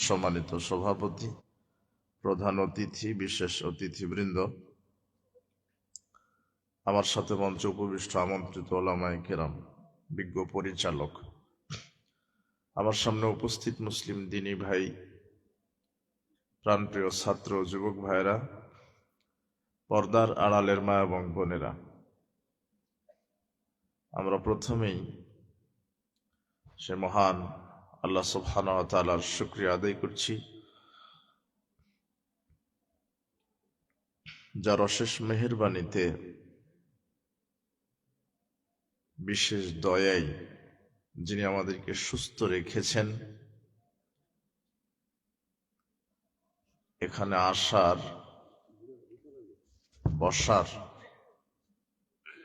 সম্মানিত সভাপতি, প্রধান অতিথি, বিশেষ অতিথিবৃন্দ, আমার সাথে মঞ্চে উপবিষ্ট আমন্ত্রিত ওলামায়ে কেরাম, বিজ্ঞ পরিচালক, আমার সামনে উপস্থিত মুসলিম দিনী ভাই, প্রাণপ্রিয় ছাত্র যুবক ভাইরা, পর্দার আড়ালের মা এবং বোনেরা, আমরা প্রথমেই সে মহান আল্লাহ সুবহানাহু ওয়া তাআলার শুকরিয়া আদায় করছি, যার অশেষ মেহেরবানিতে, বিশেষ দয়ায় যিনি আমাদেরকে সুস্থ রেখেছেন, এখানে আসার, বসার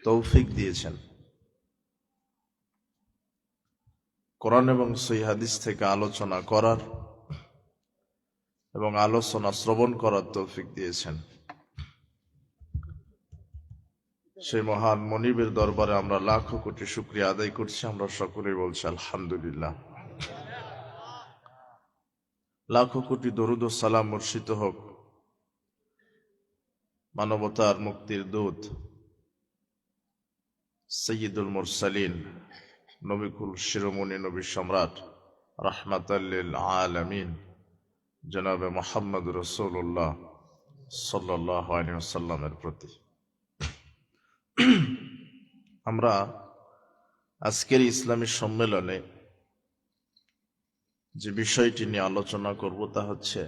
তৌফিক দিয়েছেন, কোরআন এবং সহিহ হাদিস থেকে আলোচনা করার এবং আলোচনা শ্রবণ করার তৌফিক দিয়েছেন। সেই মহান মনিবের দরবারে আমরা লাখো কোটি শুকরিয়া আদায় করছি। আমরা সকলেই বলছি আলহামদুলিল্লাহ। লাখো কোটি দরুদ ও সালাম বর্ষিত হোক মানবতার মুক্তির দূত সাইয়্যিদুল মুরসালিন, নবিকুল শিরোমণি, নবী সম্রাট, রাহমাতাল লিল আলামিন জনাবে মুহাম্মদ রাসূলুল্লাহ সাল্লাল্লাহু আলাইহি ওয়াসাল্লামের প্রতি। আমরা আজকের ইসলামী সম্মেলনে যে বিষয়টি নিয়ে আলোচনা করব তা হচ্ছে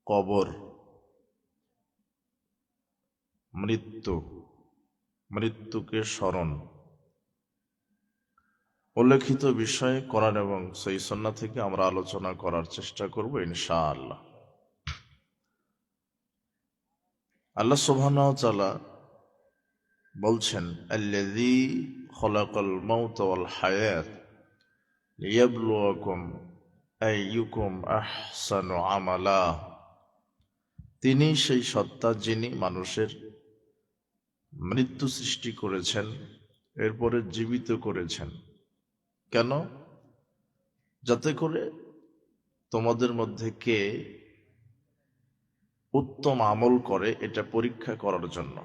কবর, মৃত্যু, মৃত্যুকে স্মরণ। উল্লেখিত বিষয়ে কোরআন এবং সহিহ সুন্নাহ থেকে আমরা আলোচনা করার চেষ্টা করব ইনশাআল্লাহ। আল্লাহ সুবহানাহু ওয়া তাআলা বলছেন, আল্লাযী খালাকাল মাউতা ওয়াল হায়াত লিয়াবলুয়াকুম আইয়ুকুম আহসানু আমালা। তিনি সেই সত্তা যিনি মানুষের মৃত্যু সৃষ্টি করেছেন, এরপরে জীবিত করেছেন। কেন? যাতে করে তোমাদের মধ্যে কে উত্তম আমল করে এটা পরীক্ষা করার জন্য।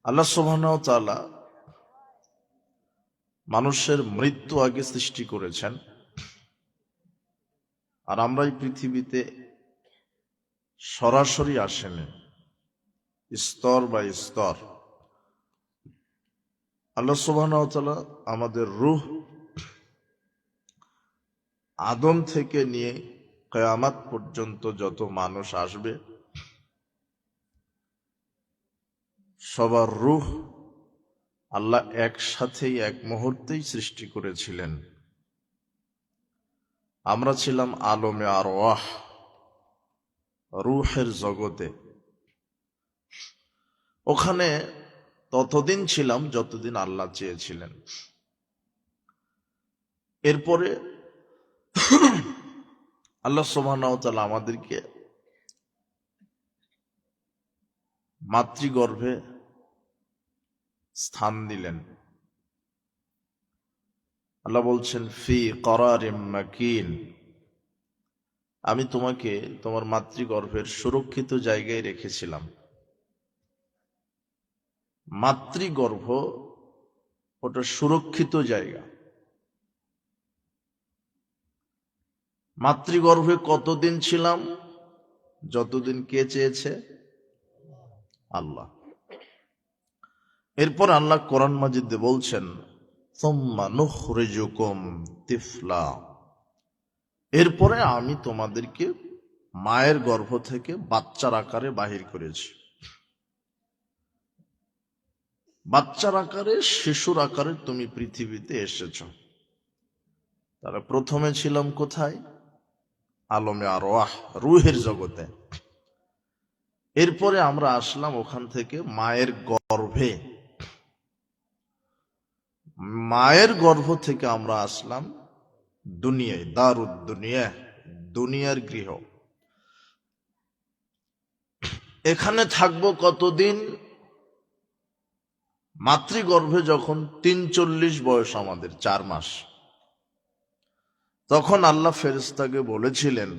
আল্লাহ সুবহানাহু ওয়া তাআলা মানুষের মৃত্যু আগে সৃষ্টি করেছেন, আর আমরা এই পৃথিবীতে সরাসরি আসেনি, স্তর বাই স্তর। আল্লাহ সুবহানাহু ওয়া তাআলা আমাদের রূহ আদম থেকে নিয়ে কিয়ামত পর্যন্ত যত মানুষ আসবে সবার রূহ আল্লাহ একসাথেই এক মুহূর্তেই সৃষ্টি করেছিলেন। আমরা ছিলাম আলমে আরওয়াহ, রূহের জগতে। ওখানে ততদিন ছিলাম যতদিন আল্লাহ চেয়েছিলেন। এরপরে আল্লাহ সুবহানাহু ওয়া তাআলা আমাদেরকে মাতৃগর্ভে স্থান দিলেন। আল্লাহ বলছেন, ফি করারিম মাকিন, আমি তোমাকে তোমার মাতৃগর্ভের সুরক্ষিত জায়গায় রেখেছিলাম। মাতৃগর্ভ ওটা সুরক্ষিত জায়গা। মাতৃগর্ভে কতদিন ছিলাম? যতদিন কে চেয়েছে? আল্লাহ। এরপর আল্লাহ কোরআন মাজিদে বলছেন, সুম্মা নুখরিজুকুম তিফলা, এরপরে আমি তোমাদেরকে মায়ের গর্ভ থেকে বাচ্চার আকারে বাহির করেছি। বাচ্চার আকারে, শিশুর আকারে তুমি পৃথিবীতে এসেছ। তাহলে প্রথমে ছিলাম কোথায়? আলমে আরওয়াহ, রূহের জগতে। এরপরে আমরা আসলাম ওখান থেকে মায়ের গর্ভে। মায়ের গর্ভ থেকে আমরা আসলাম দুনিয়ায়, দারুদ দুনিয়া, দুনিয়ার গৃহ। এখানে থাকবো কতদিন? মাতৃগর্ভে যখন ৪৩ বয়স, আমাদের ৪ মাস, তখন আল্লাহ ফেরেশতাকে বলেছিলেন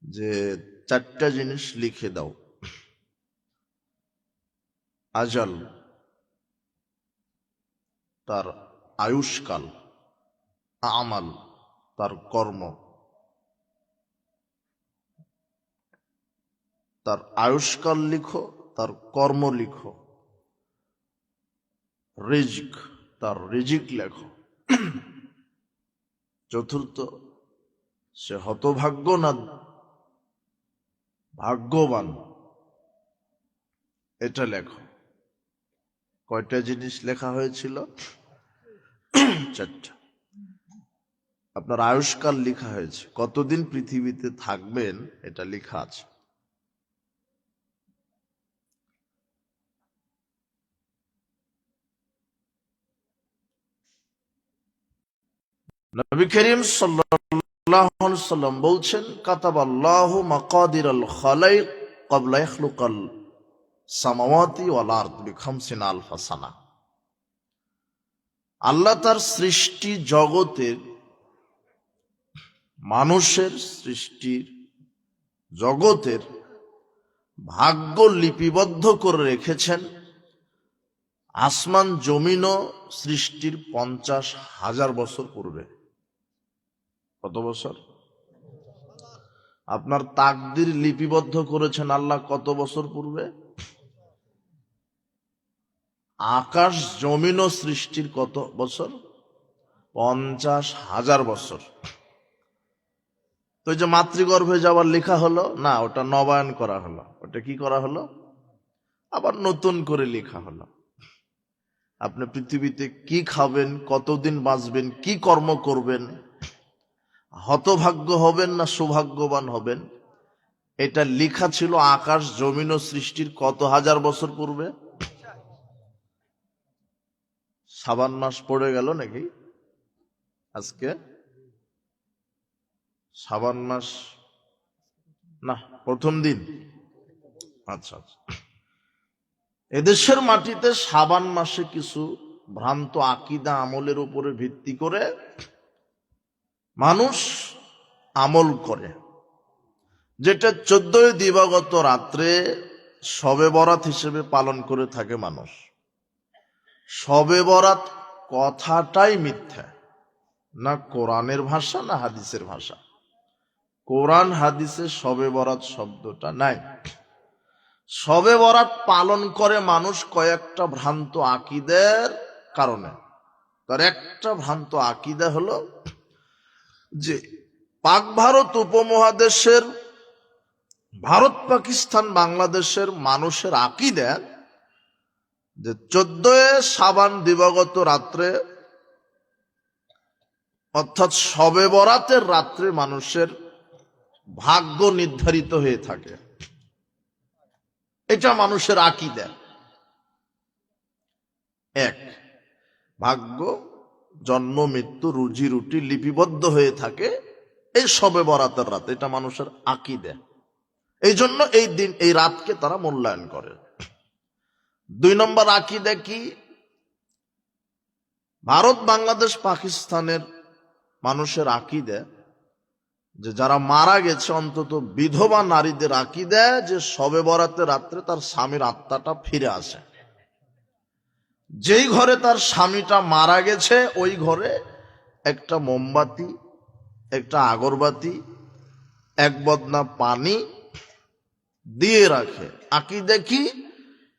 যে 4টা জিনিস লিখে দাও। আজাল, তার আয়ুষ্কাল, আমাল, তার কর্ম। তার আয়ুষ্কাল লিখো, তার কর্ম লিখো, রিজক, তার রিজিক লেখো। চতুর্থ, সে হতভাগ্য না ভাগ্যবান, এটা লেখো। কয়টা জিনিস লেখা হয়েছিল? 4টা। আপনার আয়ুষ্কাল লেখা হয়েছে, কতদিন পৃথিবীতে থাকবেন এটা লেখা আছে। নবী করিম সাল্লাল্লাহু আলাইহি সাল্লাম বলছেন, কাতাবাল্লাহু মাকাদিরাল খালাইক ক্বাবলা ইয়াখলুকাল সামাওয়াতি ওয়াল আরদ বি50 আলফা সানা। আল্লাহ তার সৃষ্টি জগতের, মানুষের সৃষ্টির জগতের ভাগ্য লিপিবদ্ধ করে রেখেছেন আসমান জমিন সৃষ্টির 50,000 বছর পূর্বে। কত বছর? আপনার তাকদির লিপিবদ্ধ করেছেন আল্লাহ কত বছর পূর্বে? আকাশ জমিন সৃষ্টির কত বছর? 50,000 বছর। তো যে মাতৃগর্ভে যাওয়ার লেখা হলো না, ওটা নবায়ন করা হলো। ওটা কি করা হলো? আবার নতুন করে লেখা হলো। আপনি পৃথিবীতে কি খাবেন, কতদিন বাঁচবেন, কি কর্ম করবেন, হতভাগ্য হবেন না সৌভাগ্যবান হবেন, এটা লেখা ছিল আকাশ জমিন সৃষ্টির কত হাজার বছর পূর্বে। শাবান মাস পড়ে গেল নাকি আজকে? শাবান মাস না, প্রথম দিন। আচ্ছা আচ্ছা। এদেশের মাটিতে শাবান মাসে কিছু ভ্রান্ত আকীদা আমলের উপরে ভিত্তি করে মানুষ আমল করে, যেটা 14 দিবাগত রাত্রে শবে বরাত হিসেবে পালন করে থাকে মানুষ। শবে বরাত কথাটাই মিথ্যা, না কোরআনের ভাষা না হাদিসের ভাষা। কোরআন হাদিসে শবে বরাত শব্দটা নাই। শবে বরাত পালন করে মানুষ কয়েকটা ভ্রান্ত আকীদার কারণে। তার একটা ভ্রান্ত আকীদা হলো যে পাক ভারত উপমহাদেশের, ভারত পাকিস্তান বাংলাদেশের মানুষের আকীদা যে 14 শাবান দিবাগত রাত্রে অর্থাৎ শবে বরাতের রাত্রে মানুষের ভাগ্য নির্ধারিত হয়ে থাকে। এটা মানুষের আকীদা। এক, ভাগ্য, জন্ম মৃত্যু, রুজি রুটি লিপিবদ্ধ হয়ে থাকে এই শবে বরাতের রাত। এটা মানুষের আকীদা। এই জন্য এই দিন, এই রাতকে তারা মূল্যায়ন করে। 2 নম্বর আকীদা কি? ভারত বাংলাদেশ পাকিস্তানের মানুষের আকীদা যে যারা মারা গেছে, অন্তত বিধবা নারীদের আকীদা যে শবে বরাতের রাত্রে তার স্বামীর আত্মাটা ফিরে আসে। যেই ঘরে তার স্বামীটা মারা গেছে ওই ঘরে একটা মোমবাতি, একটা আগরবাতি, এক বদনা পানি দিয়ে রাখে। আকীদা কি?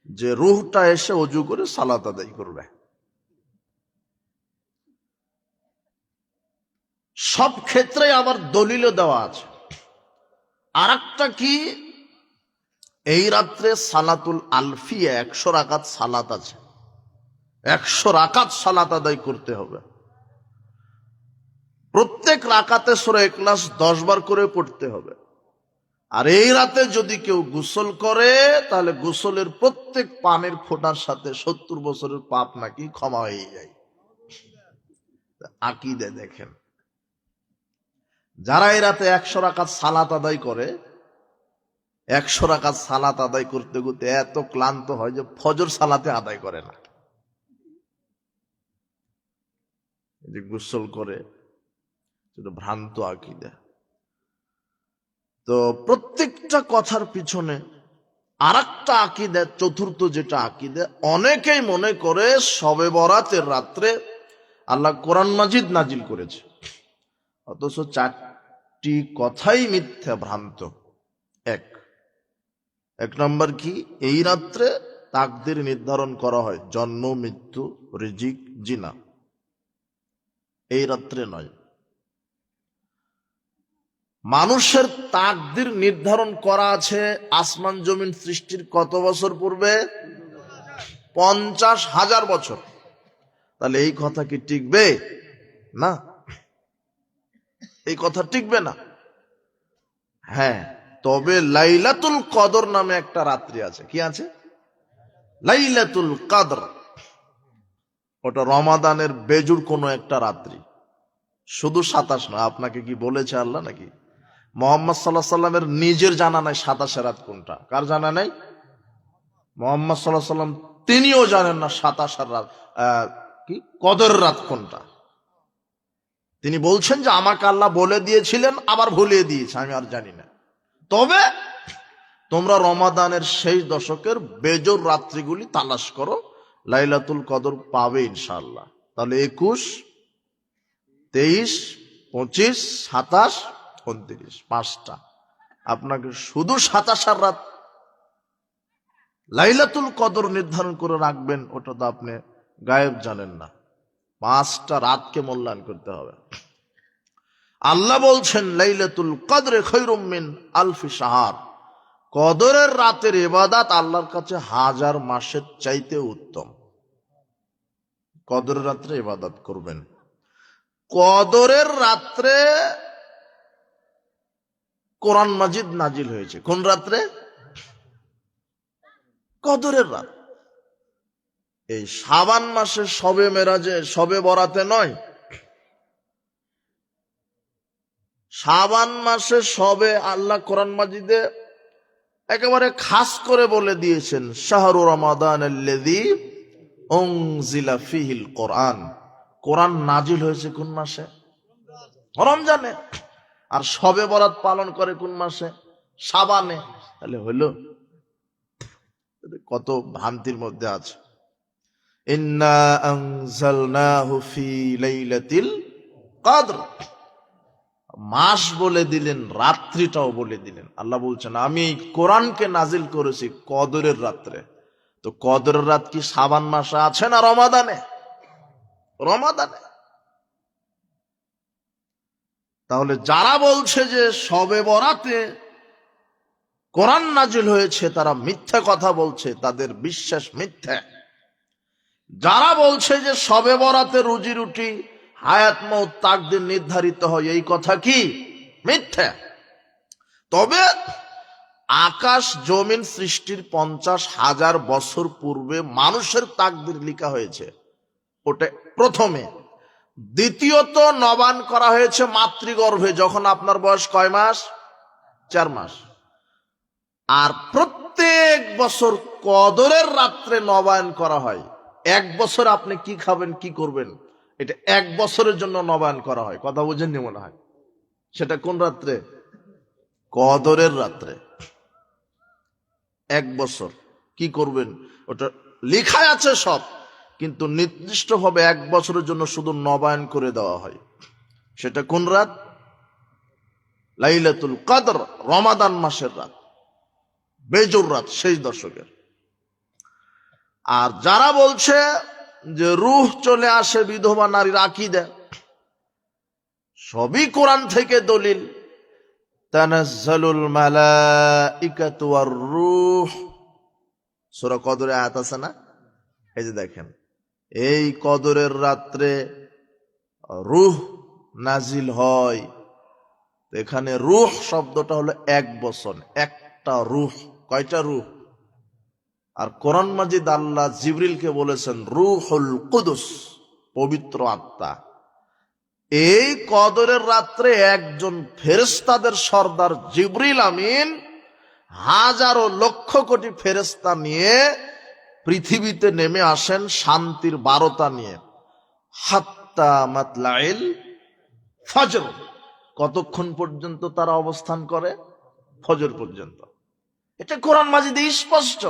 যে রূহটা এসে ওযু করে সালাত আদায় করবে। সব ক্ষেত্রে আবার দলিলও দেওয়া আছে। আর একটা কি, এই রাত্রে সালাতুল আলফিয়া 100 রাকাত সালাত আছে, 100 রাকাত সালাত আদায় করতে হবে। প্রত্যেক রাকাতে সূরা ইখলাস 10 বার করে পড়তে হবে। আর এই রাতে যদি কেউ গোসল করে তাহলে গোসলের প্রত্যেক পানির ফোঁটার সাথে 70 বছরের পাপ নাকি ক্ষমা হয়ে যায়। আকীদা দেখেন। যারা এই রাতে 100 রাকাত সালাত আদায় করে, 100 রাকাত সালাত আদায় করতে করতে এত ক্লান্ত হয় যে ফজর সালাতে আদায় করে না। যে গোসল করে, সেটা ভ্রান্ত আকীদা। তো প্রত্যেকটা কথার পিছনে আরেকটা আকীদা, চতুর্থ যেটা আকীদা, অনেকেই মনে করে শবে বরাতের রাত্রে আল্লাহ কোরআন মাজিদ নাজিল করেছে, অথচ চারটি কথাই মিথ্যা, ভ্রান্ত। এক নম্বর কি, এই রাত্রে তাকদির নির্ধারণ করা হয়, জন্ম, মৃত্যু, রিজিক, জিনা, এই রাত্রে নয়। মানুষের তাকদির নির্ধারণ করা আছে আসমান জমিন সৃষ্টির কত বছর পূর্বে? 50,000 বছর। তাহলে এই কথা কি টিকবে? না, এই কথা টিকবে না। হ্যাঁ, তবে লাইলাতুল কদর নামে একটা রাত্রি আছে। কি আছে? লাইলাতুল কদর। ওটা রমাদানের বেজুর কোনো একটা রাত্রি, শুধু 27 নয়। আপনাকে কি বলেছে আল্লাহ নাকি? মোহাম্মদ সাল্লাল্লাহু আলাইহি সাল্লামের নিজের জানা নাই 27 রাত কোনটা। কার জানা নাই? মোহাম্মদ সাল্লাল্লাহু আলাইহি সাল্লাম তিনিও জানেন না 27 রাত কি কদর রাত কোনটা। তিনি বলছেন যে আমাকে আল্লাহ বলে দিয়েছিলেন, আবার ভুলিয়ে দিয়েছে, আমি আর জানি না। তবে তোমরা রমাদানের শেষ দশকের বেজোর রাত্রিগুলি তালাশ করো, লাইলাতুল কদর পাবে ইনশাআল্লাহ। তাহলে 21, 23, 25, 27, 29, 5টা। আপনাকে শুধু 27 রাত লাইলাতুল কদর নির্ধারণ করে রাখবেন, ওটা তো আপনি গায়েব জানেন না। 5টা রাতকে মূল্যায়ন করতে হবে। আল্লাহ বলছেন লাইলাতুল কদরে খায়রুম মিন আলফি শাহর, কদরের রাতের ইবাদত আল্লাহর কাছে 1000 মাসের চাইতে উত্তম। কদরের রাত্রে ইবাদত করবেন। কদরের রাত্রে কোরআন মাজিদ নাজিল হয়েছে। কোন রাত্রে? কদরের রাত। এই শাবান মাসে শবে মেরাজে, শবে বরাতে নয়। শাবান মাসে শবে আল্লাহ কোরআন মাজিদে একেবারে খাস করে বলে দিয়েছেন, শাহরু রমাদানাল্লাযী উনজিলা ফীহিল কোরআন। কোরআন নাজিল হয়েছে কোন মাসে? রমজানে। আর শবে বরাত পালন করে কোন মাসে? শাবানে। তাহলে হলো কত ভ্রান্তির মধ্যে আছে। ইন্না আনজালনাহু ফি লাইলাতিল কদর, মাস বলে দিলেন, রাত্রিটাও বলে দিলেন। আল্লাহ বলছেন আমি এই কোরআনকে নাজিল করেছি কদরের রাত্রে। তো কদরের রাত কি শাবান মাসে আছে না রমাদানে? রমাদানে। তাহলে যারা বলছে যে শবে বরাতে কোরআন নাজিল হয়েছে, তারা মিথ্যা কথা বলছে, তাদের বিশ্বাস মিথ্যা। যারা বলছে যে শবে বরাতে রুজি রুটি, হায়াত মউত, তাকদীর নির্ধারিত হয়, এই কথা কি? মিথ্যা। তবে আকাশ জমিন সৃষ্টির 50,000 বছর পূর্বে মানুষের তাকদীর লেখা হয়েছে, ওটা প্রথমে। দ্বিতীয়ত নবায়ন করা হয়েছে মাতৃগর্ভে, যখন আপনার বয়স কয় মাস? 4 মাস। আর প্রত্যেক বছর কদরের রাত্রে নবায়ন করা হয়। 1 বছর আপনি কি খাবেন, কি করবেন, এটা 1 বছরের জন্য নবায়ন করা হয়। কথা বুঝেননি মনে হয়? সেটা কোন রাত্রে? কদরের রাত্রে। 1 বছর কি করবেন ওটা লেখা আছে সব, কিন্তু নির্দিষ্টভাবে 1 বছরের জন্য শুধু নবায়ন করে দেওয়া হয়। সেটা কোন রাত? লাইলাতুল কদর, রমাদান মাসের রাত, বেজোর রাত, শেষ দশকের। আর যারা বলছে যে রূহ চলে আসে বিধবা নারীর আকীদা, সবই কোরআন থেকে দলিল। তানাজ্জালুল মালাইকাতু ওয়ার রূহ, সূরা কদরে আয়াত আছে না? এই যে দেখেন, এই কদরের রাত্রে রূহ নাজিল হয়। এখানে রূহ শব্দটা হলো 1 বচন, একটা রূহ। কয়টা রূহ? আর কোরআন মাজিদ আল্লাহ জিবরিলকে বলেছেন রূহুল কুদুস, পবিত্র আত্মা। এই কদরের রাত্রে একজন ফেরেশতাদের সর্দার জিবরিল আমিন হাজারো লক্ষ কোটি ফেরেশতা নিয়ে পৃথিবীতে নেমে আসেন শান্তির বার্তা নিয়ে। হাত্তা মাতলাইল ফজর, কতক্ষণ পর্যন্ত তারা অবস্থান করে? ফজর পর্যন্ত। এটা কোরআন মাজিদে স্পষ্ট।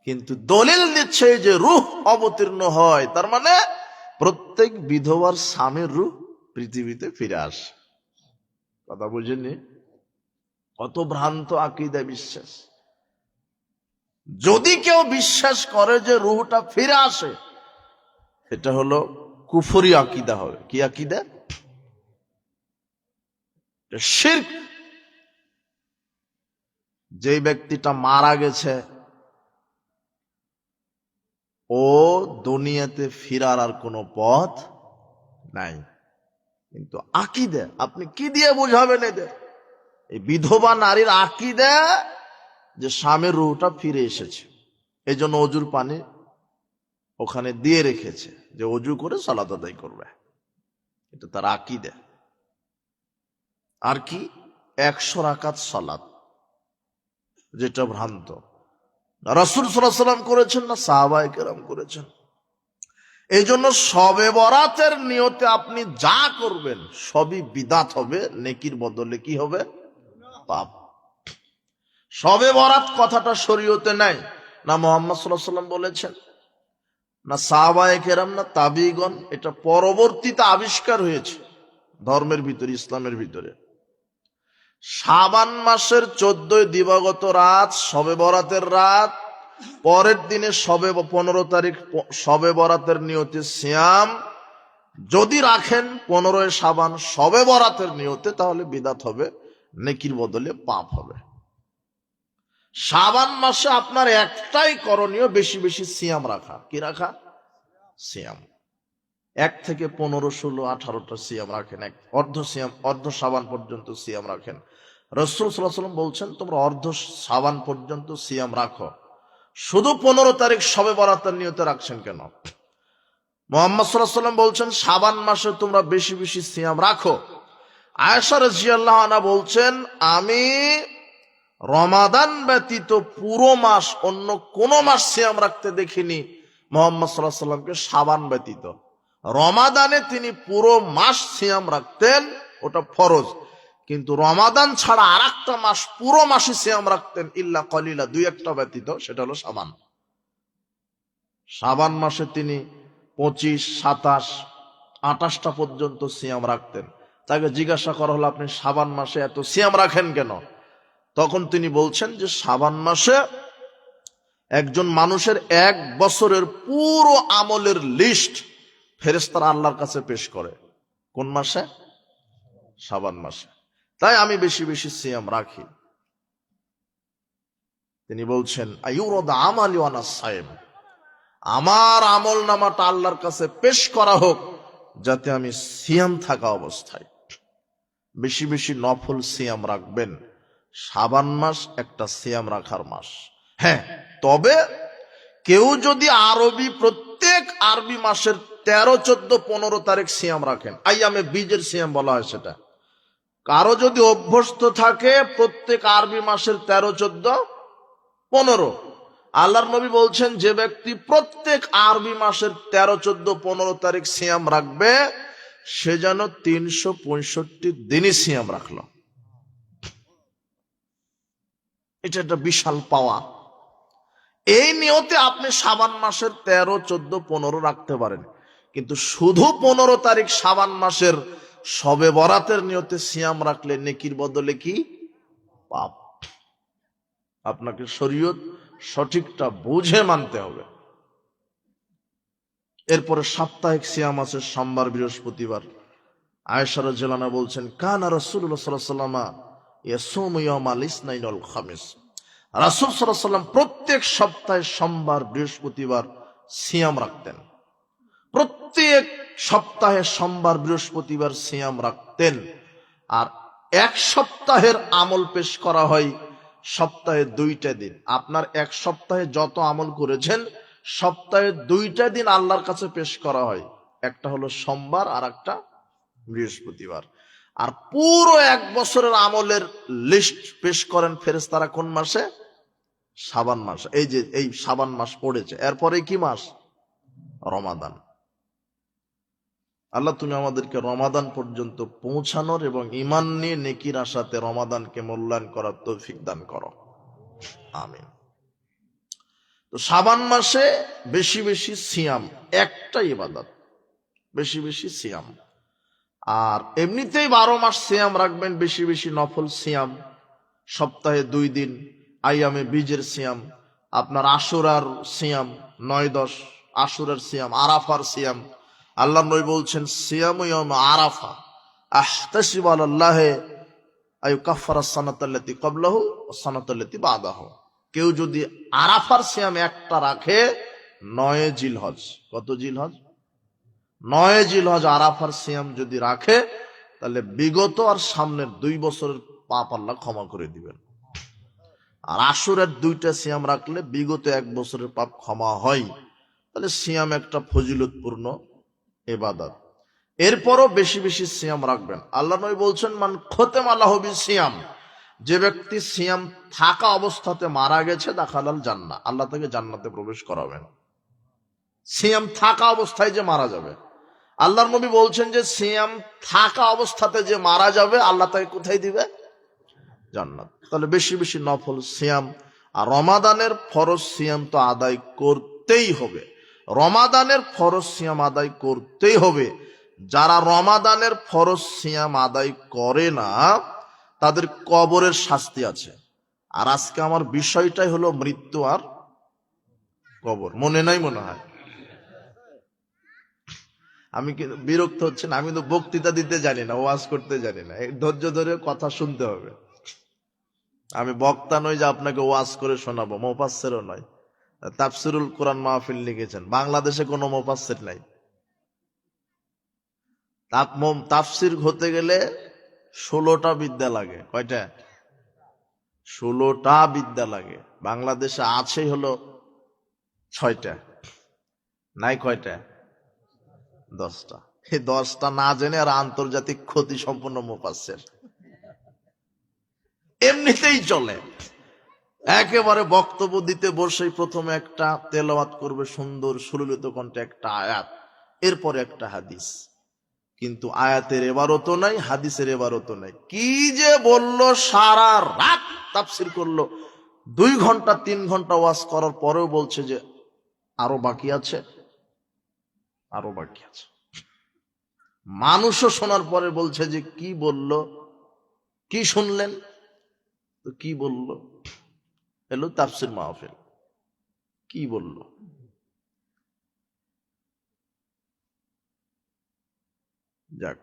কিন্তু দলিল দিচ্ছে যে রূহ অবতীর্ণ হয়, তার মানে প্রত্যেক বিধবার স্বামীর রূহ পৃথিবীতে ফিরে আসে। কথা বুঝেননি? কত ভ্রান্ত আকীদা বিশ্বাস। যদি কেউ বিশ্বাস করে যে রূহটা ফিরে আসে, এটা হলো কুফরি আকীদা হবে। কি আকীদা? শিরক। যে ব্যক্তিটা মারা গেছে, ও দুনিয়াতে ফিরার আর কোনো পথ নাই। কিন্তু আকীদা আপনি কি দিয়ে বোঝাবেন এদের? এই বিধবা নারীর আকীদা যে স্বামীর রূহটা ফিরে এসেছে, এই জন্য অজুর পানি ওখানে দিয়ে রেখেছে যে অজু করে সালাত আদায় করবে। এটা তার আকীদা। আর কি? 100 রাকাত সালাত, যেটা ভ্রান্ত। রাসূল সাল্লাল্লাহু আলাইহি ওয়াসাল্লাম করেছেন না সাহাবায়ে কেরাম করেছেন। এই জন্য শবে বরাতের নিয়তে আপনি যা করবেন সবই বিদাত হবে, নেকির বদলে কি হবে? পাপ। শবে বরাত কথাটা শরীয়তে নাই, না মুহাম্মদ সাল্লাল্লাহু আলাইহি ওয়াসাল্লাম বলেছেন, না সাহাবায়ে কেরাম, না তাবিঈগণ। এটা পরবর্তীতে আবিষ্কার হয়েছে ধর্মের ভিতরে, ইসলামের ভিতরে। শাবান মাসের 14 দিবাগত রাত শবে বরাতের রাত, পরের দিনে 15 তারিখ শবে বরাতের নিয়তে সিয়াম যদি রাখেন 15 শাবান শবে বরাতের নিয়তে, তাহলে বিদাত হবে, নেকির বদলে পাপ হবে। শাবান মাসে আপনার একটাই করণীয়, বেশি বেশি সিয়াম রাখা। কি রাখা? সিয়াম। 1 থেকে 15, 16, 18টা সিয়াম রাখেন। অর্ধ শাবান পর্যন্ত সিয়াম রাখেন। রাসূল সাল্লাল্লাহু আলাইহি ওয়াসাল্লাম বলছেন তোমরা অর্ধ শাবান পর্যন্ত সিয়াম রাখো। শুধু 15 তারিখ শবে বরাতের নিয়তে রাখছেন কেন? মুহাম্মদ সাল্লাল্লাহু আলাইহি ওয়াসাল্লাম বলছেন শাবান মাসে তোমরা বেশি বেশি সিয়াম রাখো। আয়েশা রাদিয়াল্লাহু আনহা বলছেন আমি রমাদান ব্যতীত পুরো মাস অন্য কোন মাস সিয়াম রাখতে দেখিনি মুহাম্মদ সাল্লাল্লাহু আলাইহি ওয়াসাল্লামকে, শাবান ব্যতীত। রমাদানে তিনি পুরো মাস সিয়াম রাখতেন, ওটা ফরজ। কিন্তু রমাদান ছাড়া আরেকটা মাস পুরো মাসে সিয়াম রাখতেন, ইল্লা কলিলা, 2-1টা ব্যতীত, সেটা হলো শাবান। শাবান মাসে তিনি 25, 27, 28টা পর্যন্ত সিয়াম রাখতেন। তাকে জিজ্ঞাসা করা হলো আপনি শাবান মাসে এত সিয়াম রাখেন কেন? তখন তিনি বলছেন যে শাবান মাসে একজন মানুষের 1 বছরের পুরো আমলের লিস্ট ফেরেশতারা আল্লাহর কাছে পেশ করে। কোন মাসে? শাবান মাসে। তাই আমি বেশি বেশি সিয়াম রাখি। তিনি বলছেন আইউরাদ আমালি ওয়ানা সাইম, আমার আমল নামাটা আল্লাহর কাছে পেশ করা হোক যাতে আমি সিয়াম থাকা অবস্থায়। বেশি বেশি নফল সিয়াম রাখবেন। শাবান মাস একটা সিয়াম রাখার মাস। হ্যাঁ, তবে কেউ যদি প্রত্যেক আরবি মাসের 13, 14, 15 তারিখ সিয়াম রাখেন, আইয়ামে বীজের সিয়াম বলা হয় সেটা, কারো যদি অভ্যস্ত থাকে প্রত্যেক আরবি মাসের 13, 14, 15, আল্লাহর নবী বলছেন যে ব্যক্তি প্রত্যেক আরবি মাসের 13, 14, 15 তারিখ সিয়াম রাখবে সে যেন 365 দিনই সিয়াম রাখলো। এটা একটা বিশাল পাওয়া। এই নিয়তে আপনি শাবান মাসের 13, 14, 15 রাখতে পারেন, কিন্তু শুধু 15 তারিখ শাবান মাসের শবে বরাতের নিয়তে সিয়াম রাখলে নেকির বদলে কি? পাপ। আপনাকে শরীয়ত সঠিকটা বুঝে মানতে হবে। এরপরে সাপ্তাহিক সিয়াম আছে সোমবার, বৃহস্পতিবার। আয়েশা রাদিয়াল্লাহু আনহা বলছেন কানা রাসূলুল্লাহ সাল্লাল্লাহু আলাইহি ওয়াসাল্লাম ইয়াসুমু ইয়াওমাল ইসনাইন ওয়াল খামিস, রাসূল সাল্লাল্লাহু আলাইহি ওয়াসাল্লাম প্রত্যেক সপ্তাহে সোমবার, বৃহস্পতিবার সিয়াম রাখতেন। প্রত্যেক সপ্তাহে সোমবার, বৃহস্পতিবার সিয়াম রাখতেন। আর 1 সপ্তাহের আমল পেশ করা হয় সপ্তাহে 2টা দিন। আপনার 1 সপ্তাহে যত আমল করেছেন সপ্তাহে 2টা দিন আল্লাহর কাছে পেশ করা হয়, একটা হলো সোমবার আর একটা বৃহস্পতিবার। আর পুরো 1 বছরের আমলের লিস্ট পেশ করেন ফেরেশতারা কোন মাসে? শাবান মাস। এই যে এই শাবান মাস পড়েছে, এরপরে কি মাস? রমাদান। আল্লাহ তুমি আমাদেরকে রমাদান পর্যন্ত পৌঁছানোর এবং ঈমান নিয়ে নেকির আশাতে রমাদানকে মূল্যায়ন করার তৌফিক দান করো, আমিন। তো শাবান মাসে বেশি বেশি সিয়াম, একটা ইবাদত, বেশি বেশি সিয়াম। আর এমনিতেই 12 মাস সিয়াম রাখবেন, বেশি বেশি নফল সিয়াম, সপ্তাহে 2 দিন আইয়ামে বীজের সিয়াম, আপনার আশুরার সিয়াম 9-10, আশুরার সিয়াম, আরাফার সিয়াম। আল্লাহ নবী বলছেন সিয়াম ইয়াম আরাফা আহতাসিবু আলাল্লাহি আইয়ুকাফফারা সানাতাল্লাতী ক্বাবলাহু ওয়াস সানাতাল্লাতী বাদাহু। কেউ যদি আরাফার সিয়াম একটা রাখে, 9 জিলহজ, কত জিলহজ? 9 জিলহজ আরাফার সিয়াম যদি রাখে, তাহলে বিগত আর সামনের 2 বছরের পাপ আল্লাহ ক্ষমা করে দিবেন। আর আশুরের 2টা সিয়াম রাখলে বিগত 1 বছরের পাপ ক্ষমা হয়। তাহলে সিয়াম একটা ফজিলতপূর্ণ ইবাদত। এরপরও বেশি বেশি সিয়াম রাখবেন। আল্লাহ নবী বলছেন মান খতেমা লাহু বিসিয়াম, যে ব্যক্তি সিয়াম থাকা অবস্থাতে মারা গেছে, দাখালাল জান্নাহ, আল্লাহ তাকে জান্নাতে প্রবেশ করাবেন। সিয়াম থাকা অবস্থায় যে মারা যাবে, আল্লাহর নবী বলছেন যে সিয়াম থাকা অবস্থাতে যে মারা যাবে, আল্লাহ তাকে কোথায় দিবে? জান্নাত। তাহলে বেশি বেশি নফল সিয়াম। আর রমাদানের ফরজ সিয়াম তো আদায় করতেই হবে, রমাদানের ফরজ সিয়াম আদায় করতেই হবে। যারা রমাদানের ফরজ সিয়াম আদায় করে না, তাদের কবরের শাস্তি আছে। আর আজকে আমার বিষয়টাই হলো মৃত্যু আর কবর, মনে নাই মনে হয়? আমি কিন্তু বিরক্ত হচ্ছেন, আমি তো বক্তৃতা দিতে জানি না, ওয়াজ করতে জানি না, ধৈর্য ধরে কথা শুনতে হবে। আমি বক্তা নই যে আপনাকে ওয়াজ করে শোনাবো, মুফাসসিরও নয়। তাফসিরুল কোরআন মাহফিল লিখেছেন, বাংলাদেশে কোনো মুফাসসির নাই। তাফসির হতে গেলে 16টা বিদ্যা লাগে। কয়টা? 16টা বিদ্যা লাগে। বাংলাদেশে আছে হলো 6টা, নাই কয়টা? 10টা। এই 10টা না জেনে আর আন্তর্জাতিক ক্ষতি সম্পন্ন মুফাসসির এমনিতেই চলে। একেবারে বক্তব্য দিতে বসেই প্রথমে একটা তেলাওয়াত করবে সুন্দর সুললিত কণ্ঠে একটা আয়াত, এরপরে একটা হাদিস। কিন্তু আয়াতের এবারতো নাই, হাদিসের এবারতো নাই। কি যে বললো, সারা রাত তাফসীর করলো, 2 ঘন্টা 3 ঘন্টা ওয়াজ করার পরেও বলছে যে আরো বাকি আছে, আরো বাকি আছে। মানুষও শোনার পরে বলছে যে কি বললো, কি শুনলেন? তো কি বললো? এলো তাফসীর মাহফিল, কি বললো? যাক,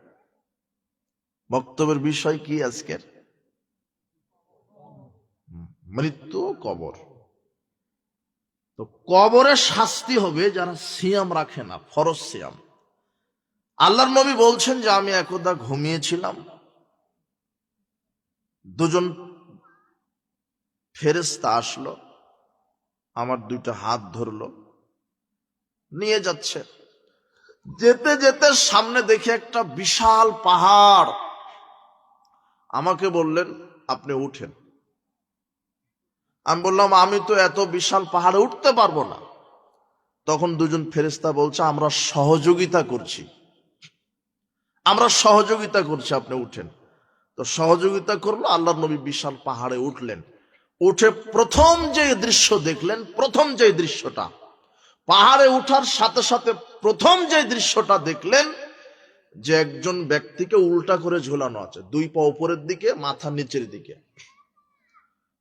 বক্তব্যের বিষয় কি আজকের? মৃত্যু ও কবর। তো কবরের শাস্তি হবে যারা সিয়াম রাখে না, ফরজ সিয়াম। আল্লাহর নবী বলছেন যে আমি একদা ঘুমিয়েছিলাম, 2জন ফেরেশতা আসলো, আমার 2টা হাত ধরলো, নিয়ে যাচ্ছে। যেতে যেতে সামনে দেখে একটা বিশাল পাহাড়। আমাকে বললেন আপনি উঠেন। আমি বললাম আমি তো এত বিশাল পাহাড়ে উঠতে পারবো না। তখন 2জন ফেরেশতা বলছে আমরা সহযোগিতা করছি, আমরা সহযোগিতা করছি, আপনি উঠেন। তো সহযোগিতা করলো, আল্লাহর নবী বিশাল পাহাড়ে উঠলেন। উঠে প্রথম যে দৃশ্য দেখলেন, প্রথম যে দৃশ্যটা, পাহাড়ে উঠার সাথে সাথে প্রথম যে দৃশ্যটা দেখলেন, যে একজন ব্যক্তিকে উল্টা করে ঝোলানো আছে, 2 পা উপরের দিকে, মাথা নিচের দিকে।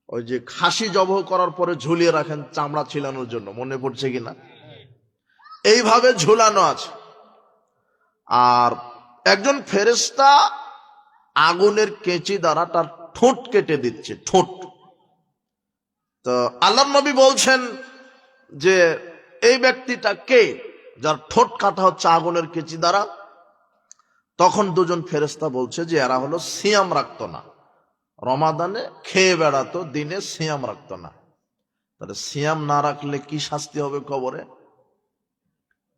ওই যে খাসি জবাহ করার পরে ঝুলিয়ে রাখেন চামড়া ছিলানোর জন্য, মনে পড়ছে কিনা? এইভাবে ঝুলানো আছে। আর একজন ফেরেশতা আগুনের কেঁচি দ্বারা তার ঠোঁট কেটে দিচ্ছে, ঠোঁট। তো আল্লাহর নবী বলছেন যে এই ব্যক্তিটা কে, যার ঠোঁট কাটা হচ্ছে আগুনের কেঁচি দ্বারা? তখন 2জন ফেরেশতা বলছে যে এরা হলো সিয়াম রাখতো না, রমাদানে খেয়ে বেড়াতো, দিনে সিয়াম রাখতো না। তাহলে সিয়াম না রাখলে কি শাস্তি হবে কবরে?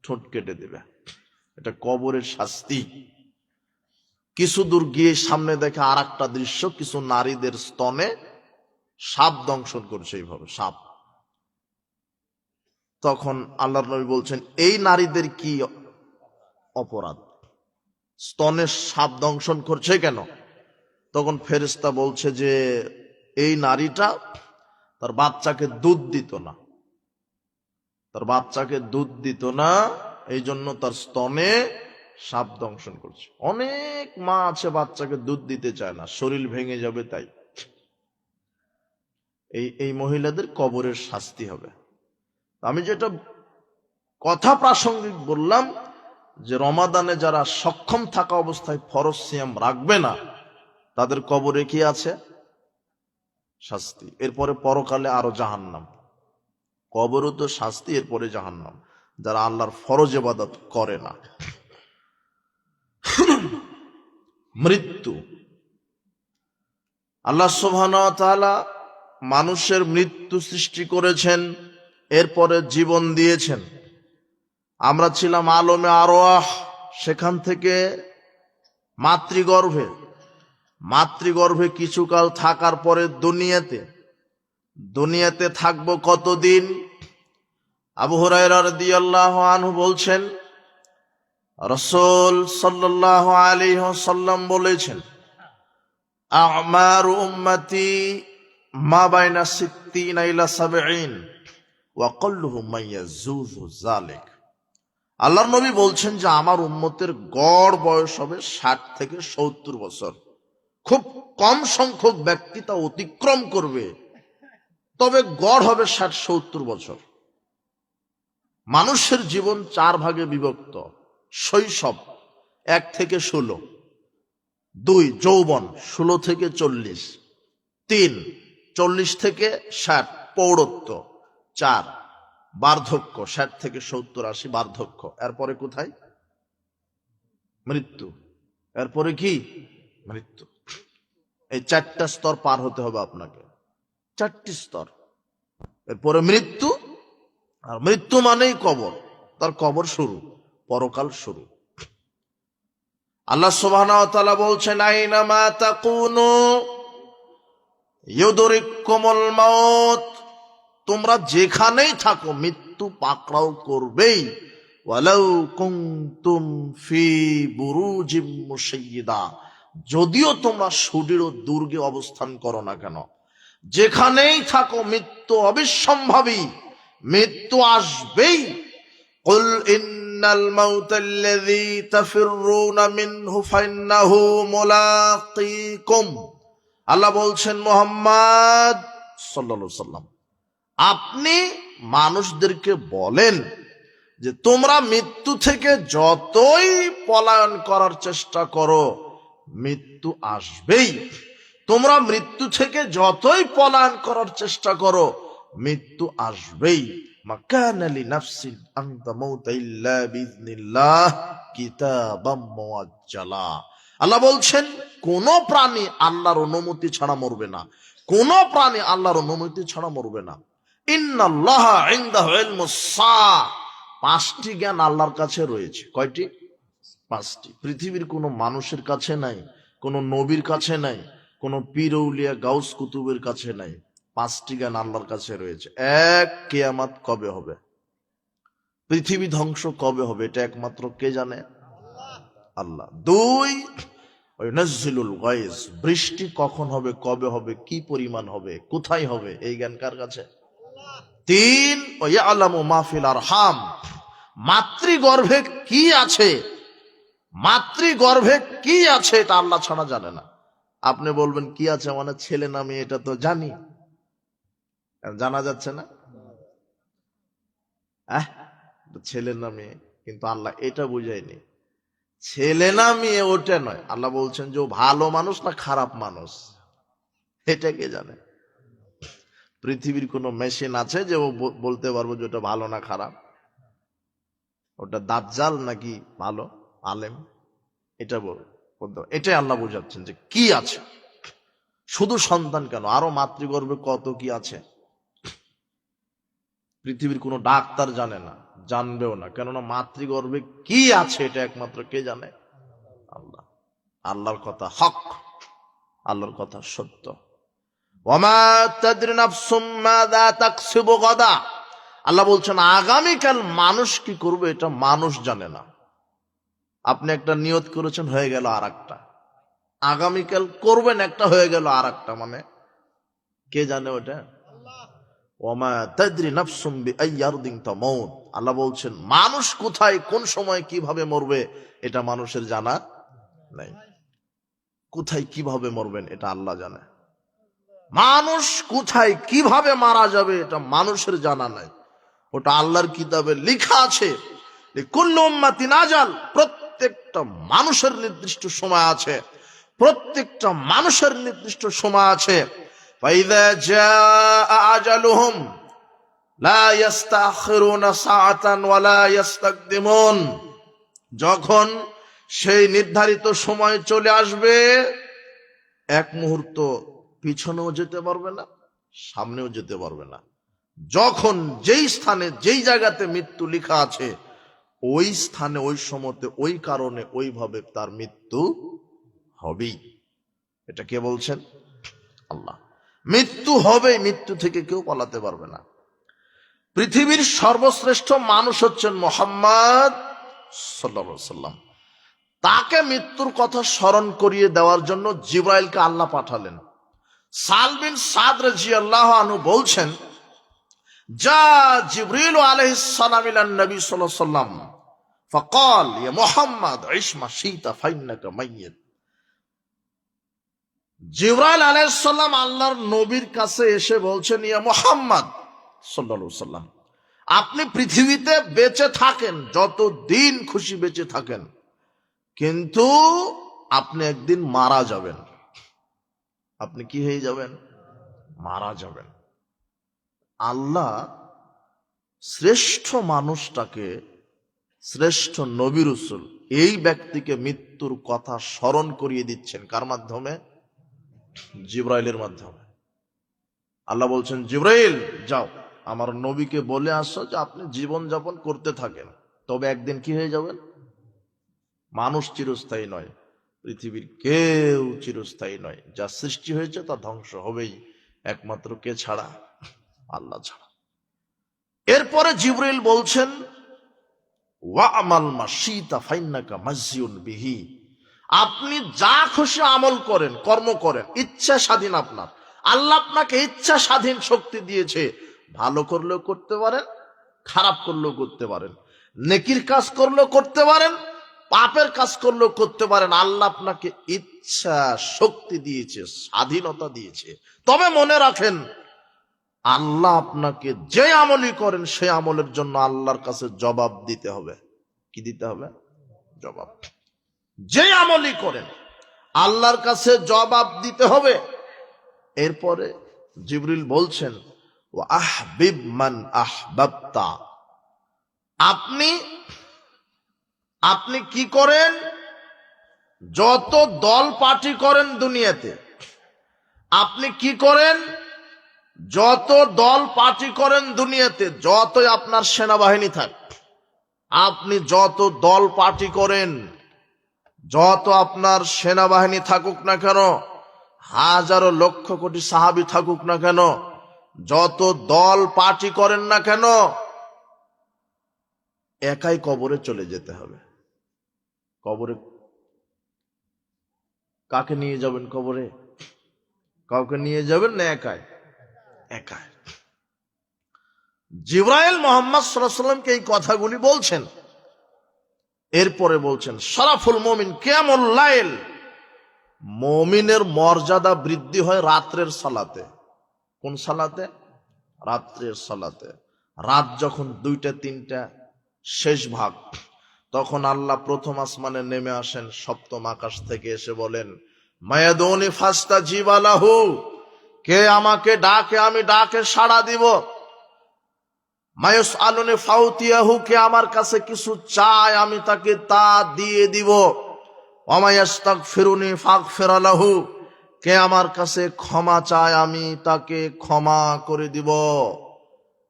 ঠোঁট কেটে দিবে। এটা কবরের শাস্তি। কিছু দূর গিয়ে সামনে দেখে আর একটা দৃশ্য, কিছু নারীদের স্তনে সাপ দংশন করছে, এইভাবে সাপ। তখন আল্লাহর নবী বলছেন এই নারীদের কি অপরাধ? স্তনের সাপ দংশন করছে কেন? তখন ফেরেশতা বলছে যে এই নারীটা তার বাচ্চাকে দুধ দিত না, তার বাচ্চাকে দুধ দিত না, এই জন্য তার স্তনে সাপ দংশন করছে। অনেক মা আছে বাচ্চাকে দুধ দিতে চায় না, শরীর ভেঙে যাবে তাই। এই মহিলাদের কবরের শাস্তি হবে। আমি যেটা কথা প্রাসঙ্গিক বললাম যে রমাদানে যারা সক্ষম থাকা অবস্থায় ফরজ সিয়াম রাখবে না তাদের কবরে কি আছে? শাস্তি। এরপরে পরকালে আরো জাহান্নাম। কবরও তো শাস্তি, এরপরে জাহান্নাম যারা আল্লাহর ফরজ ইবাদত করে না। মৃত্যু, আল্লাহ সুবহানাহু ওয়া তাআলা মানুষের মৃত্যু সৃষ্টি করেছেন, এরপরে জীবন দিয়েছেন। আমরা ছিলাম আলমে আরওয়াহ, সেখান থেকে মাতৃগর্ভে কিছুকাল থাকার পরে দুনিয়াতে থাকবো কতদিন? আবু হুরায়রা রাদিয়াল্লাহু আনহু বলছেন, রাসূল সাল্লাল্লাহু আলাইহি ওয়াসাল্লাম বলেছেন, আমারু উম্মতি মা বাইনা 60 ইলা 70 ওয়া কুল্লুহুম মায়াজুযু যালিক। আল্লাহর নবী বলছেন যে আমার উম্মতের গড় বয়স হবে 60 থেকে 70 বছর। খুব কম সংখ্যক ব্যক্তি তা অতিক্রম করবে, তবে গড় হবে 60-70 বছর। মানুষের জীবন 4 ভাগে বিভক্ত। শৈশব 1 থেকে 16, 2 যৌবন 16 থেকে 40, 3 40 থেকে 60 প্রৌঢ়ত্ব, 4 বার্ধক্য 60 থেকে 70-80 বার্ধক্য। এরপরে কোথায়? মৃত্যু। এরপরে কি? মৃত্যু। এই 4টা স্তর পার হতে হবে আপনাকে, 4টি স্তর। এরপরে মৃত্যু, আর মৃত্যু মানেই কবর, তার কবর শুরু, পরকাল শুরু। আল্লাহ সুবহানাহু ওয়া তাআলা বলছেন, আইনামা তাকুনু ইউদরিকুমুল মাউত, তোমরা যেখানেই থাকো মৃত্যু পাকড়াও করবেই। ওয়ালাউ কুনতুম ফি বুরুজিম মুশাইয়্যিদা, যদিও তোমরা সুদৃঢ় দুর্গে অবস্থান করো না কেন, যেখানেই থাকো মৃত্যু অবিসম্ভাবী, মৃত্যু আসবেই। কুল ইন্নাল মাউতাল্লাযী তাফিররুনা মিনহু ফাইন্নাহু মুলাকীকুম। আল্লাহ বলছেন, মুহাম্মদ সাল্লাল্লাহু আলাইহি সাল্লাম, আপনি মানুষদেরকে বলেন যে তোমরা মৃত্যু থেকে যতই পলায়ন করার চেষ্টা করো মৃত্যু আসবেই। তোমরা মৃত্যু থেকে যতই পলায়ন করার চেষ্টা করো মৃত্যু আসবেই। মা কানা লিনাফসিন আন তামুতা ইল্লা বিইذনিল্লাহ কিতাবাম মুআজ্জালা। আল্লাহ বলছেন কোন প্রাণী আল্লাহর অনুমতি ছাড়া মরবে না, কোন প্রাণী আল্লাহর অনুমতি ছাড়া মরবে না। ইন্নাল্লাহা ইনদাহু ইলমুস সাআ, 5টি জ্ঞান আল্লাহর কাছে রয়েছে। কয়টি? 5টি। পৃথিবীর কোনো মানুষের কাছে নাই, কোনো নবীর কাছে নাই, কোনো পীর আউলিয়া গাউস কুতুবের কাছে নাই। 5টি জ্ঞান আল্লাহর কাছে রয়েছে। 1, কিয়ামত কবে হবে, পৃথিবী ধ্বংস কবে হবে, এটা একমাত্র কে জানে? আল্লাহ। 2, নাযিলুল গায়জ, বৃষ্টি কখন হবে, কবে হবে, কি পরিমাণ হবে, কোথায় হবে, এই জ্ঞান কার কাছে? 3, ইয়ালামু মা ফিল আরহাম, মাতৃগর্ভে কি আছে, মাতৃগর্ভে কি আছে এটা আল্লাহ ছাড়া জানে না। আপনি বলবেন কি আছে মানে ছেলে না মেয়ে, এটা তো জানি, জানা যাচ্ছে না, ছেলে না মেয়ে, কিন্তু আল্লাহ এটা বুঝায়নি। ছেলে না মেয়ে ওটা নয়, আল্লাহ বলছেন যে ও ভালো মানুষ না খারাপ মানুষ, এটা কে জানে? পৃথিবীর কোন মেশিন আছে যে ও বলতে পারবো যে ওটা ভালো না খারাপ, ওটা দাজ্জাল নাকি ভালো আলেম, এটা বলতে, এটাই আল্লাহ বোঝাচ্ছেন যে কি আছে। শুধু সন্তান কেন, আরো মাতৃগর্ভে কত কি আছে পৃথিবীর কোন ডাক্তার জানে না, জানবেও না, কেননা মাতৃগর্ভে কি আছে এটা একমাত্র কে জানে? আল্লাহ। আল্লাহর কথা হক, আল্লাহর কথা সত্য। ওয়ামা তাদরি নাফসুম মাযা তাকসিবু গাদা, আল্লাহ বলছেন আগামীকাল মানুষ কি করবে এটা মানুষ জানে না। আপনি একটা নিয়ত করেছেন, হয়ে গেল আর একটা, আগামীকাল করবেন একটা, হয়ে গেল আর একটা, মানে কে জানে ওটা? ওমা তাদরি নাফসুম বিআইয়ি আরদিন তামুত। আল্লাহ বলছেন মানুষ কোথায় কোন সময় কিভাবে মরবে এটা মানুষের জানা নাই। কোথায় কিভাবে মরবেন এটা আল্লাহ জানে। মানুষ কোথায় কিভাবে মারা যাবে এটা মানুষের জানা নাই, ওটা আল্লাহর কিতাবে লেখা আছে। কুল্লু উম্মাতিন আজাল, প্রত্যেকটা মানুষের নির্দিষ্ট সময় আছে, প্রত্যেকটা মানুষের নির্দিষ্ট সময় আছে। ফাইযা জাআ আজালুহুম লা ইস্তাখিরুনা সাআতান ওয়া লা ইস্তাকদিমুন, যখন সেই নির্ধারিত সময় চলে আসবে এক মুহূর্ত পিছনেও যেতে পারবে না, সামনেও যেতে পারবে না। যখন যেই স্থানে যেই জায়গাতে মৃত্যু লেখা আছে ওই স্থানে ওই সময়তে ওই কারণে ওইভাবে তার মৃত্যু হবেই। এটা কে বলছেন? আল্লাহ। মৃত্যু হবে, মৃত্যু থেকে কেউ পালাতে পারবে না। পৃথিবীর সর্বশ্রেষ্ঠ মানুষ হচ্ছেন মুহাম্মদ সাল্লাল্লাহু আলাইহি ওয়াসাল্লাম। তাকে মৃত্যুর কথা স্মরণ করিয়ে দেওয়ার জন্য জিবরাইলকে আল্লাহ পাঠালেন। সাল বিন সাদ রাদিয়াল্লাহু আনহু বলছেন, যা জিবরিল আলাইহিস সালাম ইলা নবী সাল্লাল্লাহু আলাইহি ওয়াসাল্লাম ফাকাল ইয়া মুহাম্মদ ইশ মা শিতা ফাইন্নাকা মাইয়িত। জিবরাইল আলাইহিস সালাম আল্লাহর নবীর কাছে এসে বলছেন, ইয়া মুহাম্মদ সাল্লাল্লাহু আলাইহি ওয়াসাল্লাম, আপনি পৃথিবীতে বেঁচে থাকেন, যত দিন খুশি বেঁচে থাকেন, কিন্তু আপনি একদিন মারা যাবেন। আপনি কি হয়ে যাবেন? মারা যাবেন। আল্লাহ শ্রেষ্ঠ মানুষটাকে, শ্রেষ্ঠ নবী রাসূল, এই ব্যক্তিকে মৃত্যুর কথা স্মরণ করিয়ে দিচ্ছেন কার মাধ্যমে? জিবরাইলের মাধ্যমে। আল্লাহ বলছেন, জিবরাইল যাও আমার নবীকে বলে আসো যে আপনি জীবন যাপন করতে থাকেন, তবে একদিন কি হয়ে যাবেন? মানুষ চিরস্থায়ী নয়, পৃথিবীর কেউ চিরস্থায়ী নয়, যা সৃষ্টি হয়েছে তা ধ্বংস হবেই, একমাত্র কে ছাড়া? আল্লাহ ছাড়া। এরপরে জিবরাইল বলছেন, ওয়া আমাল মাশিতা ফাইন্নাকা মাজজিউন বিহি, আপনি যা খুশি আমল করেন, কর্ম করেন, ইচ্ছা স্বাধীন আপনার। আল্লাহ আপনাকে ইচ্ছা স্বাধীন শক্তি দিয়েছে, ভালো করলেও করতে পারেন, খারাপ করলেও করতে পারেন, নেকির কাজ করলেও করতে পারেন, পাপের কাজ করলেও করতে পারেন। আল্লাহ আপনাকে ইচ্ছা শক্তি দিয়েছে, স্বাধীনতা দিয়েছে। তবে মনে রাখেন, আল্লাহ আপনাকে যে আমলই করেন সেই আমলের জন্য আল্লাহর কাছে জবাব দিতে হবে। কি দিতে হবে? জবাব। যে আমলই করেন আল্লাহর কাছে জবাব দিতে হবে। এরপরে জিবরিল বলছেন, ওয়া আহবিব মান আহবাবতা, আপনি কি করেন? যত দল পার্টি করেন দুনিয়াতে, আপনি কি করেন? যত দল পার্টি করেন দুনিয়াতে, যতই আপনার সেনাবাহিনী থাক, আপনি যত দল পার্টি করেন, যত আপনার সেনাবাহিনী থাকুক না কেন, হাজারো লক্ষ কোটি সাহাবী থাকুক না কেন, যত দল পার্টি করেন না কেন, একাই কবরে চলে যেতে হবে। কবরে কাকে নিয়ে যাবেন? কবরে কাউকে নিয়ে যাবেন না একাই? একাই। জিবরাইল মুহাম্মদ সাল্লাল্লাহু আলাইহি ওয়াসাল্লামকে এই কথাগুলি বলছেন। এরপরে বলছেন, শরাফুল মুমিন কিয়ামুল লাইল, মুমিনের মর্যাদা বৃদ্ধি হয় রাত্রের সালাতে। কোন সালাতে? রাত্রের সালাতে। রাত যখন 2টা 3টা শেষ ভাগ, তখন আল্লাহ প্রথম আসমানে নেমে আসেন, সপ্তম আকাশ থেকে এসে বলেন, মায়াদুনি ফাস্তাজিব লাহু, কে আমাকে ডাকে আমি ডাকে সাড়া দিব। মায়ুস আলুনি ফাউতিয়াহু, কে আমার কাছে কিছু চায় আমি তাকে তা দিয়ে দিব। ওয়ামায়াস্তাগফিরুনি ফাগফির লাহু, কে আমার কাছে ক্ষমা চায় আমি তাকে ক্ষমা করে দিব,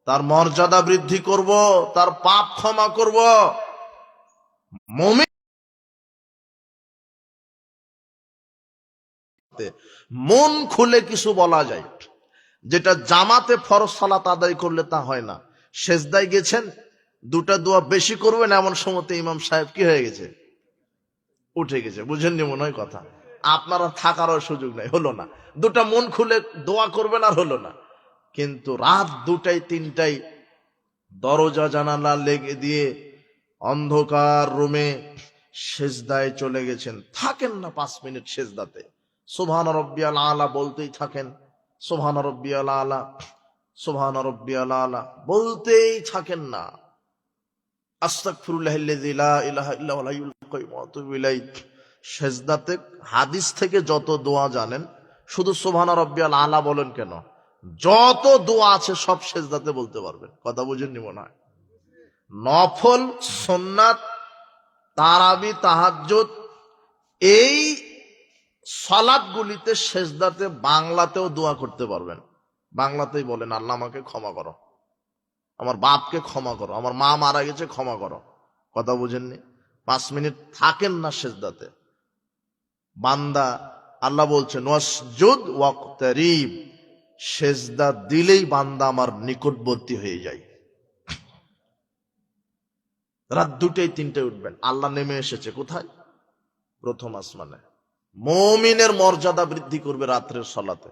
তার মর্যাদা বৃদ্ধি করব, তার পাপ ক্ষমা করব। মুমিন মন খুলে কিছু বলা যায়, যেটা জামাতে ফরজ সালাত আদায় করলে তা হয় না। সেজদায় গেছেন, 2টা দোয়া বেশি করবেন, এমন সময়তে ইমাম সাহেব কি হয়ে গেছে? উঠে গেছে। বুঝেননি মনে হয় কথা? আপনারা থাকারও সুযোগ নাই, হলো না। দুটা মন খুলে দোয়া করবেন আর হলো না। কিন্তু রাত 2টায় 3টায় দরজা জানালা লেগে দিয়ে অন্ধকার রুমে সেজদায় চলে গেছেন, থাকেন না 5 মিনিট সেজদাতে, সুবহান রাব্বিয়াল আলা বলতেই থাকেন, সুবহান রাব্বিয়াল আলা, সুবহান রাব্বিয়াল আলা বলতেই থাকেন না। আস্তাগফিরুল্লাহিল্লাযী লা ইলাহা ইল্লা হুয়াল হাইয়ুল কাইয়্যুম ওয়া আতুবু ইলাইহি। সেজদাতে হাদিস থেকে যত দোয়া জানেন, শুধু সুবহান রাব্বিয়াল আলা বলেন কেন, যত দোয়া আছে সব সেজদাতে বলতে পারবেন। কথা বুঝেননি মনে হয়? নফল, সুন্নাত, তারাবি, তাহাজ্জুদ, এই সালাতগুলিতে সেজদাতে বাংলাতেও দোয়া করতে পারবেন। বাংলাতেই বলেন, আল্লাহ আমাকে ক্ষমা করো, আমার বাপকে ক্ষমা করো, আমার মা মারা গেছে ক্ষমা করো। কথা বুঝেননি? 5 মিনিট থাকেন না সেজদাতে। বান্দা, আল্লাহ বলছেন ওয়াসজুদ ওয়াকতারিব, সেজদা দিলেই বান্দা আমার নিকটবর্তী হয়ে যায়। রাত 2টায় 3টায় উঠবেন, আল্লাহ নেমে এসেছে কোথায়? প্রথম আসমানে। মুমিনের মর্যাদা বৃদ্ধি করবে রাত্রের সালাতে।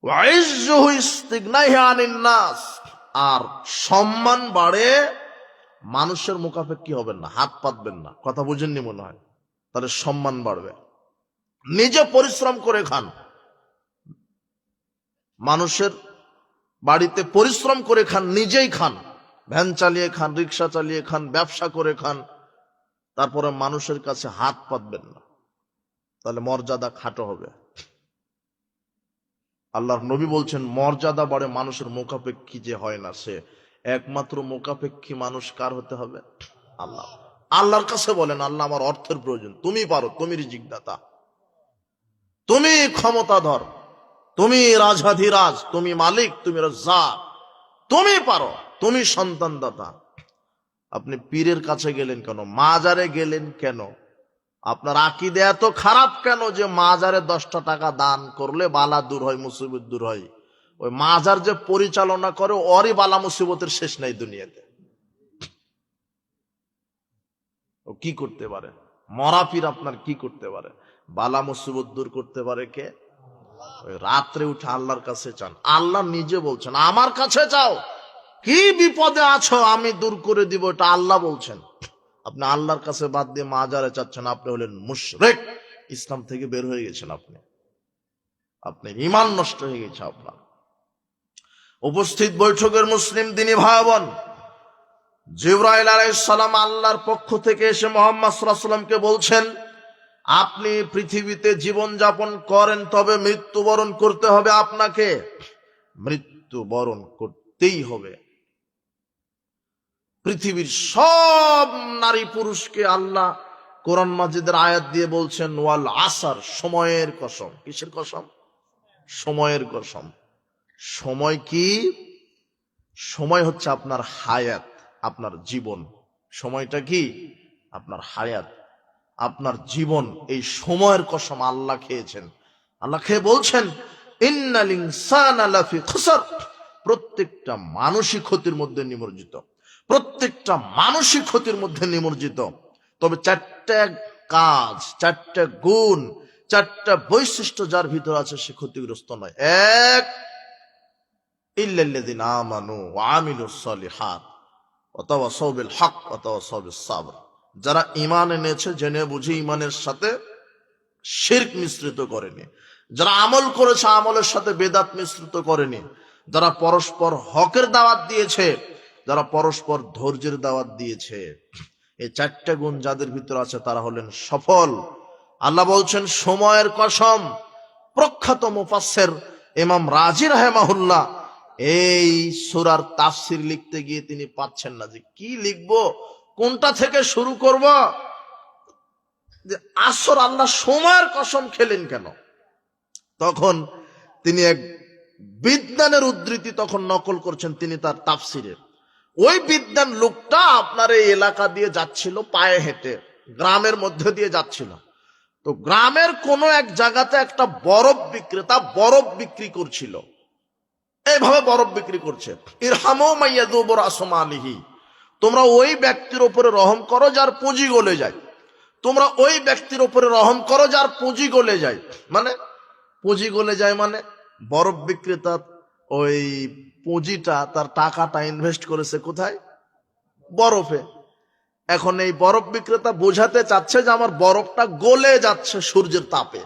ওয়াইজ্জুহু ইস্তিগনাহি আনিন নাস, আর সম্মান বাড়ে, মানুষের মুখাপেক্ষী হবেন না, হাত পাতবেন না। কথা বুঝেননি মনে হয়? তাহলে সম্মান বাড়বে। নিজে পরিশ্রম করে খান, মানুষের বাড়িতে পরিশ্রম করে খান, নিজেই খান, ভ্যান চালিয়ে খান, রিক্সা চালিয়ে খান, ব্যবসা করে খান, তারপরে মানুষের কাছে হাত পাতবেন না, তাহলে মর্যাদা খাটো হবে। আল্লাহর নবী বলছেন মর্যাদা বাড়ে মানুষের মুখাপেক্ষী যে হয় না, সে একমাত্র মুখাপেক্ষী মানুষ কার হতে হবে? আল্লাহ। আল্লাহর কাছে বলেন, আল্লাহ আমার অর্থের প্রয়োজন, তুমি পারো, তুমি রিজিকদাতা, তুমি ক্ষমতাধর, তুমি রাজাধিরাজ, তুমি মালিক, তুমি রাজ্জাক, তুমি পারো, তুমি সন্তানদাতা। আপনি পীরের কাছে গেলেন কেন? মাজারে গেলেন কেন? আপনার আকীদা এত খারাপ কেন যে মাজারে 10টা টাকা দান করলে বালা দূর হয়, মুসিবত দূর হয়? ওই মাজার যে পরিচালনা করে, ওরই বালা মুসিবতের শেষ নাই দুনিয়াতে। ও কি করতে পারে? মরা পীর আপনার কি করতে পারে? বালা মুসিবত দূর করতে পারে কে? ওই রাত্রে উঠে আল্লাহর কাছে চান। আল্লাহ নিজে বলছেন আমার কাছে চাও, কি বিপদে আছো আমি দূর করে দিব, এটা আল্লাহ বলছেন। আপনি আল্লাহর কাছে বাদ দিয়ে মাজারে চাচ্ছেন, আপনি হলেন মুশরিক, ইসলাম থেকে বের হয়ে গেছেন। আপনি ঈমান নষ্ট হয়ে গেছে আপনার। উপস্থিত বৈঠকের মুসলিম দিনী ভাই বোন, জিবরাইল আলাইহিস সালাম আল্লাহর পক্ষ থেকে এসে মুহাম্মদ সাল্লাল্লাহু আলাইহি ওয়াসাল্লামকে বলছেন, আপনি পৃথিবীতে জীবন যাপন করেন, তবে মৃত্যুবরণ করতে হবে আপনাকে, মৃত্যুবরণ করতেই হবে। পৃথিবীর সব নারী পুরুষকে আল্লাহ কোরআন মাজিদের আয়াত দিয়ে বলছেন ওয়াল আসর, সময়ের কসম। কিসের কসম? সময়ের কসম। সময় কি? সময় হচ্ছে আপনার হায়াত, আপনার জীবন। সময়টা কি? আপনার হায়াত, আপনার জীবন। এই সময়ের কসম আল্লাহ খেয়েছেন। আল্লাহ খেয়ে বলছেন ইন্নাল ইনসানা লাফি খুসর, প্রত্যেকটা মানুষই ক্ষতির মধ্যে নিমজ্জিত, প্রত্যেকটা মানুষই ক্ষতির মধ্যে নিমজ্জিত। তবে 4টা কাজ, 4টা গুণ, 4টা বৈশিষ্ট্য যার ভিতর আছে সে ক্ষতিগ্রস্ত নয়। এক, ইল্লাল্লাযিনা আমানু ওয়া আমিলুস সালিহাত ওয়া তাওয়াসাউ বিল হক ওয়া তাওয়াসাউ বিস সাবর, যারা ঈমান এনেছে জেনে বুঝে ঈমানের সাথে শিরক মিশ্রিত করেনি, যারা আমল করেছে আমলের সাথে বেদাত মিশ্রিত করেনি, যারা পরস্পর হকের দাওয়াত দিয়েছে, যারা পরস্পর ধৈর্যের দাওয়াত দিয়েছে, এই 4টা গুণ যাদের ভিতর আছে তারা হলেন সফল। আল্লাহ বলছেন সময়ের কসম। প্রখ্যাত মুফাসসির ইমাম রাজি রাহিমাহুল্লাহ এই সূরার তাফসীর লিখতে গিয়ে তিনি পাচ্ছেন না যে কি লিখবো, কোনটা থেকে শুরু করব। যে আসর আল্লাহ সময়ের কসম খেলেন কেন? তখন তিনি এক বিদ্বানের উদ্ধৃতি তখন নকল করছেন তিনি তার তাফসীরে। ওই বিদ্বান লোকটা আপনার এই এলাকা দিয়ে যাচ্ছিল পায়ে হেঁটে, গ্রামের মধ্যে দিয়ে যাচ্ছিল। তো গ্রামের কোন এক জায়গাতে একটা বরফ বিক্রেতা বরফ বিক্রি করছিল। এইভাবে বরফ বিক্রি করছে, ইরহামু মাইয়াযুবু রাসমালিহি, তোমরা ওই ব্যক্তির উপরে রহম করো যার পুঁজি গলে যায়। তোমরা ওই ব্যক্তির উপরে রহম করো যার পুঁজি গলে যায়। মানে পুঁজি গলে যায় মানে বরফ বিক্রেতা ওই পুঁজিটা, তার টাকাটা ইনভেস্ট করেছে কোথায়? বরফে। এখন এই বরফ বিক্রেতা বোঝাতে চাচ্ছে যে আমার বরফটা গলে যাচ্ছে সূর্যের তাপে,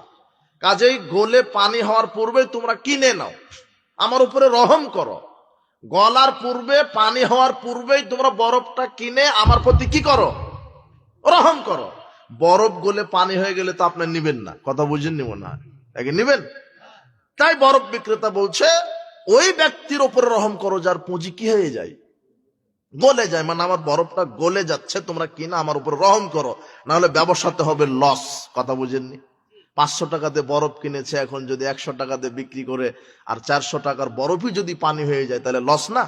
কাজেই গলে পানি হওয়ার পূর্বে তোমরা কিনে নাও, আমার উপরে রহম করো। গলার পূর্বে, পানি হওয়ার পূর্বেই তোমরা বরফটা কিনে আমার প্রতি কি করো? রহম করো। বরফ গলে পানি হয়ে গেলে তো আপনার নিবেন না, কথা বুঝেননি মনে হয়, আগে নিবেন। তাই বরফ বিক্রেতা বলছে ওই ব্যক্তির উপরে রহম করো যার পুঁজি কি হয়ে যায়? গলে যায়। মানে আমার বরফটা গলে যাচ্ছে, তোমরা কিনা আমার উপর রহম করো, না হলে ব্যবসাতে হবে লস, কথা বুঝেননি। 500 টাকা দিয়ে বরফ কিনেছে, এখন যদি 100 টাকা দিয়ে বিক্রি করে আর 400 টাকার বরফই যদি পানি হয়ে যায় তাহলে লস না?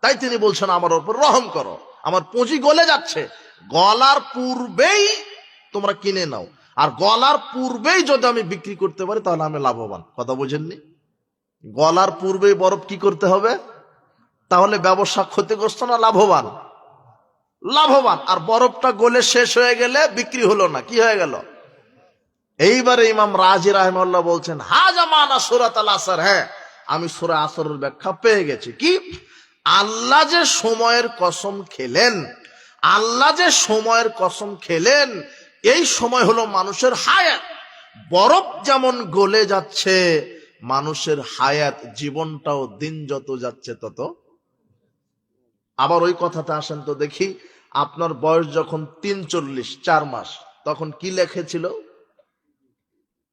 তাই তিনি বলছেন আমার উপর রহম করো, আমার পুঁজি গলে যাচ্ছে, গলার পূর্বেই তোমরা কিনে নাও, আর গলার পূর্বেই যদি আমি বিক্রি করতে পারি তাহলে আমি লাভবান, কথা বুঝেননি। গলার পূর্বেই বরফ কি করতে হবে? তাহলে ব্যবসা ক্ষতিগ্রস্ত না লাভবান? লাভবান। আর বরফটা গলে শেষ হয়ে গেলে বিক্রি হলো না, কি হয়ে গেল? এইবারে ইমাম রাজি রাহিমাহুল্লাহ বলছেন হাজা মানা সূরাতুল আসর। হ্যাঁ, আমি সূরা আসরের ব্যাখ্যা পেয়ে গেছি। কি? আল্লাহ যে সময়ের কসম খেলেন, আল্লাহ যে সময়ের কসম খেলেন, এই সময় হলো মানুষের হায়াত। বরফ যেমন গলে যাচ্ছে, মানুষের হায়াত, জীবনটাও দিন যত যাচ্ছে তত। আবার ওই কথাতে আসেন তো দেখি, আপনার বয়স যখন 43 4 মাস, তখন কি লিখেছিল?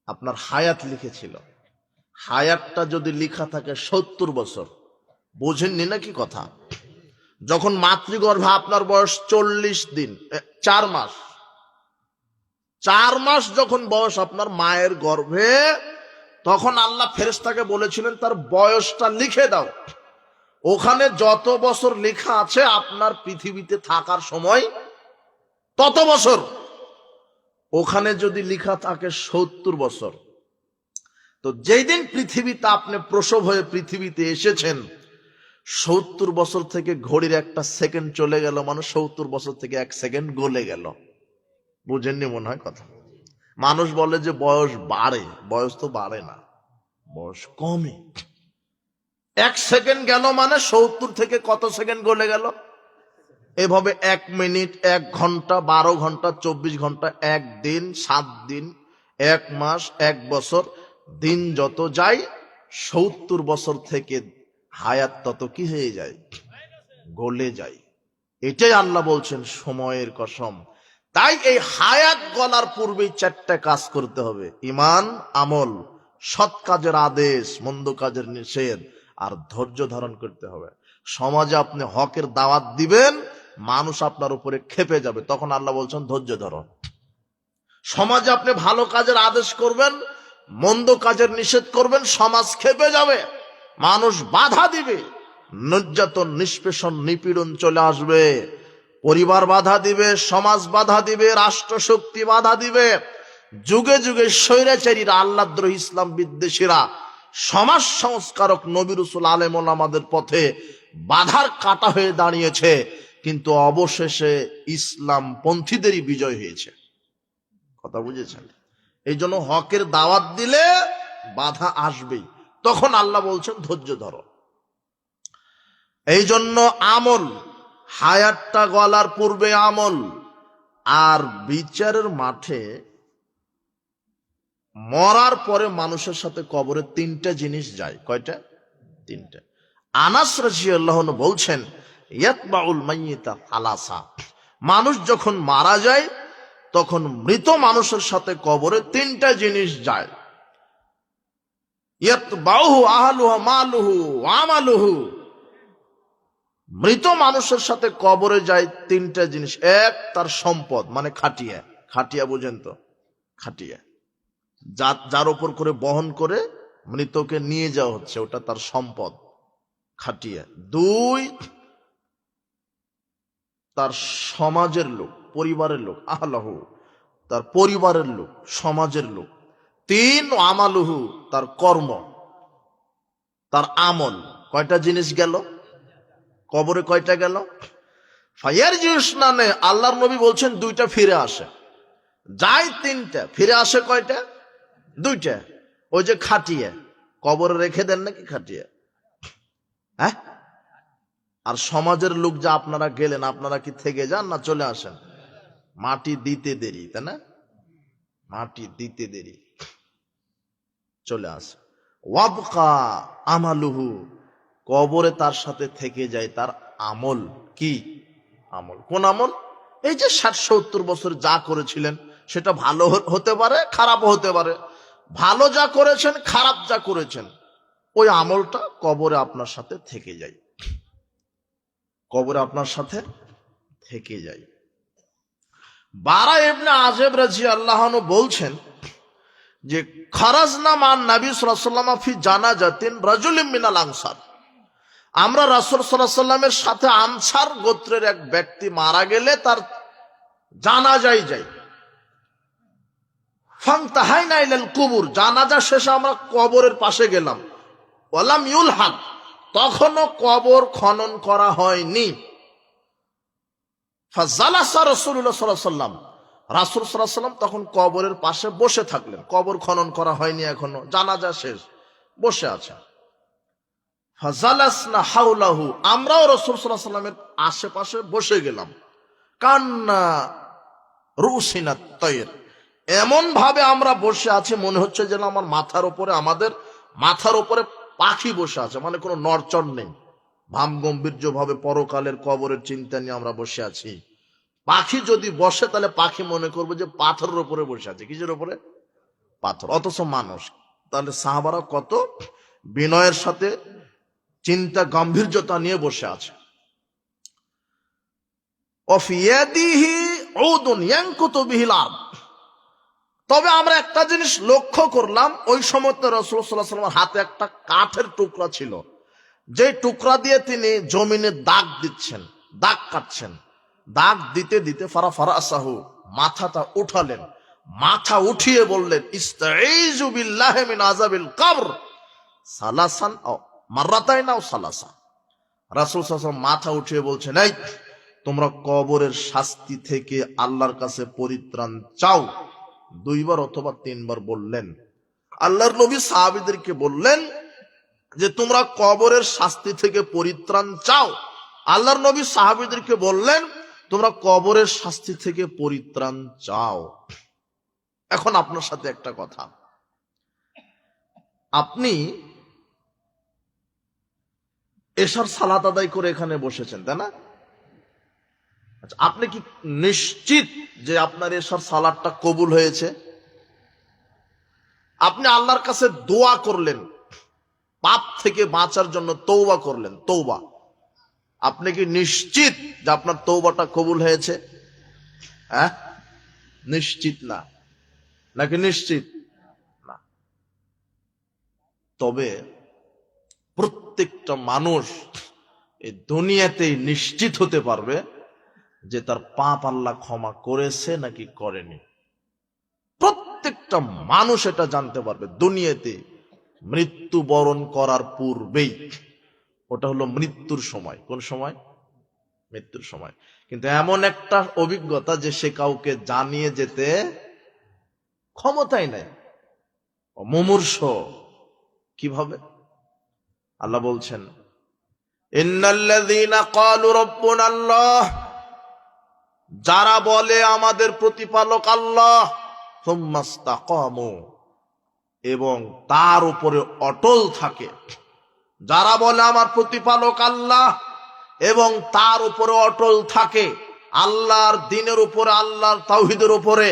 আপনার হায়াত লিখেছিল। হায়াতটা যদি লিখা থাকে 70 বছর, বোঝেননি নাকি কথা? যখন মাতৃগর্ভে আপনার বয়স 40 দিন 4 মাস, 4 মাস যখন বয়স আপনার মায়ের গর্ভে, তখন আল্লাহ ফেরেশতাকে বলেছিলেন তার বয়সটা লিখে দাও। ওখানে যত বছর লেখা আছে আপনার পৃথিবীতে থাকার সময় তত বছর। ওখানে যদি লেখা থাকে 70 বছর, তো যেই দিন পৃথিবীতে আপনি প্রসব হয়ে পৃথিবীতে এসেছেন, 70 বছর থেকে ঘড়ির একটা সেকেন্ড চলে গেল, মানে 70 বছর থেকে 1 সেকেন্ড গলে গেল। বুঝেননি মনে হয় কথা। মানুষ বলে যে বয়স বাড়ে, বয়স তো বাড়ে না, বয়স কমে। 1 সেকেন্ড গেল মানে 70 থেকে কত সেকেন্ড গলে গেল? এভাবে 1 মিনিট, 1 ঘন্টা, 12 ঘন্টা, 24 ঘন্টা, 1 দিন, 7 দিন, 1 মাস, 1 বছর, দিন যত যায় 70 বছর থেকে হায়াত তত কি হয়ে যায়? গলে যায়। এটাই আল্লাহ বলছেন সময়ের কসম। তাই এই হায়াত গলার পূর্বেই 4টা কাজ করতে হবে: ঈমান, আমল, সৎ কাজের আদেশ, মন্দ কাজের নিষেধ, আর ধৈর্য ধারণ করতে হবে। সমাজে আপনি হকের দাওয়াত দিবেন, মানুষ আপনার উপরে ক্ষেপে যাবে, তখন আল্লাহ বলছেন ধৈর্য ধরো। সমাজে আপনি ভালো কাজের আদেশ করবেন, মন্দ কাজের নিষেধ করবেন, সমাজ ক্ষেপে যাবে, মানুষ বাধা দিবে, নির্যাতন, নিষ্পেষণ, নিপীড়ন চলে আসবে, পরিবার বাধা দিবে, সমাজ বাধা দিবে, রাষ্ট্রশক্তি বাধা দিবে। যুগে যুগে স্বৈরাচারীরা, আল্লাহদ্রোহী ইসলাম বিদ্বেষীরা, সমাজ সংস্কারক নবী রাসূল আলেম ওলামাদের পথে বাধার কাঁটা হয়ে দাঁড়িয়েছে, কিন্তু অবশেষে ইসলাম পন্থীদেরই বিজয় হয়েছে। কথা বুঝেছেন? এই জন্য হকের দাওয়াত দিলে বাধা আসবেই, তখন আল্লাহ বলছেন ধৈর্য ধরো। এই জন্য আমল, হায়াতটা গলার পূর্বে আমল। আর বিচারের মাঠে মরার পরে মানুষের সাথে কবরে 3টা জিনিস যায়। কয়টা? 3টা। আনাস রাদিয়াল্লাহু আনহু বলছেন ইয়াতবাউল মাইয়িতা আলাসা, মানুষ যখন মারা যায় তখন মৃত মানুষের সাথে কবরে 3টা জিনিস যায়। ইয়াতবাউহু আহলুহু মালুহু ওয়া আমালুহু, মৃত মানুষের সাথে কবরে যায় 3টা জিনিস। এক, তার সম্পদ, মানে খাটিয়া। খাটিয়া বুঝেন তো? খাটিয়া যার উপর করে বহন করে মৃতকে নিয়ে যাওয়া হচ্ছে, ওটা তার সম্পদ, খাটিয়া। 2, তার সমাজের লোক, পরিবারের লোক, আহলাহু, তার পরিবারের লোক, সমাজের লোক। 3, আমালুহু, তার কর্ম, তার আমল। কয়টা জিনিস গেল কবরে? কয়টা গেল? ফায়ারজিউসনানে, আল্লাহর নবী বলছেন 2টা ফিরে আসে। যায় 3টা, ফিরে আসে কয়টা? 2টা। ওই যে খাটিয়ে কবরে রেখে দেন নাকি খাটিয়ে? হ্যাঁ। আর সমাজের লোক যা আপনারা গেলেন, আপনারা কি থেকে যান না চলে আসেন? মাটি দিতে দেরি, তাই না? মাটি দিতে দেরি, চলে আসে। ওয়াবকা আমালুহু, কবরে তার সাথে থেকে যায় তার আমল। কি আমল? কোন আমল? এই যে 60-70 বছর যা করেছিলেন, সেটা ভালো হতে পারে, খারাপও হতে পারে। ভালো যা করেছেন, খারাপ যা করেছেন, ওই আমলটা কবরে আপনার সাথে থেকে যায়, কবরে আপনার সাথে থেকে যায়। বারা ইবনে আযিব রাদিয়াল্লাহু আনহু বলছেন যে খারাজনা মান নবী সাল্লাল্লাহু আলাইহি ওয়াসাল্লাম ফি জানাজাতিন রাজুলিন মিনাল আনসার, আমরা রাসূল সাল্লাল্লাহু আলাইহি ওয়াসাল্লামের সাথে আনসার গোত্রের এক ব্যক্তি মারা গেলে তার জানাজায় যাই। ফান্তাহাইনা ইলাল কুবুর, জানাজা শেষে আমরা কবরের পাশে গেলাম। ওয়ালাম ইউলহাক, তখনও কবর খনন করা হয়নি। ফাজালাসা রাসূলুল্লাহ সাল্লাল্লাহু আলাইহি ওয়াসাল্লাম, রাসূল সাল্লাল্লাহু আলাইহি ওয়াসাল্লাম তখন কবরের পাশে বসে থাকলেন। কবর খনন করা হয়নি এখনো, জানাজা শেষ, বসে আছেন। ফাজালাসনা হাওলাহু, আমরাও রাসূল সাল্লাল্লাহু আলাইহি ওয়াসাল্লামের আশেপাশে বসে গেলাম। কান্না রুসিনাত তায়র, এমন ভাবে আমরা বসে আছি মনে হচ্ছে যেন আমার মাথার উপরে, আমাদের মাথার উপরে পাখি বসে আছে, মানে কোনো নড়চড় নেই। ভাম গম্ভীর্য ভাবে পরকালের কবরের চিন্তা নিয়ে আমরা বসে আছি। পাখি যদি বসে তাহলে পাখি মনে করবে যে পাথরের উপরে বসে আছে। কিসের উপরে? পাথর। অথচ মানুষ। তাহলে সাহাবারা কত বিনয়ের সাথে চিন্তা গাম্ভীর্যতা নিয়ে বসে আছে। অফিয়াদিহি উদুন ইয়ানকুতু বিহিল আরদ, তবে আমরা একটা জিনিস লক্ষ্য করলাম, ওই সময় তো রাসূল সাল্লাল্লাহু আলাইহি ওয়াসাল্লামের হাতে একটা কাঠের টুকরা ছিল, যে টুকরা দিয়ে তিনি জমিনে দাগ দিচ্ছেন, দাগ কাটছেন। দাগ দিতে দিতে ফারা ফারাসাহু, মাথাটা উঠালেন, মাথা উঠিয়ে বললেন ইস্তাঈযু বিল্লাহি মিন আযাবিল কবর সালাসান আও মাররাতাইন আও সালাসা। রাসূল সাল্লাল্লাহু আলাইহি ওয়াসাল্লাম মাথা উঠিয়ে বলছেন, এই তোমরা কবরের শাস্তি থেকে আল্লাহর কাছে পরিত্রাণ চাও, 2 বার অথবা 3 বার বললেন। আল্লাহর নবী সাহাবীদেরকে বললেন যে তোমরা কবরের শাস্তি থেকে পরিত্রাণ চাও। আল্লাহর নবী সাহাবীদেরকে বললেন তোমরা কবরের শাস্তি থেকে পরিত্রাণ চাও। এখন আপনার সাথে একটা কথা, আপনি এশার সালাত আদায় করে এখানে বসেছেন, তাই না? আচ্ছা, আপনি কি নিশ্চিত যে আপনার এশার সালাতটা কবুল হয়েছে? আপনি আল্লাহর কাছে দোয়া করলেন, পাপ থেকে বাঁচার জন্য তওবা করলেন, তওবা, আপনি কি নিশ্চিত যে আপনার তওবাটা কবুল হয়েছে? হ্যাঁ, নিশ্চিত না নাকি নিশ্চিত না? তবে প্রত্যেকটা মানুষ এই দুনিয়াতেই নিশ্চিত হতে পারবে যে তার পাপ আল্লাহ ক্ষমা করেছে নাকি করেনি। প্রত্যেকটা মানুষ এটা জানতে পারবে দুনিয়াতে, মৃত্যুবরণ করার পূর্বেই। ওটা হলো মৃত্যুর সময়। কোন সময়? মৃত্যুর সময়। কিন্তু এমন একটা অভিজ্ঞতা যে সে কাউকে জানিয়ে যেতে ক্ষমতাই নাই, মুমূর্ষ। কিভাবে? আল্লাহ বলছেন ইন্নাল্লাযীনা ক্বালু রাব্বুনাল্লাহ, যারা বলে আমাদের প্রতিপালক আল্লাহ, সুম্মাস্তাকামু, এবং তার উপরে অটল থাকে। যারা বলে আমার প্রতিপালক আল্লাহ এবং তার উপরে অটল থাকে, আল্লাহর দ্বীনের উপরে, আল্লাহর তাওহীদের উপরে,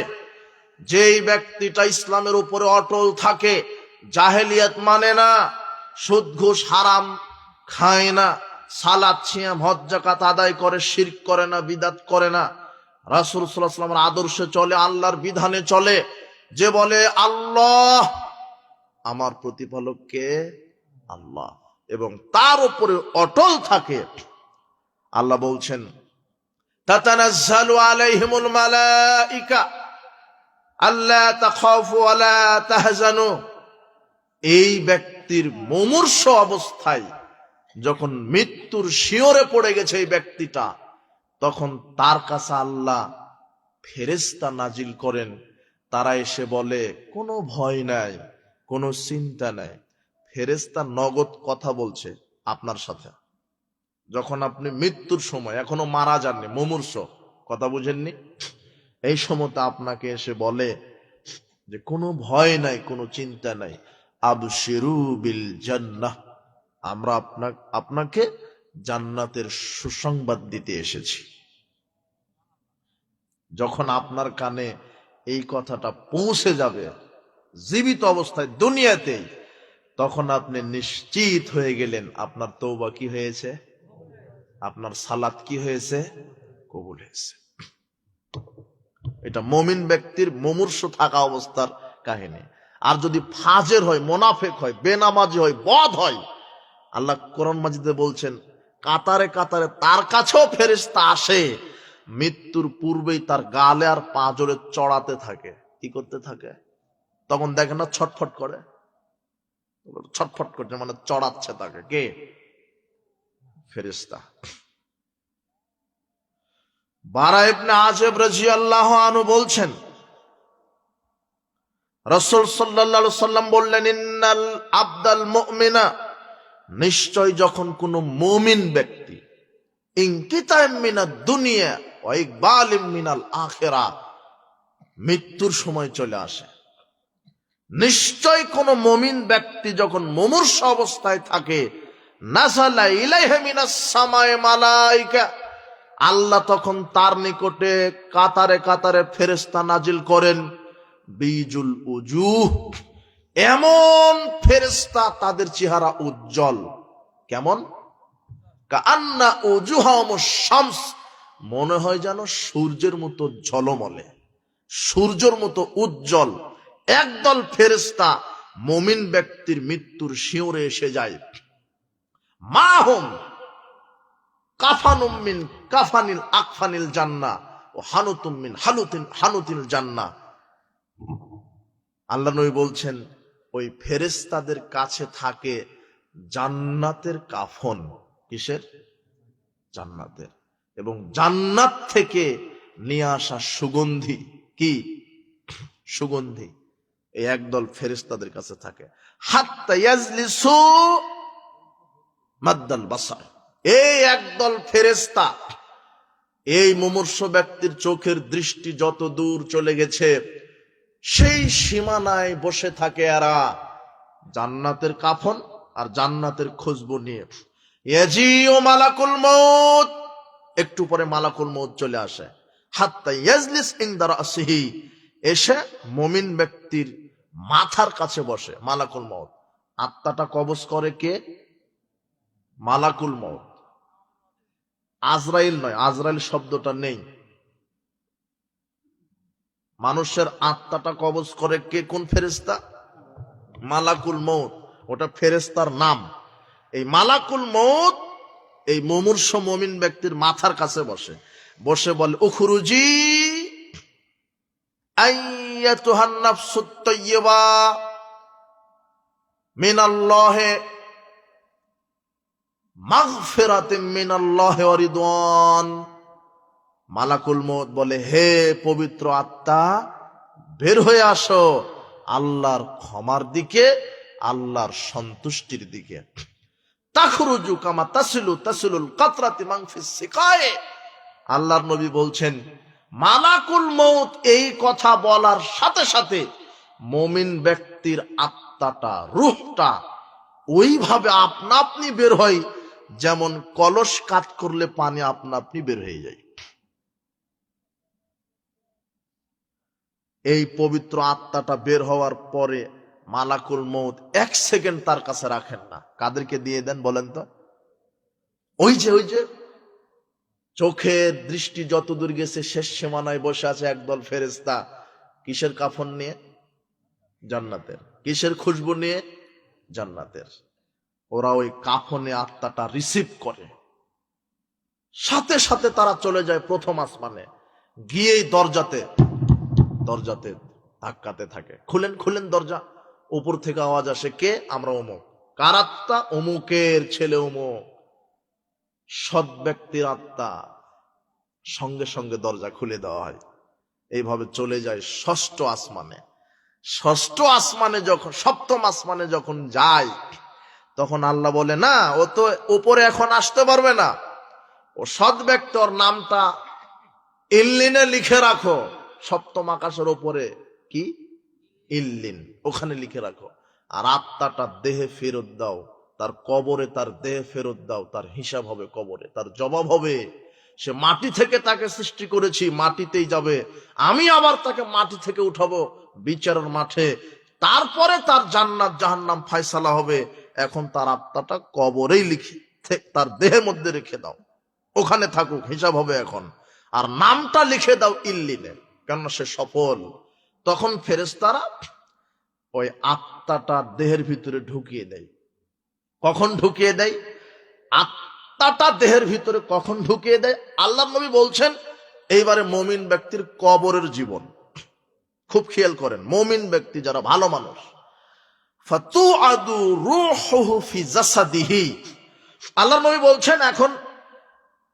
যেই ব্যক্তিটা ইসলামের উপরে অটল থাকে, জাহেলিয়াত মানে না, সুদ ঘুষ হারাম খায় না, সালাত সিয়াম হজ যাকাত আদায় করে, শিরক করে না, বিদআত করে না, রাসূল সাল্লাল্লাহু আলাইহি ওয়াসাল্লামের আদর্শে চলে, আল্লাহর বিধানে চলে, যে বলে আল্লাহ, আমার প্রতিপালক কে? আল্লাহ, এবং তার উপরে অটল থাকে, আল্লাহ বলছেন তাতানাজ্জালু আলাইহিমুল মালাইকা আল্লা তাখাফু ওয়া লা তাহজানু। এই ব্যক্তির মুমূর্ষ অবস্থায় যখন মৃত্যুর শিয়রে পড়ে গেছে এই ব্যক্তিটা, তখন তার কাছে আল্লাহ ফেরেশতা নাজিল করেন, তারা এসে বলে কোনো ভয় নাই, কোনো চিন্তা নাই। ফেরেশতা নগদ কথা বলছে আপনার সাথে। যখন আপনি মৃত্যুর সময়, এখনো মারা যাননি, মুমূর্ষ, কথা বুঝেননি, এই সময়তে আপনাকে এসে বলে যে কোনো ভয় নাই, কোনো চিন্তা নাই, আবশিরু বিল জান্নাহ, আমরা আপনাকে জান্নাতের সুসংবাদ দিতে এসেছি। যখন আপনার কানে এই কথাটা পৌঁছে যাবে জীবিত অবস্থায় দুনিয়াতেই, তখন আপনি নিশ্চিত হয়ে গেলেন আপনার তওবা কি হয়েছে, আপনার সালাত কি হয়েছে, কবুল হয়েছে। এটা মুমিন ব্যক্তির মুমূর্ষ থাকা অবস্থার কাহিনী। আর যদি ফাজের হয়, মুনাফিক হয়, বেনামাজি হয়, বদ হয়, আল্লাহ কোরআন মাজিদে বলছেন কাতারে কাতারে তার কাছেও ফেরেশতা আসে, মৃত্যুর পূর্বেই তার গালে আর পাঁজরে চড়াতে থাকে। কি করতে থাকে? তখন দেখেন না ছটফট করে, ছটফট করছে, মানে চড়াচ্ছে তাকে। কে? ফেরেশতা। বারা ইবনে আযিব রাদিয়াল্লাহু আনহু বলছেন, রাসূল সাল্লাল্লাহু আলাইহি সাল্লাম বললেন, ইন্নাল আবদাল মুমিনা, নিশ্চয় যখন কোন মুমিন ব্যক্তি ইনকিতাম মিনাদ দুনিয়া ওয়া ইকবালিম মিনাল আখিরা, মৃত্যুর সময় চলে আসে, নিশ্চয় কোন মুমিন ব্যক্তি যখন মুমূর্ষ অবস্থায় থাকে, নাযালা ইলাইহি মিনাস সামায়ে মালায়েকা, আল্লাহ তখন তার নিকটে কাতারে কাতারে ফেরেশতা নাজিল করেন, বিজুল উজুহ, এমন ফেরেশতা তাদের চেহারা উজ্জ্বল। কেমন? কাআন্না উজুহাহুমুশ শামস, মনে হয় যেন সূর্যের মতো ঝলমলে, সূর্যের মতো উজ্জ্বল। একদল ফেরেশতা মুমিন ব্যক্তির মৃত্যুর শিওরে এসে যায়। মাহুম কাফানুম মিন কাফানিল আকফানিল জান্নাহ ও হানুতুম মিন হানুতিল জান্নাহ। আল্লাহ নবী বলছেন ওই ফেরেশতাদের কাছে থাকে জান্নাতের কাফন। কিসের? জান্নাতের। এবং জান্নাত থেকে নিয়ে আসা সুগন্ধি। কি সুগন্ধি? এই একদল ফেরেশতাদের কাছে থাকে। হাত্তা ইয়াজলিসু মাদ্দাল বাসার, এই একদল ফেরেশতা এই মুমূর্ষ ব্যক্তির চোখের দৃষ্টি যত দূর চলে গেছে সেই সীমানায় বসে থাকে এরা জান্নাতের কাফন আর জান্নাতের খুশবু নিয়ে। ইয়াজিউ মালাকুল মউত, একটু পরে মালাকুল মউত চলে আসে। হাত্তা ইয়াজলিস ইনদা রাসিহি, এসে মুমিন ব্যক্তির মাথার কাছে বসে মালাকুল মউত। আত্মাটা কবজ করে কে? মালাকুল মউত। আজরাইল নয়, আজরাইল শব্দটা নেই। মানুষের আত্মাটা কবজ করে কে? কোন ফেরেশতা? মালাকুল মউত। ওটা ফেরেশতার নাম। এই মালাকুল মউত এই মুমূর্ষ মুমিন ব্যক্তির মাথার কাছে বসে, বসে বলে, উখরুজি আইয়াতুহান নাফসুত তাইয়্যিবা মিনাল্লাহি মাগফিরাতিম মিনাল্লাহি ওয়া রিদওয়ান। মালাকুল মউত বলে, হে পবিত্র আত্মা, বের হয়ে আসো আল্লাহর ক্ষমার দিকে, আল্লাহর সন্তুষ্টির দিকে। তাখরুজু কামা তাসিলুল কাতরাতি মান ফিস সিকায়ে। আল্লাহর নবী বলছেন, মালাকুল মউত এই কথা বলার সাথে সাথে মুমিন ব্যক্তির আত্মাটা, রূহটা ওইভাবে আপনা আপনি বের হয়, যেমন কলস কাত করলে পানি আপনা আপনি বের হয়ে যায়। এই পবিত্র আত্মাটা বের হওয়ার পরে মালাকুল মউত 1 সেকেন্ড তার কাছে রাখেন না। কাদেরকে দিয়ে দেন বলেন তো? ওই যে চোখের দৃষ্টি যত দূর গেছে শেষ সীমানায় বসে আছে একদল ফেরেশতা। কিসের কাফন নিয়ে? জান্নাতের। কিসের খুশবু নিয়ে? জান্নাতের। ওরা ওই কাফনে আত্মাটা রিসিভ করে, সাথে সাথে তারা চলে যায় প্রথম আসমানে, গিয়েই দরজাতে ধাক্কাতে থাকে, খুলেন দরজা। উপর থেকে আওয়াজ আসে, কে? আমরা অমুক। কার আত্মা? অমুকের ছেলে অমুক, সৎ ব্যক্তির আত্মা। সঙ্গে সঙ্গে দরজা খুলে দেওয়া হয়। এইভাবে চলে যায় ষষ্ঠ আসমানে। ষষ্ঠ আসমানে যখন, সপ্তম আসমানে যখন যায়, তখন আল্লাহ বলে, না, ও তো উপরে এখন আসতে পারবে না, ও সৎ ব্যক্তি, ওর নামটা ইল্লিনে লিখে রাখো। সপ্তম আকাশের উপরে কি? ইল্লিন, ওখানে লিখে রাখো। আর আত্মাটা দেহে ফেরত দাও, তার কবরে তার দেহে ফেরত দাও, তার হিসাব হবে কবরে, তার জবাব হবে। সে মাটি থেকে তাকে সৃষ্টি করেছি, মাটিতেই যাবে, আমি আবার তাকে মাটি থেকে উঠাবো বিচারের মাঠে, তারপরে তার জান্নাত জাহান্নাম ফয়সালা হবে। এখন তার আত্মাটা কবরেই লিখে তার দেহের মধ্যে রেখে দাও, ওখানে থাকুক, হিসাব হবে এখন। আর নামটা লিখে দাও ইল্লিনে, কেননা সে সফল। তখন ফেরেশতারা ওই আত্মাটা দেহের ভিতরে ঢুকিয়ে দেয়। কখন ঢুকিয়ে দেয়? আত্মাটা দেহের ভিতরে কখন ঢুকিয়ে দেয়? আল্লাহর নবী বলছেন, এইবারে মুমিন ব্যক্তির কবরের জীবন খুব খেয়াল করেন। মুমিন ব্যক্তি যারা ভালো মানুষ, ফাতুআদু রূহুহু ফি জাসাদিহি, আল্লাহর নবী বলছেন, এখন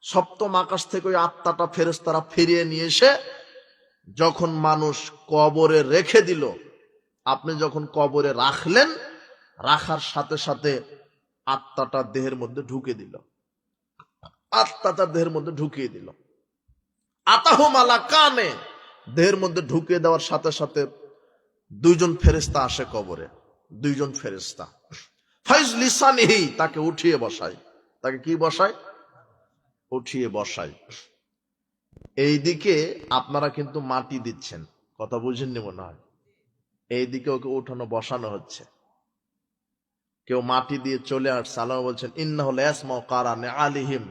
সপ্তম আকাশ থেকে ওই আত্মাটা ফেরেশতারা ফিরিয়ে নিয়ে এসে যখন মানুষ কবরে রেখে দিল, আপনি যখন কবরে রাখলেন, রাখার সাথে সাথে আত্মাটা দেহের মধ্যে ঢুকে দিল, আত্মাটা দেহের মধ্যে ঢুকিয়ে দিল। আতাহু মালাকানে, দেহের মধ্যে ঢুকিয়ে দেওয়ার সাথে সাথে দুইজন ফেরেশতা আসে কবরে, দুইজন ফেরেশতা। ফাইজ লিসানিহি, তাকে উঠিয়ে বসায়। তাকে কি বসায়? উঠিয়ে বসায়। এইদিকে আপনারা কিন্তু মাটি দিচ্ছেন, কথা বুঝেননি মনে হয়। এইদিকে ওকে উঠানো বসানো হচ্ছে। কেউ মাটি দিয়ে চলে আসছে, আল্লাহ বলছেন, ইন্নাহু লায়াসমাউ কারানে আলিহিম,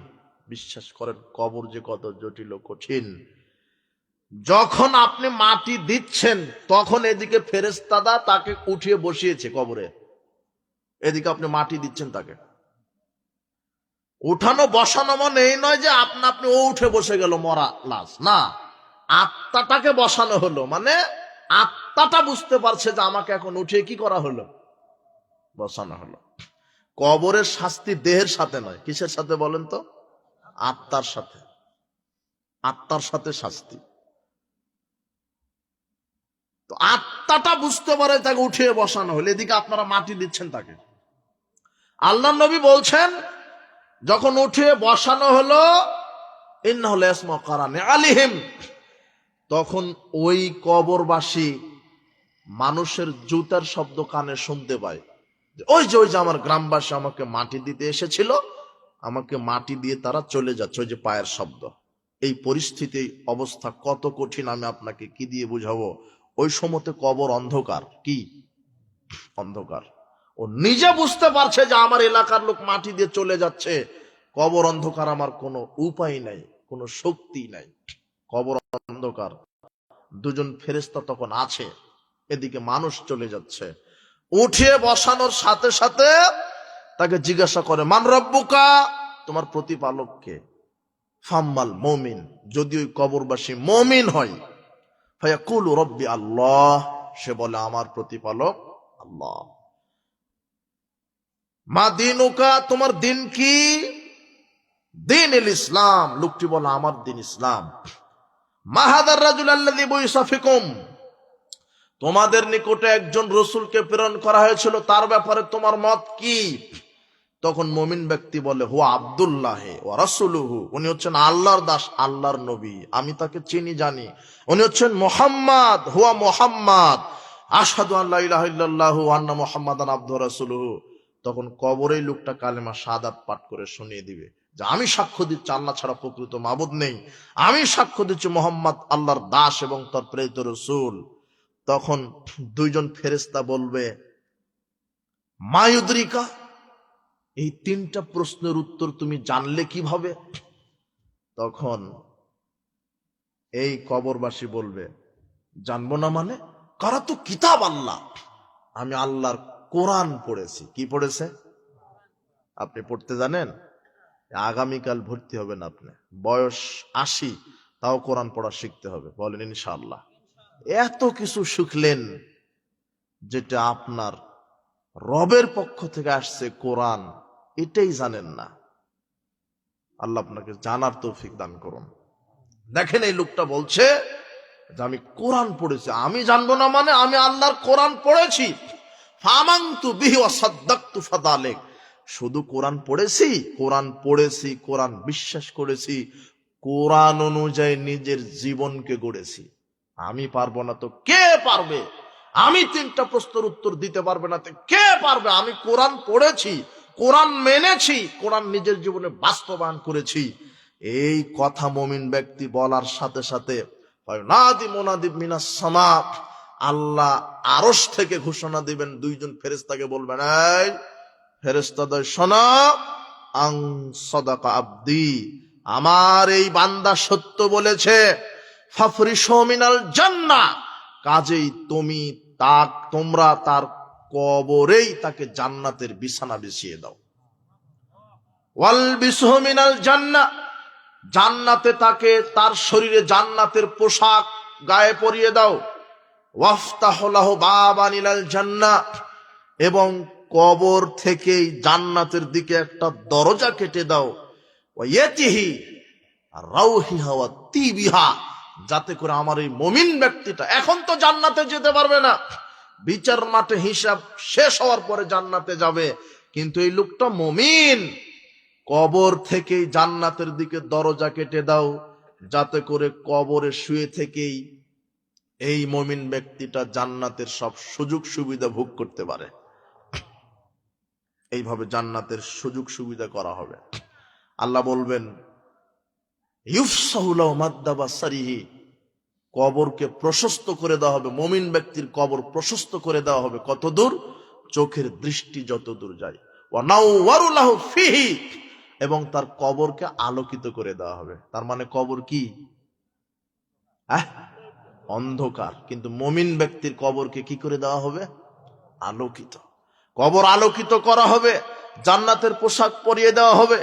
বিশ্বাস করেন কবর যে কত জটিল ও কঠিন। যখন আপনি মাটি দিচ্ছেন, তখন এদিকে ফেরেশতারা তাকে উঠিয়ে বসিয়েছে কবরে, এদিকে আপনি মাটি দিচ্ছেন তাকে। উঠানো বসানো মানে এই নয় যে আপনি ও উঠে বসে গেল মরা লাশ, না, আত্মাটাকে বসানো হলো, মানে আত্মাটা বুঝতে পারছে যে আমাকে এখন উঠিয়ে কি করা হলো? বসানো হলো। কবরের শাস্তি দেহের সাথে নয়, কিসের সাথে বলেন তো? আত্মার সাথে। আত্মার সাথে শাস্তি। তো আত্মাটা বুঝতে পারে, তাকে উঠিয়ে বসানো হলো, এদিকে আপনারা মাটি দিচ্ছেন তাকে। আল্লাহর নবী বলছেন, যখন উঠিয়ে বসানো হলো, ইন্নাহু লায়াসমাউ কারানে আলিহিম, তখন ওই কবরবাসী মানুষের জুতার শব্দ কানে শুনতে পায়। ওই যে আমার গ্রামবাসী আমাকে মাটি দিতে এসেছিল, আমাকে মাটি দিয়ে তারা চলে যাচ্ছে, ওই যে পায়ের শব্দ। এই পরিস্থিতি, অবস্থা কত কঠিন আমি আপনাকে কি দিয়ে বুঝাবো। ওই সময়তে কবর অন্ধকার, কি অন্ধকার। ও নিজে বুঝতে পারছে যে আমার এলাকার লোক মাটি দিয়ে চলে যাচ্ছে, কবর অন্ধকার, আমার কোনো উপায় নাই, কোনো শক্তি নাই, কবর অন্ধকার। দুজন ফেরেশতা তখন আছে, এদিকে মানুষ চলে যাচ্ছে। উঠিয়ে বসানোর সাথে সাথে তাকে জিজ্ঞাসা করে, মান রব্বুকা, তোমার প্রতিপালক কে? ফাম্মাল মুমিন, যদি ওই কবরবাসী মুমিন হয়, ফায়াকুলু রব্বি আল্লাহ, সে বলে আমার প্রতিপালক আল্লাহ। মা দিনুকা, তোমার দিন কি? দিন ইসলাম, লোকটি বলে আমার দিন ইসলাম। মা হাদার রাজুল আল্লাযী বুইসা ফিকুম, তোমাদের নিকটে একজন রসুলকে প্রেরণ করা হয়েছিল, তার ব্যাপারে তোমার মত কি? তখন মুমিন ব্যক্তি বলে, হুয়া আব্দুল্লাহ ওয়া রাসূলুহু, উনি হচ্ছেন আল্লাহর দাস, আল্লাহর নবী, আমি তাকে চিনি জানি। উনি হচ্ছেন মুহাম্মদ, হুয়া মুহাম্মদ, আশহাদু আল্লা ইলাহা ইল্লাল্লাহু ওয়া আন্না মুহাম্মাদান আবদুহু রাসূলুহু। তখন কবরেই লোকটা কালেমা শাহাদাত পাঠ করে শুনিয়ে দিবে যে আমি সাক্ষ্য দিচ্ছি আল্লাহ ছাড়া প্রকৃত মাবুদ নেই, আমি সাক্ষ্য দিচ্ছি মুহাম্মদ আল্লাহর দাস এবং তার প্রেরিত রাসূল। তখন দুইজন ফেরেশতা বলবে, মায়ুদ্রিকা, এই তিনটা প্রশ্নের উত্তর তুমি জানলে কিভাবে? তখন এই কবরবাসী বলবে, জানবো না মানে, কারা তো কিতাব আল্লাহ, আমি আল্লাহর কোরআন পড়েছি। কি পড়েছে? আপনি পড়তে জানেন? আগামীকাল ভর্তি হবেন আপনি, বয়স 80, তাও কোরআন পড়া শিখতে হবে, বলেন ইনশাআল্লাহ। এত কিছু শিখলেন, যেটা আপনার রবের পক্ষ থেকে আসছে কোরআন, এটাই জানেন না। আল্লাহ আপনাকে জানার তৌফিক দান করুন। দেখেন, এই লোকটা বলছে, যে আমি কোরআন পড়েছি। আমি জানবো না মানে আমি আল্লাহর কোরআন পড়েছি। ফামানতু বিহি ওয়া সাদ্দাকতু ফাযালিক। শুধু কোরআন পড়েছি, কোরআন বিশ্বাস করেছি, কোরআন অনুযায়ী নিজের জীবনকে গড়েছি। আমি পারবো না তো কে পারবে? আমি 3টা প্রশ্নের উত্তর দিতে পারবে না তো কে পারবে? আমি কোরআন পড়েছি, কোরআন মেনেছি, কোরআন নিজের জীবনে বাস্তবায়ন করেছি। এই কথা মুমিন ব্যক্তি বলার সাথে সাথে নাদি মুনাদি মিনাস সামা, আল্লাহ আরশ থেকে ঘোষণা দিবেন, 2জন ফেরেশতাকে বলবেন, এই ফেরেশতাদের শোনো, আং সাদাকা আব্দি, আমার এই বান্দা সত্য বলেছে, ফাফরিশু মিনাল জান্নাহ, কাজেই তোমরা তার কবরেই তাকে জান্নাতের বিছানা বিছিয়ে দাও। ওয়াল বিসহু মিনাল জান্নাহ, জান্নাতে তাকে তার শরীরে জান্নাতের পোশাক গায়ে পরিয়ে দাও। ওয়াফতাহু লাহু বাবান ইলাল জান্নাহ, এবং কবর থেকেই জান্নাতের দিকে একটা দরজা কেটে দাও। ওয়ায়াতিহি রাউহিহা ওয়া তিবিহা, যাতে করে আমার এই মুমিন ব্যক্তিটা এখন তো জান্নাতে যেতে পারবে না, বিচার মাঠে হিসাব শেষ হওয়ার পরে জান্নাতে যাবে, কিন্তু এই লোকটা মুমিন, কবর থেকেই জান্নাতের দিকে দরজা কেটে দাও, যাতে করে কবরে শুয়ে থেকেই এই মুমিন ব্যক্তিটা জান্নাতের সব সুযোগ সুবিধা ভোগ করতে পারে। এইভাবে জান্নাতের সুযোগ সুবিধা করা হবে। আল্লাহ বলবেন, ইউফসাহু লাহু মাদ্দা বাসারিহি, কবরকে প্রশস্ত করে দেওয়া হবে, মুমিন ব্যক্তির কবর প্রশস্ত করে দেওয়া হবে। কত দূর? চোখের দৃষ্টি যত দূর যায়। ওয়া নাওয়ারু লাহু ফিহি, এবং তার কবরকে আলোকিত করে দেওয়া হবে। তার মানে কবর কি? অন্ধকার, কিন্তু মুমিন ব্যক্তির কবরকে কি করে দেওয়া হবে? আলোকিত। কবর আলোকিত করা হবে, জান্নাতের পোশাক পরিয়ে দেওয়া হবে,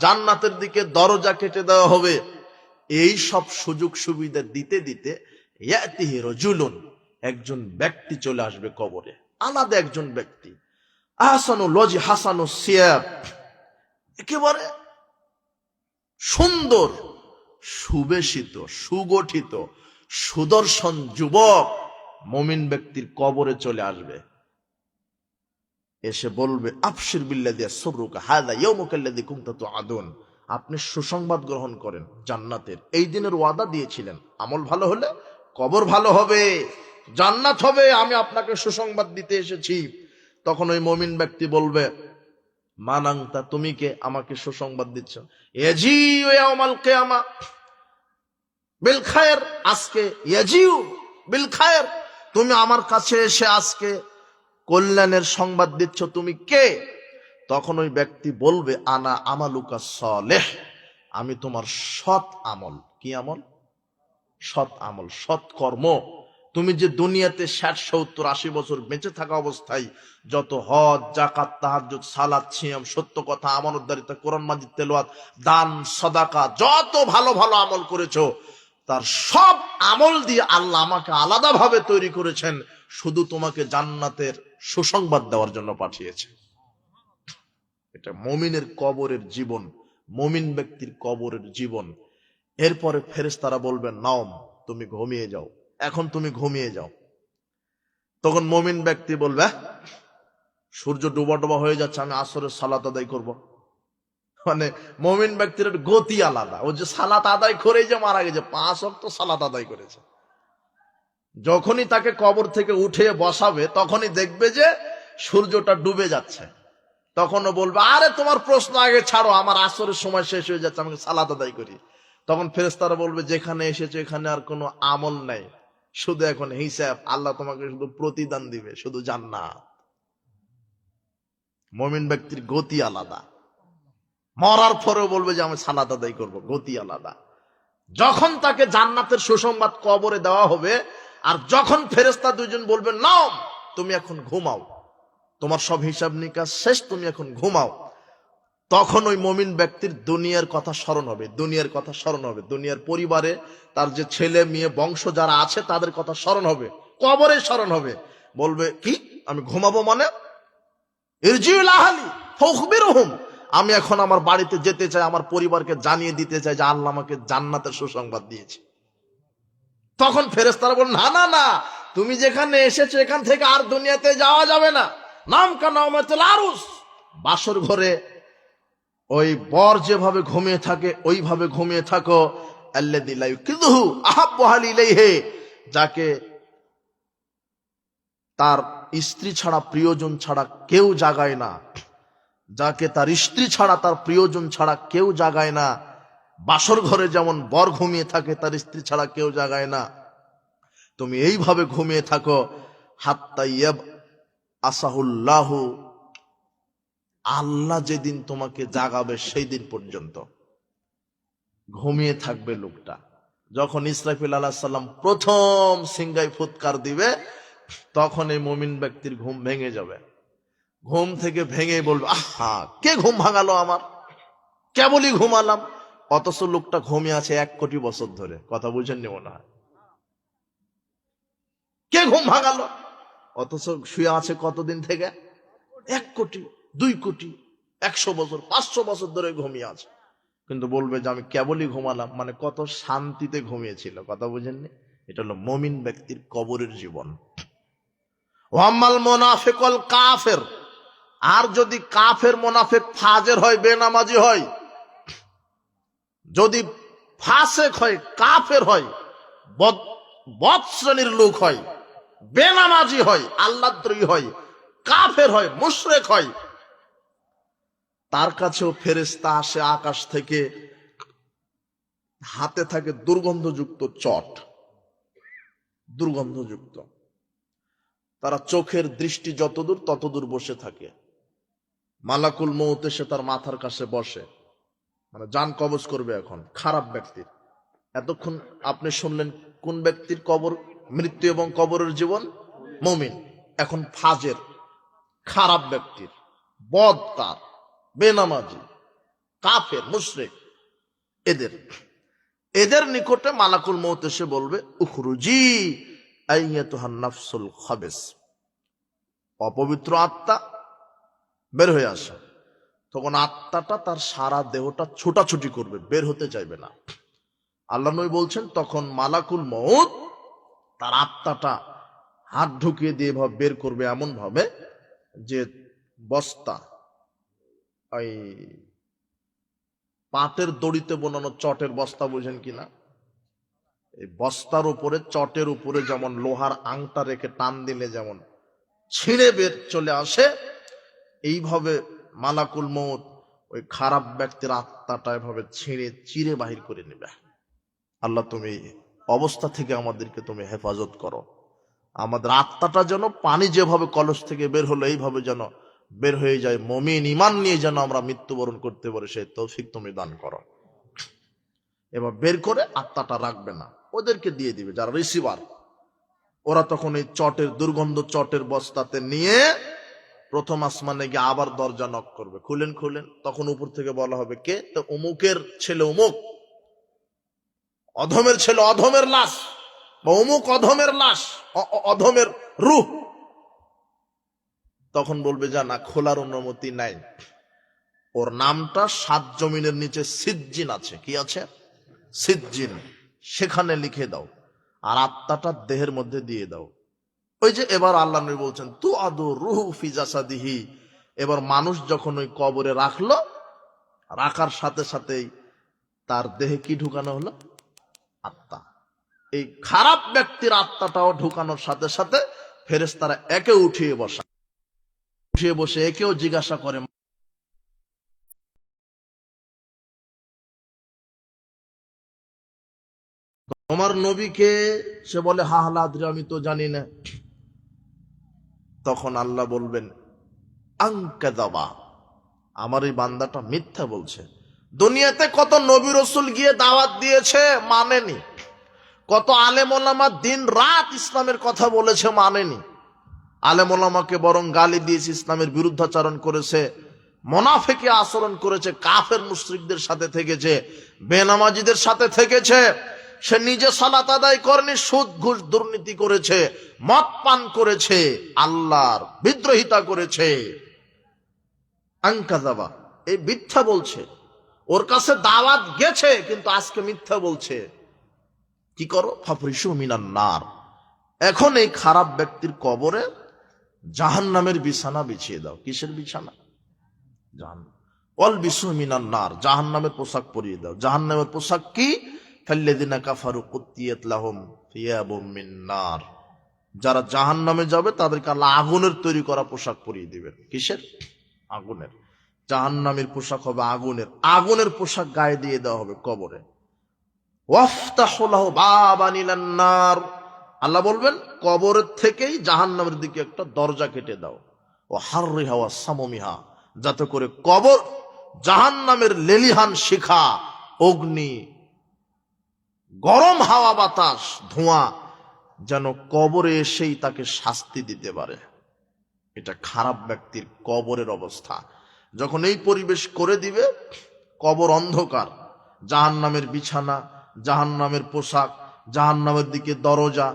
জান্নাতের দিকে দরজা কেটে দেওয়া হবে। এই সব সুযোগ সুবিধা দিতে দিতে ইয়াতিহি রাজুলুন, একজন ব্যক্তি চলে আসবে কবরে, আলাদা একজন ব্যক্তি। আহসানুল ওয়াজহি হাসানুস সিয়াব, একেবারে সুন্দর, সুবেশিত, সুগঠিত, সুদর্শন যুবক মুমিন ব্যক্তির কবরে চলে আসবে। এসে বলবে, আবশির বিল্লাযী ইয়াসুররুকা হাযা ইয়াউমুকা আল্লাযী কুনতা তুআদুন, আপনি সুসংবাদ গ্রহণ করেন, জান্নাতের এই দিনের ওয়াদা দিয়েছিলেন, আমল ভালো হলে কবর ভালো হবে, জান্নাত হবে, আমি আপনাকে সুসংবাদ দিতে এসেছি। তখন ওই মুমিন ব্যক্তি বলবে, মান আনতা, তুমি কে, আমাকে সুসংবাদ দিচ্ছ? ইয়াজিউ ইয়াউমাল কিয়ামা বিল খায়র, আজকে ইয়াজিউ বিল খায়র, তুমি আমার কাছে এসে আজকে কল্যাণের সংবাদ দিচ্ছ, তুমি কে? তখন ওই ব্যক্তি বলবে, আনা আমালুকা সালেহ, আমি তোমার সৎ আমল। কি আমল? সৎ আমল, সৎ কর্ম। তুমি যে দুনিয়াতে 60, 70, 80 বছর বেঁচে থাকা অবস্থায় যত হজ, যাকাত, তাহাজ্জুদ, সালাত, সিয়াম, সত্য কথা, আমানতদারিতা, কোরআন মাজিদ তেলাওয়াত, দান, সাদাকা, যত ভালো ভালো আমল করেছো, তার সব আমল দিয়ে আল্লাহ আমাকে আলাদাভাবে তৈরি করেছেন, শুধু তোমাকে জান্নাতের সুসংবাদ দেওয়ার জন্য পাঠিয়েছে। এটা মুমিনের কবরের জীবন, মুমিন ব্যক্তির কবরের জীবন। এরপরে ফেরেশতারা বলবেন, নাওম, তুমি ঘুমিয়ে যাও, এখন তুমি ঘুমিয়ে যাও। তখন মুমিন ব্যক্তি বলবে, সূর্য ডুবা ডুবা হয়ে যাচ্ছে, আমি আসরের সালাত আদায় করব। মানে মুমিন ব্যক্তির গতি আলাদা, ও যে সালাত আদায় করে যে মারা গেছে, 5 ওয়াক্ত সালাত আদায় করেছে, যখনই তাকে কবর থেকে উঠে বসাবে তখনই দেখবে যে সূর্যটা ডুবে যাচ্ছে। তখনও বলবে, আরে তোমার প্রশ্ন আগে ছাড়ো, আমার আসরের সময় শেষ হয়ে যাচ্ছে, আমাকে সালাত আদায় করি। তখন ফেরেশতারা বলবে, যেখানে এসেছে এখানে আর কোনো আমল নাই, শুধু এখন হিসাব, আল্লাহ তোমাকে শুধু প্রতিদান দিবে, শুধু জান্নাত। মুমিন ব্যক্তির গতি আলাদা, মরার পরেও বলবে যে আমি সালাত আদায় করব, গতি আলাদা। যখন তাকে জান্নাতের সুসংবাদ কবরে দেওয়া হবে, আর যখন ফেরেশতা 2জন বলবেন, নাও তুমি এখন ঘুমাও, তোমার সব হিসাব নিকাশ শেষ, তুমি এখন ঘুমাও, তখন ওই মুমিন ব্যক্তির দুনিয়ার কথা স্মরণ হবে, দুনিয়ার কথা স্মরণ হবে, দুনিয়ার পরিবারে তার যে ছেলে মেয়ে বংশ যারা আছে তাদের কথা স্মরণ হবে, কবরে স্মরণ হবে। বলবে, কি আমি ঘুমাবো মানে? ইরজিউল আহলি ফাখবিরহুম, আমি এখন আমার বাড়িতে যেতে চাই, আমার পরিবারকে জানিয়ে দিতে চাই যে আল্লাহ আমাকে জান্নাতের সুসংবাদ দিয়েছে। তখন ফেরেশতারা বলেন, না না না, তুমি যেখানে এসেছো এখান থেকে আর দুনিয়াতে যাওয়া যাবে না। নাম কানাউমাতুল আরুস, বাসর ঘরে ওই বর যেভাবে ঘুমিয়ে থাকে ওইভাবে ঘুমিয়ে থাকো। আল্লাযী লা ইউকিযুহু আহাব্বু ইলাইহি, যাকে তার স্ত্রী ছাড়া প্রিয়জন ছাড়া কেউ জাগায় না, যাকে তার স্ত্রী ছাড়া তার প্রিয়জন ছাড়া কেউ জাগায় না। বাসর ঘরে যেমন বর ঘুমিয়ে থাকে তার স্ত্রী ছাড়া কেউ জাগায় না, তুমি এইভাবে ঘুমিয়ে থাকো হাত্তা ইয়াবআসাহুল্লাহু, আল্লাহ যেদিন তোমাকে জাগাবে সেই দিন পর্যন্ত ঘুমিয়ে থাকবে লোকটা। যখন ইসরাফিল আলাইহিস সালাম প্রথম সিংগায় ফুৎকার দিবে, তখন এই মুমিন ব্যক্তির ঘুম ভেঙে যাবে। ঘুম থেকে ভেঙে বলবে, আহা, কে ঘুম ভাঙালো আমার, কেবলই ঘুমালাম। অথচ লোকটা ঘুমিয়ে আছে 1 কোটি বছর ধরে। কথা বুঝেননি মনে হয়? কে ঘুম ভাঙালো? অথচ শুয়ে আছে কতদিন থেকে? 1 কোটি, 2 কোটি, 100 বছর, 500 বছর ধরে ঘুমিয়ে আছে। কিন্তু বলবে যে আমি কেবলই ঘুমালাম, মানে কত শান্তিতে ঘুমিয়েছিল। কথা বুঝেননি? এটা হলো মুমিন ব্যক্তির কবরের জীবন। ওয়াম্মাল মুনাফিকুল কাফের, আর যদি কাফের মুনাফিক ফাজের হয়, বেনামাজি হয়, যদি ফাসেক হয়, কাফের হয়, বদ শ্রেণীর লোক হয়, বেনামাজি হয়, আল্লাহদ্রোহী হয়, কাফের হয়, মুশরিক হয়, তার কাছেও ফেরেশতা আসে আকাশ থেকে, হাতে থাকে দুর্গন্ধযুক্ত চট, দুর্গন্ধযুক্ত। তারা চোখের দৃষ্টি যতদূর ততদূর বসে থাকে। মালাকুল মউত এসে তার মাথার কাছে বসে, মানে জান কবজ করবে এখন খারাপ ব্যক্তির। এতক্ষণ আপনি শুনলেন কোন ব্যক্তির কবর, মৃত্যু এবং কবরের জীবন? মুমিন। এখন ফাজের, খারাপ ব্যক্তির, বদকার, বেনামাজি, কাফের, মুশরিক, এদের নিকটে মালাকুল মউত এসে বলবে, উখরুজি আইয়াতুহান নাফসুল খাবিস, অপবিত্র আত্মা বের হয়ে আসে। তখন আত্মাটা তার সারা দেহটা ছোটাছুটি করবে, বের হতে চাইবে না। আল্লাহ নবী বলছেন, তখন মালাকুল মউত তার আত্মাটা হাত ঢুকিয়ে দিয়ে ভাবে বের করবে, এমন ভাবে যে বস্তা, ওই পাটের দড়িতে বোনানো চটের বস্তা, বুঝেন কিনা? এই বস্তার উপরে, চটের উপরে যেমন লোহার আংটা রেখে টান দিলে যেমন ছিঁড়ে বের চলে আসে, এইভাবে মালাকুল মউত ওই খারাপ ব্যক্তির আত্মাটা এভাবে ছিঁড়ে চিরে বাহির করে নেবে। আল্লাহ তুমি অবস্থা থেকে আমাদেরকে তুমি হেফাজত করো। আমাদের আত্মাটা যেন পানি যেভাবে কলস থেকে বের হলো এইভাবে যেন বের হয়ে যায়, মুমিন ঈমান নিয়ে যেন আমরা মৃত্যুবরণ করতে পারি, সেই তৌফিক তুমি দান করো। এবার বের করে আত্মাটা রাখবে না, ওদেরকে দিয়ে দিবে যারা রিসিভার। ওরা তখন এই চটের, দুর্গন্ধ চটের বস্তাতে নিয়ে প্রথম আসমানে গিয়ে আবার দরজা নক করবে, খুলেন খুলেন। তখন উপর থেকে বলা হবে, কে? তো অমুকের ছেলে অমুক, অধমের ছেলে অধমের লাশ, বা অমুক অধমের লাশ, অধমের রূহ। তখন বলবে, যা না, খোলার অনুমতি নাই। ওর নামটা 7 জমিনের নিচে সিজ্জিন আছে। কি আছে? সিজ্জিন। সেখানে লিখে দাও, আর আত্মাটা দেহের মধ্যে দিয়ে দাও। ওই যে এবার আল্লাহ নবী বলছেন, তু আদু রুহু ফি জাসাদিহি। এবার মানুষ যখন ওই কবরে রাখলো, রাখার সাথে সাথেই তার দেহে কি ঢুকানো হলো? আত্মা। এই খারাপ ব্যক্তির আত্মাটাও ঢুকানোর সাথে সাথে ফেরেশতারা একে উঠিয়ে বসে একেও জিজ্ঞাসা করে, তোমার নবীকে? সে বলে, হা হালা আদ্রি, আমি তো জানি না। তখন আল্লাহ বলবেন, আনকাযাবা, আমার এই বান্দাটা মিথ্যা বলছে। দুনিয়াতে কত নবী রাসূল গিয়ে দাওয়াত দিয়েছে, মানেনি। কত আলেম ওলামা দিন রাত ইসলামের কথা বলেছে, মানেনি। আলেম ওলামাকে বরং গালি দিয়েছে, ইসলামের বিরুদ্ধাচরণ করেছে, মুনাফিকি আচরণ করেছে, কাফের মুশরিকদের সাথে থেকেছে, বেনামাজিদের সাথে থেকেছে। সে নিজে সালাত আদায় করেনি, সুদ ঘুষ দুর্নীতি করেছে, মদ পান করেছে, আল্লাহর বিদ্রোহিতা করেছে। আনকাযাবা, এই মিথ্যা বলছে। ওর কাছে দাওয়াত গেছে, কিন্তু আজকে মিথ্যা বলছে। কি করো? ফাফরিশু মিনান নার, এখন এই খারাপ ব্যক্তির কবরে জাহান্নামের বিছানা বিছিয়ে দাও। কিসের বিছানা? জাহান্নাম। ওয়াল বিসু মিনান নার, জাহান্নামের পোশাক পরিয়ে দাও। জাহান্নামের পোশাক কি? ফাল্লাযিনা কাফারু কুত্তিয়াত লাহুম থিয়াবুম মিন নার, যারা জাহান্নামে যাবে তাদেরকে আল্লাহ আগুনের তৈরি করা পোশাক পরিয়ে দিবেন। কিসের? আগুনের। জাহান্নামের পোশাক হবে আগুনের, আগুনের পোশাক গায়ে দিয়ে দেওয়া হবে কবরে। ওয়াফতাহু লাহু বাবান ইলান নার, আল্লাহ বলবেন কবরের থেকেই জাহান্নামের দিকে একটা দরজা কেটে দাও। ও হাররিহা ওয়া সামুমিহা, যাতে করে কবর জাহান্নামের লেলিহান শিখা, অগ্নি, গরম হাওয়া বাতাস, ধোঁয়া যেন কবরে এসেই তাকে শাস্তি দিতে পারে। এটা খারাপ ব্যক্তির কবরের অবস্থা। যখন এই পরিবেশ করে দিবে, কবর অন্ধকার, জাহান্নামের বিছানা, জাহান্নামের পোশাক, জাহান্নামের দিকে দরজা,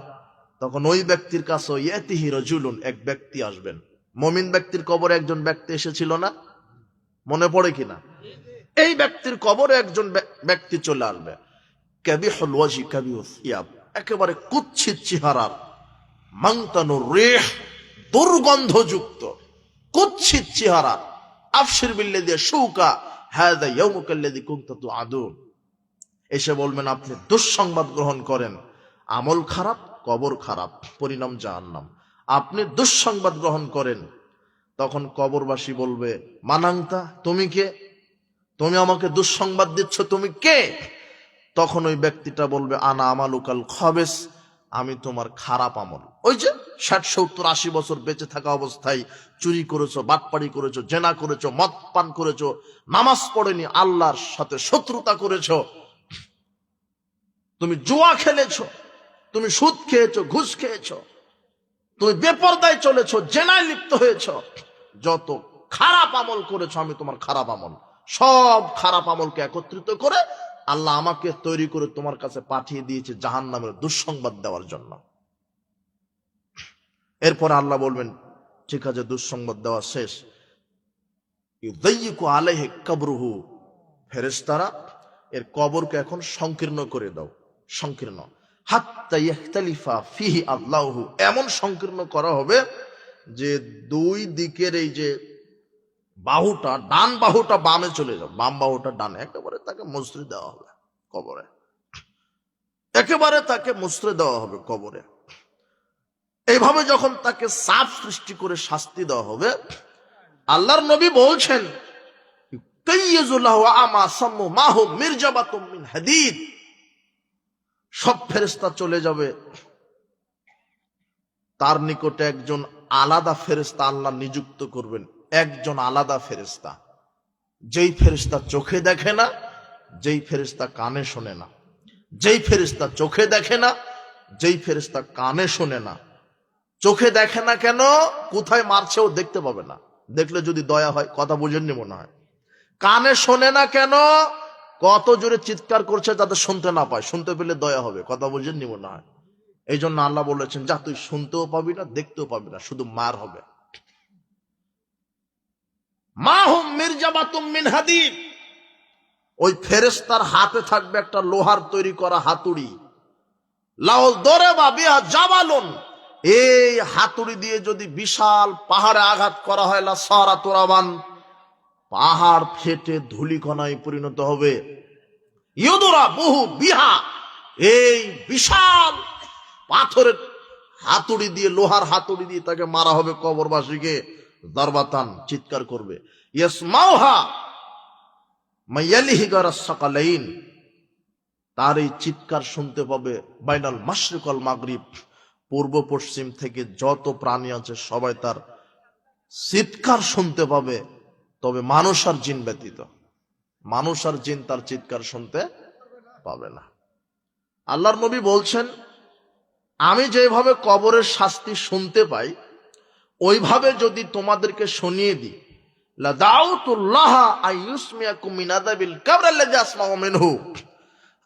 তখন ওই ব্যক্তির কাছে ইয়াতিহি রাজুলুন, এক ব্যক্তি আসবেন। মুমিন ব্যক্তির কবরে একজন ব্যক্তি এসেছিল না? মনে পড়ে কিনা? এই ব্যক্তির কবরে একজন ব্যক্তি চলে আসবে। কাবিহুল ওয়াজি কাবিহুস সিয়াব, একেবারে কুৎসিত চেহারার, মাংতানুর রিহ, দুর্গন্ধযুক্ত, কুৎসিত চেহারা। আফশির বিল্লাযী শুকা হাযা ইয়াউমুকাল্লাযী কুনতা তুআদুন, এসে বলবেন আপনি দুঃসংবাদ গ্রহণ করেন, আমল খারাপ, কবর খারাপ, পরিণাম জাহান্নাম। আপনি দুঃসংবাদ গ্রহণ করেন। তখন কবরবাসী বলবে মানাংতা, তুমি কে? তুমি আমাকে দুঃসংবাদ দিচ্ছ, তুমি কে? তখন ওই ব্যক্তিটা বলবে আনা আমালুকাল খাবিস, আমি তোমার খারাপ আমল। ওই যে 60, 70, 80 বছর বেঁচে থাকা অবস্থায় চুরি করেছো, বাটপাড়ি করেছো, জেনা করেছো, মদ পান করেছো, নামাজ পড়েনি, আল্লাহর সাথে শত্রুতা করেছো, তুমি জুয়া খেলেছো, তুমি সুদ খেয়েছো, ঘুষ খেয়েছো, তুমি বেপরদায় চলেছো, জেনায় লিপ্ত হয়েছো, যত খারাপ আমল করেছো আমি তোমার খারাপ আমল, সব খারাপ আমলকে একত্রিত করে আল্লাহ আমাকে তৈরি করে তোমার কাছে পাঠিয়ে দিয়েছে জাহান্নামের দুঃসংবাদ দেওয়ার জন্য। এরপর আল্লাহ বলবেন ঠিক আছে, দুঃসংবাদ দেওয়া শেষ। ইউদাইয়িকু আলাইহি কবরুহু, ফেরেশতারা এর কবরকে এখন সংকীর্ণ করে দাও, সংকীর্ণ। হাত্তা ইখতালিফা ফিহি আদলাহু, এমন সংকীর্ণ করা হবে যে দুই দিকের এই যে বাহুটা, ডান বাহুটা বামে চলে যাবে, বাম বাহুটা ডানে, একেবারে তাকে মুচড়ে দেওয়া হবে কবরে, একেবারে তাকে মুচড়ে দেওয়া হবে কবরে। এইভাবে যখন তাকে চাপ সৃষ্টি করে শাস্তি দেওয়া হবে, আল্লাহর নবী বলছেন সব ফেরেশতা চলে যাবে, তার নিকটে একজন আলাদা ফেরেশতা আল্লাহ নিযুক্ত করবেন, একজন আলাদা ফেরেশতা, যেই ফেরেশতা চোখে দেখে না, যেই ফেরেশতা কানে শোনে না, যেই ফেরেশতা চোখে দেখে না, যেই ফেরেশতা কানে শোনে না। চোখে দেখে না কেন? কোথায় মারছে ও দেখতে পাবে না, দেখলে যদি দয়া হয়, কথা বুঝেননি মনে হয়। কানে শোনে না কেন? কত জোরে চিৎকার করছে যাতে শুনতে না পায়, শুনতে পেলে দয়া হবে, কথা বুঝেননি মনে হয়। এই জন্য আল্লাহ বলেছেন যা তুই শুনতেও পাবি না, দেখতেও পাবি না, শুধু মার হবে। মাহুম মিরজাবাতুম মিন হাদিদ, ওই ফেরেশতার হাতে থাকবে একটা লোহার তৈরি করা হাতুড়ি। লাউল দরাবা বিহা জাবালুন, এই হাতুড়ি দিয়ে যদি বিশাল পাহাড়ে আঘাত করা হয়, লা সারা তুরাবান, পাহাড় ফেটে ধূলিকণায় পরিণত হবে। ইউদুরা বহু বিহা, এই বিশাল পাথরের হাতুড়ি দিয়ে, লোহার হাতুড়ি দিয়ে তাকে মারা হবে কবরবাসীকে। দরবাতান, চিৎকার করবে। ইয়াসমাউহা মাইয়ালিহি গারাস সাকালাইন, তার এই চিৎকার শুনতে পাবে বাইনাল মাশরিক ওয়াল মাগরিব, পূর্ব পশ্চিম থেকে যত প্রাণী আছে সবাই তার চিৎকার শুনতে পাবে, তবে মানুষ আর জিন ব্যতীত। মানুষ আর জিন তার চিৎকার শুনতে পাবে না। আল্লাহর নবী বলছেন আমি যেভাবে কবরের শাস্তি শুনতে পাই, ওইভাবে যদি তোমাদেরকে শুনিয়ে দিই, লাদাউতুল্লাহ আইয়ুসমিয়াকুম মিন আযাবিল কবর আল্লাযী আসমাউ মিনহু,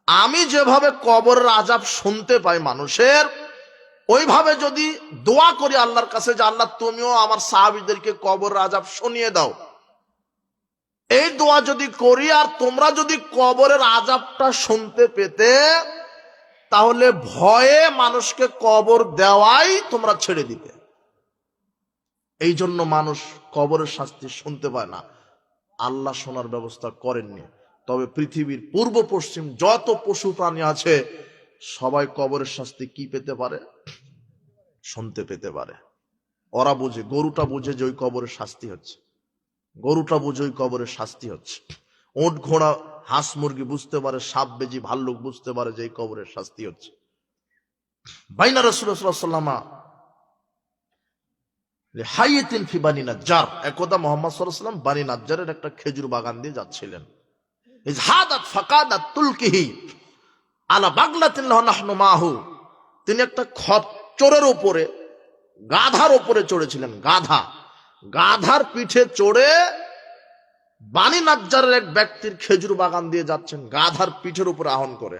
আমি যেভাবে কবরের আযাব শুনতে পাই মানুষের, ওইভাবে যদি দোয়া করি আল্লাহর কাছে যে আল্লাহ তুমিও আমার সাহাবীদেরকে কবরের আযাব শুনিয়ে দাও, এই দোয়া যদি করি আর তোমরা যদি কবরের আযাবটা শুনতে পেতে, তাহলে ভয়ে মানুষকে কবর দেওয়াই তোমরা ছেড়ে দিবে। এই জন্য মানুষ কবরের শাস্তি শুনতে পায় না। আল্লাহ শোনার ব্যবস্থা করেননি। তবে পৃথিবীর পূর্ব পশ্চিম যত পশু প্রাণী আছে সবাই কবরের শাস্তি কি পেতে পারে? শুনতে পেতে পারে। ওরা বুঝে, গরুটা বুঝে যে ওই কবরের শাস্তি হচ্ছে, গরুটা বুঝে ওই কবরের শাস্তি হচ্ছে। উট ঘোড়া হাঁস মুরগি বুঝতে পারে, সাপ বেজি ভাল্লুক বুঝতে পারে যে এই কবরের শাস্তি হচ্ছে। বাইনা রাসূলুল্লাহ সাল্লাল্লাহু আলাইহি ওয়াসাল্লাম হাইয়াতিন ফি বানি নাজ্জার, একদা মুহাম্মদ সাল্লাল্লাহু আলাইহি ওয়াসাল্লাম বানি নাজ্জারের একটা খেজুর বাগান দিয়ে যাচ্ছিলেন। ইজহাদাত ফাকাদাত তুলকিহি আলা বাগলাতিন লাহু নাহনু মাহু, তিনি একটা খচ্চরের উপরে, গাধার উপরে চড়েছিলেন। গাধার পিঠে চড়ে বানি নাজ্জারের এক ব্যক্তির খেজুর বাগান দিয়ে যাচ্ছেন, গাধার পিঠের উপরে আহন করে।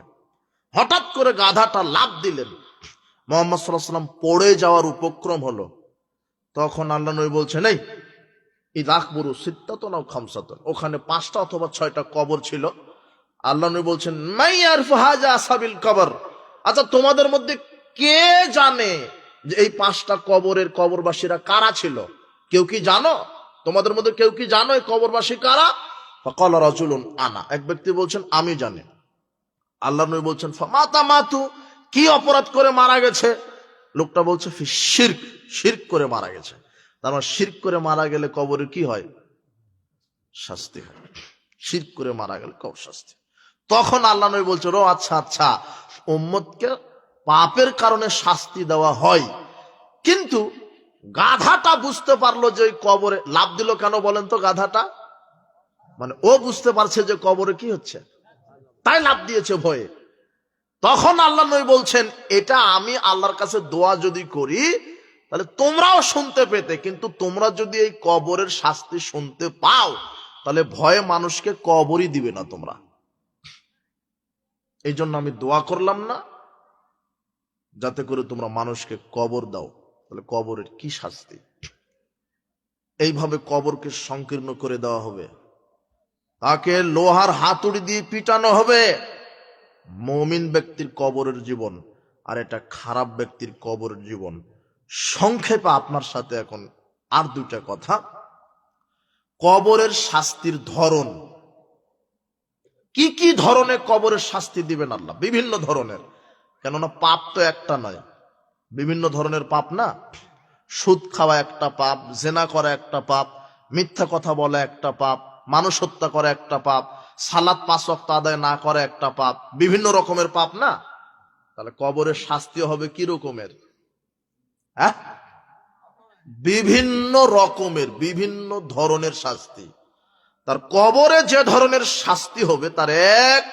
হঠাৎ করে গাধাটা লাফ দিলেন, মুহাম্মদ সাল্লাল্লাহু আলাইহি ওয়াসাল্লাম পড়ে যাওয়ার উপক্রম হলো। তখন আল্লাহ নবী বলছেন, এই ইদাকবুরু সিত্তাতুন আও খামসাতুন, ওখানে 5টা অথবা 6টা কবর ছিল। আল্লাহ নবী বলছেন, মাইয়ারফু হাজা আসহাবিল কবর, আচ্ছা তোমাদের মধ্যে কে জানে যে এই 5টা কবরের কবরবাসীরা কারা ছিল? কেউ কি জানো? তোমাদের মধ্যে কেউ কি জানো এই কবরবাসী কারা? ফাকালা রাজুলুন আনা, এক ব্যক্তি বলছেন আমি জানি। আল্লাহ নবী বলছেন, ফামাতা মাতু, কি অপরাধ করে মারা গেছে? লোকটা বলছে ফি শিরক, শিরক করে মারা গেছে। তার মানে শিরক করে মারা গেলে কবরে কি হয়? শাস্তি হয়। শিরক করে মারা গেলে কবর শাস্তি। তখন আল্লাহ নবী বলছে, ও আচ্ছা আচ্ছা, উম্মতকে পাপের কারণে শাস্তি দেওয়া হয়, কিন্তু গাধাটা বুঝতে পারলো যে ওই কবরে লাফ দিল কেন বলেন তো? গাধাটা মানে ও বুঝতে পারছে যে কবরে কি হচ্ছে, তাই লাফ দিয়েছে ভয়ে। তখন আল্লাহ নবী বলছেন, এটা আমি আল্লাহর কাছে দোয়া যদি করি তাহলে তোমরাও শুনতে পেতে, কিন্তু তোমরা যদি এই কবরের শাস্তি শুনতে পাও তাহলে ভয়ে মানুষকে কবরই দিবে না তোমরা। এই জন্য আমি দোয়া করলাম না, যাতে করে তোমরা মানুষকে কবর দাও। তাহলে কবরের কি শাস্তি? এইভাবে কবরকে সংকীর্ণ করে দেওয়া হবে, তাকে লোহার হাতুড়ি দিয়ে পিটানো হবে। মুমিন ব্যক্তির কবরের জীবন আর এটা খারাপ ব্যক্তির কবরের জীবন। সংক্ষেপে আপনার সাথে এখন আর 2টা কথা। কবরের শাস্তির ধরন, কি কি ধরনের কবরের শাস্তি দিবেন আল্লাহ? বিভিন্ন ধরনের, কেননা পাপ তো একটা নয়, বিভিন্ন ধরনের পাপ না। সুদ খাওয়া একটা পাপ, জেনা করা একটা পাপ, মিথ্যা কথা বলা একটা পাপ, মানুষ হত্যা করা একটা পাপ, সালাত 5 ওয়াক্ত আদায় না করা একটা পাপ, বিভিন্ন রকমের পাপ না? তাহলে কবরের শাস্তি হবে কি রকমের? হ্যাঁ, বিভিন্ন রকমের, বিভিন্ন ধরনের শাস্তি। তার কবরে যে ধরনের শাস্তি হবে তার এক,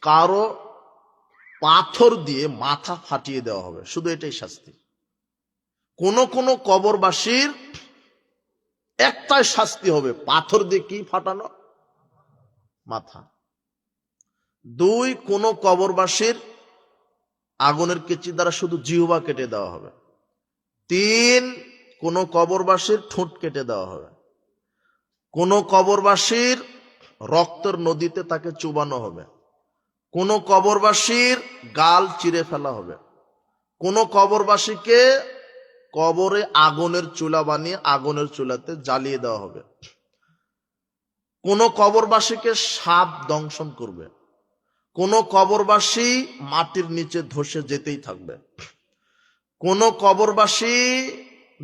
কারো পাথর দিয়ে মাথা ফাটিয়ে দেওয়া হবে, শুধু এটাই শাস্তি। কোন কোন কবরবাসীর একটাই শাস্তি হবে, পাথর দিয়ে কি ফাটানো? মাথা। 2, কোন কবরবাসীর আগুনের কেচি দ্বারা শুধু জিহ্বা কেটে দেওয়া হবে। 3, কোন কবরবাসীর ঠোঁট কেটে দেওয়া হবে। কোন কবরবাসীর রক্তের নদীতে তাকে চুবানো হবে। কোন কবরবাসীর গাল চিরে ফেলা হবে। কোন কবরবাসীকে কবরে আগুনের চুলা বানিয়ে আগুনের চুলাতে জ্বালিয়ে দেওয়া হবে। কোন কবরবাসীকে সাপ দংশন করবে। কোন কবরবাসী মাটির নিচে ধসে যেতেই থাকবে। কোন কবরবাসী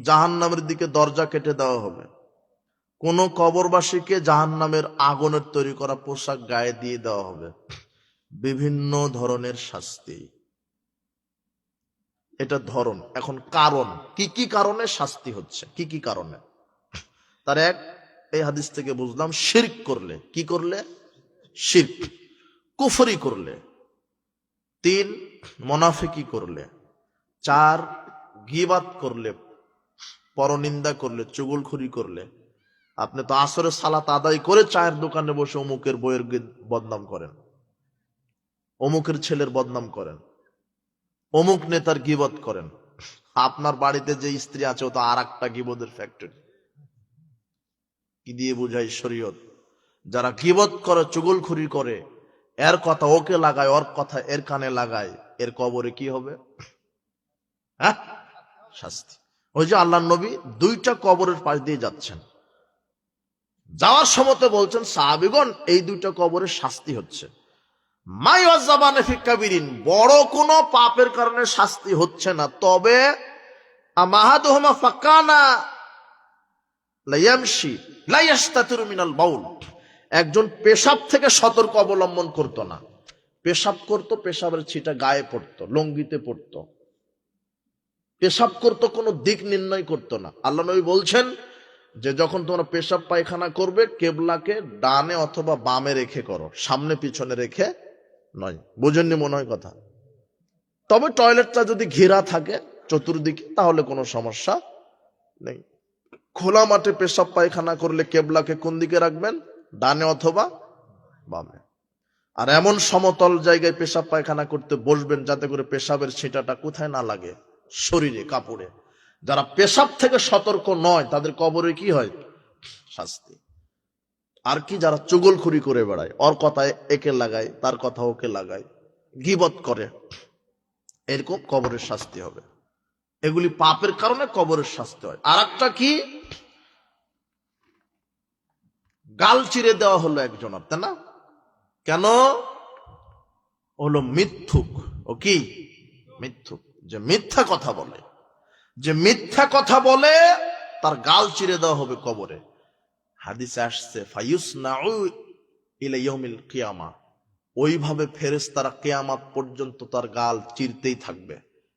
জাহান্নামের দিকে দরজা কেটে দেওয়া হবে। কোন কবরবাসীকে জাহান্নামের আগুনের তৈরি করা পোশাক গায়ে দিয়ে দেওয়া হবে। বিভিন্ন ধরনের শাস্তি, এটা ধরন। এখন কারণ, কি কি কারণে শাস্তি হচ্ছে, কি কি কারণে? তার এক, এই হাদিস থেকে বুঝলাম শিরক করলে। কি করলে? শিরক, কুফরি করলে। 3, মুনাফিকি করলে। 4, গীবাত করলে, পরনিন্দা করলে, চুগলখড়ি করলে। আপনি তো আসরের সালাত আদায় করে চায়ের দোকানে বসে অমুকের বইয়ের বদনাম করেন, অমুকের ছেলের বদনাম করেন, অমুক নেতার গীবত করেন। আপনার বাড়িতে যে স্ত্রী আছে ও তো আর একটা গীবতের ফ্যাক্টরি। কি দিয়ে বুঝাই শরীয়ত? যারা গীবত করে, চুগলখড়ি করে, এর কথা ওকে লাগায়, ওর কথা এর কানে লাগায়, এর কবরে কি হবে? হ্যাঁ, শাস্তি। ওই যে আল্লাহ নবী দুইটা কবরের পাশ দিয়ে যাচ্ছেন, যাওয়ার সময় বলছেন সাহাবীগণ এই দুইটা কবরের শাস্তি হচ্ছে মাই ওয়াজাবানে ফি কাবিরিন, বড় কোনো পাপের কারণে শাস্তি হচ্ছে না, তবে আমাহাদুহুমা ফাকানা লায়ামশি লা ইস্তাতিরু মিনাল বাউল, একজন পেশাব থেকে সতর্ক অবলম্বন করত না, পেশাব করত, পেশাবের ছিটা গায়ে পড়তো, লঙ্গিতে পড়তো, পেশাব করতো, কোনো দিক নির্ণয় করতো না। আল্লাহ নবী বলছেন যে যখন তোমরা পেশাব পায়খানা করবে কেবলাকে ডানে অথবা বামে রেখে করো, সামনে পিছনে রেখে নয়। বুঝেননি মনে হয় কথা? তবে টয়লেটটা যদি ঘেরা থাকে চতুর্দিকে তাহলে কোনো সমস্যা নেই। খোলা মাঠে পেশাব পায়খানা করলে কেবলাকে কোন দিকে রাখবেন? ডানে অথবা বামে। আর এমন সমতল জায়গায় পেশাব পায়খানা করতে বসবেন যাতে করে পেশাবের ছিটাটা কোথায় না লাগে, শরীরে, কাপড়ে। যারা পেশাব থেকে সতর্ক নয় তাদের কবরে কি হয়? শাস্তি। আর কি, যারা চুগলখুরি করে বেড়ায়, ওর কথায় একে লাগায়, তার কথা ওকে লাগায়, গীবত করে, এরকম কবরের শাস্তি হবে। এগুলি পাপের কারণে কবরের শাস্তি হয়। আর একটা কি, গাল চিরে দেওয়া হলো একজন, তাই না? কেন হলো? মিথ্যুক। ও কি? মিথ্যুক, যে মিথ্যা কথা বলে, যে মিথ্যা কথা বলে তার গাল চিরে দেওয়া হবে কবরে। হাদিসে আসছে ফায়ুসনাউ ইলা ইয়াউমিল কিয়ামা, ওইভাবে ফেরেশতারা কিয়ামত পর্যন্ত তার গাল চিরতেই থাকবে।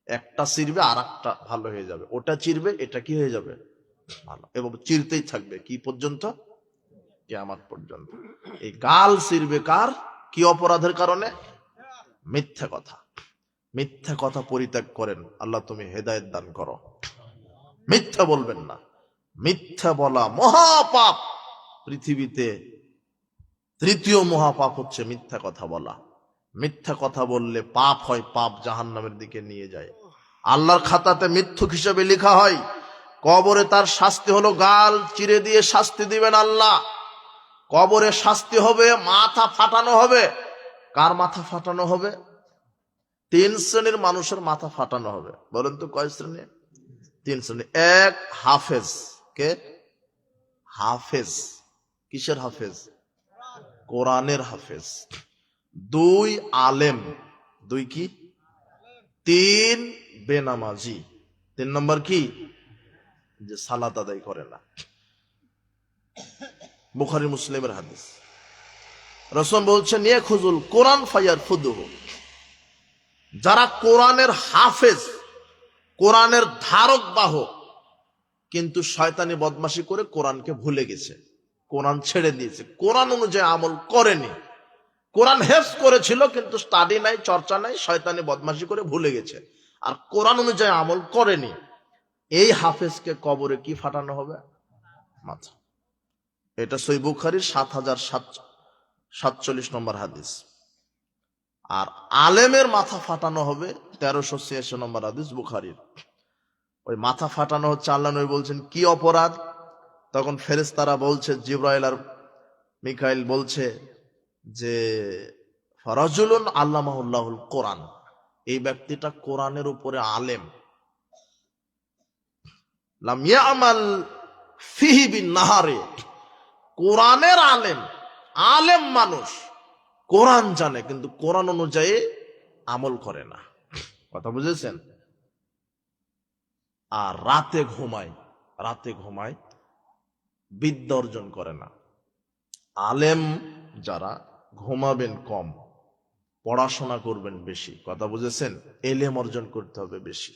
একটা চিরবে আর একটা ভালো হয়ে যাবে, ওটা চিরবে এটা কি হয়ে যাবে? ভালো। এবং চিরতেই থাকবে কি পর্যন্ত? কিয়ামত পর্যন্ত। এই গাল চিরবে কার? কি অপরাধের কারণে? মিথ্যা কথা। মিথ্যা কথা পরিত্যাগ করেন, আল্লাহ তুমি হেদায়েত দান করো। মিথ্যা বলবেন না। মিথ্যা বলা মহাপাপ। পৃথিবীতে তৃতীয় মহাপাপ হচ্ছে মিথ্যা কথা বলা। মিথ্যা কথা বললে পাপ হয়, পাপ জাহান্নামের দিকে নিয়ে যায়। আল্লাহর খাতাতে মিথ্যুক হিসেবে লেখা হয়, কবরে তার শাস্তি হলো গাল চিরে দিয়ে শাস্তি দিবেন আল্লাহ। কবরে শাস্তি হবে মাথা ফাটানো হবে। কার মাথা ফাটানো হবে? 3 শ্রেণীর মানুষের মাথা ফাটানো হবে। বলেন তো কয় শ্রেণী? 3 শ্রেণী। এক, হাফেজ। কে? হাফেজ। কিসের হাফেজ? কোরআনের হাফেজ। 2, আলেম। 2 কি? 3, বেনামাজি। 3 নম্বর কি? যে সালাত আদায় করে না। বুখারী মুসলিমের হাদিস। রাসূল বলছেন ইয়াখুজুল কোরআন ফায়ারফুদুহু, যারা কোরআনের হাফেজ, কোরআনের ধারক বাহক, কিন্তু শয়তানি বদমাশি করে কোরআনকে ভুলে গেছে, কোরআন ছেড়ে দিয়েছে, কোরআন অনুযায়ী আমল করেনি। কোরআন হেফজ করেছিল কিন্তু স্টাডি নাই, চর্চা নাই, শয়তানি বদমাশি করে ভুলে গেছে, আর কোরআন অনুযায়ী আমল করেনি। এই হাফেজকে কবরে কি ফাটানো হবে? মাথা। এটা সহিহ বুখারীর ৭,৭৪৭ নম্বর হাদিস। আর আলেমের মাথা ফাটানো হবে ১৩৮৬ নম্বর হাদিস বুখারীর। ওই মাথা ফাটানো হচ্ছে, আল্লাহ নবী বলছেন কি অপরাধ? তখন ফেরেশতারা বলছে, জিবরাইল আর মিকাইল বলছে যে ফারাজুলুন আল্লামাহুল্লাহুল কোরআন, এই ব্যক্তিটা কোরআনের উপরে আলেম, লাম ইয়ামাল ফিহি বিন নাহারে, কোরআনের আলেম, আলেম মানুষ, কোরআন জানে কিন্তু কোরআন অনুযায়ী আমল করে না। কথা বুঝেছেন? আর রাতে ঘুমায়, বিদ্যা অর্জন করে না। আলেম যারা ঘুমাবেন কম, পড়াশোনা করবেন বেশি। কথা বুঝেছেন? এলেম অর্জন করতে হবে বেশি।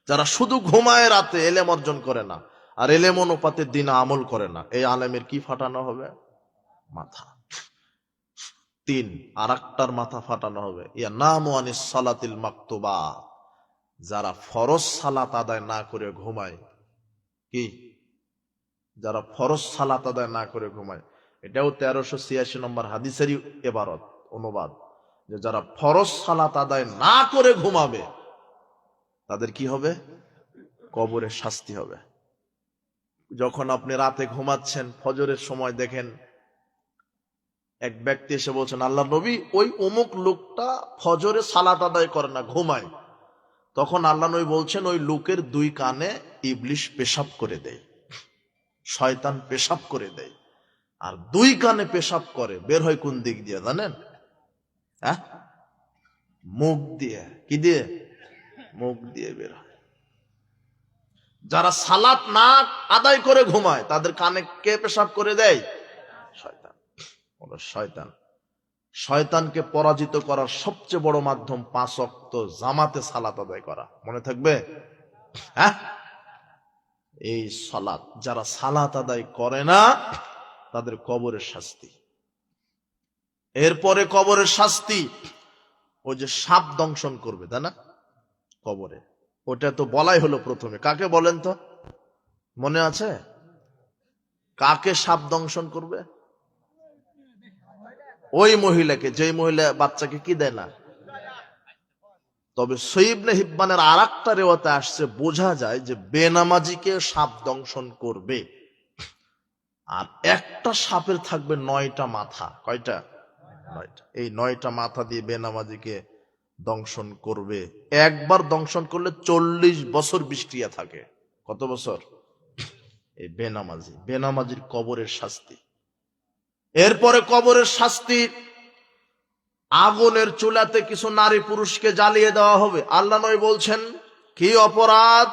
যারা শুধু ঘুমায় রাতে, এলেম অর্জন করে না, আর এলেম অনুপাতে দিন আমল করে না, এই আলেমের কি ফাটানো হবে? মাথা। 3, আর একটার মাথা ফাটানো হবে ইয়া নামু আনিস সালাতিল মাকতুবা, যারা ফরজ সালাত আদায় না করে ঘুমায়। কি? যারা ফরজ সালাত আদায় না করে ঘুমায়। এটাও ১৩৮৬ নম্বর হাদিসেরই ইবারত, অনুবাদ, যে যারা ফরজ সালাত আদায় না করে ঘুমাবে তাদের কি হবে? কবরে শাস্তি হবে। যখন আপনি রাতে ঘুমাচ্ছেন, ফজরের সময় দেখেন এক ব্যক্তি এসে বলছেন, আল্লাহ নবী, ওই অমুক লোকটা ফজরে সালাত আদায় করে না, ঘুমায়। তখন আল্লাহ নবী বলছেন, ওই লোকের দুই কানে ইবলিশ পেশাব করে দেয়, শয়তান পেশাব করে দেয়। আর দুই কানে পেশাব করে, বের হয় কোন দিক দিয়ে জানেন? হ্যাঁ, মুখ দিয়ে। কি দিয়ে? মুখ দিয়ে বের হয়। যারা সালাত না আদায় করে ঘুমায়, তাদের কানে কে পেশাব করে দেয়? শয়তান। শয়তান। শয়তানকে পরাজিত করার সবচেয়ে বড় মাধ্যম 5 ওয়াক্ত জামাতে সালাত আদায় করা। মনে থাকবে? হ্যাঁ, এই সালাত, যারা সালাত আদায় করে না তাদের কবরের শাস্তি। এরপরে কবরের শাস্তি, ওই যে সাপ দংশন করবে, তাই না কবরে, ওটা তো বলাই হলো প্রথমে। কাকে বলেন তো, মনে আছে? কাকে সাপ দংশন করবে? ওই মহিলাকে, যেই মহিলা বাচ্চাকে কি দেয় না। তবে সহিহ ইবনে হিব্বানের আরেকটা রিওয়ায়াতে আসছে, বোঝা যায় যে বেনামাজিকে সাপ দংশন করবে। আর একটা সাপের থাকবে 9টা মাথা। কয়টা? 9টা। এই 9টা মাথা দিয়ে বেনামাজিকে দংশন করবে। একবার দংশন করলে 40 বছর বিষক্রিয়া থাকে। কত বছর? এই বেনামাজির কবরের শাস্তি। এরপরে কবরের শাস্তি, আগুনের চুলাতে কিছু নারী পুরুষকে জ্বালিয়ে দেওয়া হবে। আল্লাহ নবী বলছেন, কি অপরাধ?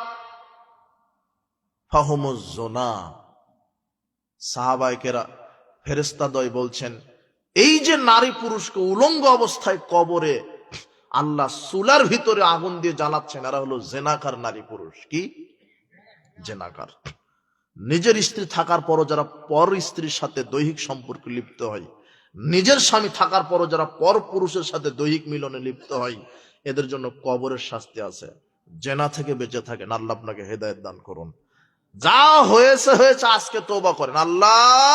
ফাহুমুজ জনা। সাহাবায়ে ফেরেশতাদ্বয় বলছেন, এই যে নারী পুরুষকে উলঙ্গ অবস্থায় কবরে আল্লাহ চুলার ভিতরে আগুন দিয়ে জ্বালাচ্ছেন, এরা হলো জেনাকার নারী পুরুষ। কি? জেনাকার। নিজের স্ত্রী থাকার পরও যারা পর স্ত্রীর সাথে দৈহিক সম্পর্কে লিপ্ত হয়, নিজের স্বামী থাকার পরও যারা পর পুরুষের সাথে দৈহিক মিলনে লিপ্ত হয়, এদের জন্য কবরের শাস্তি আছে। জেনা থেকে বেঁচে থাকেন, আল্লাহ আপনাকে হেদায়েত দান করুন। যা হয়েছে হয়েছে, আজকে তওবা করেন। আল্লাহ,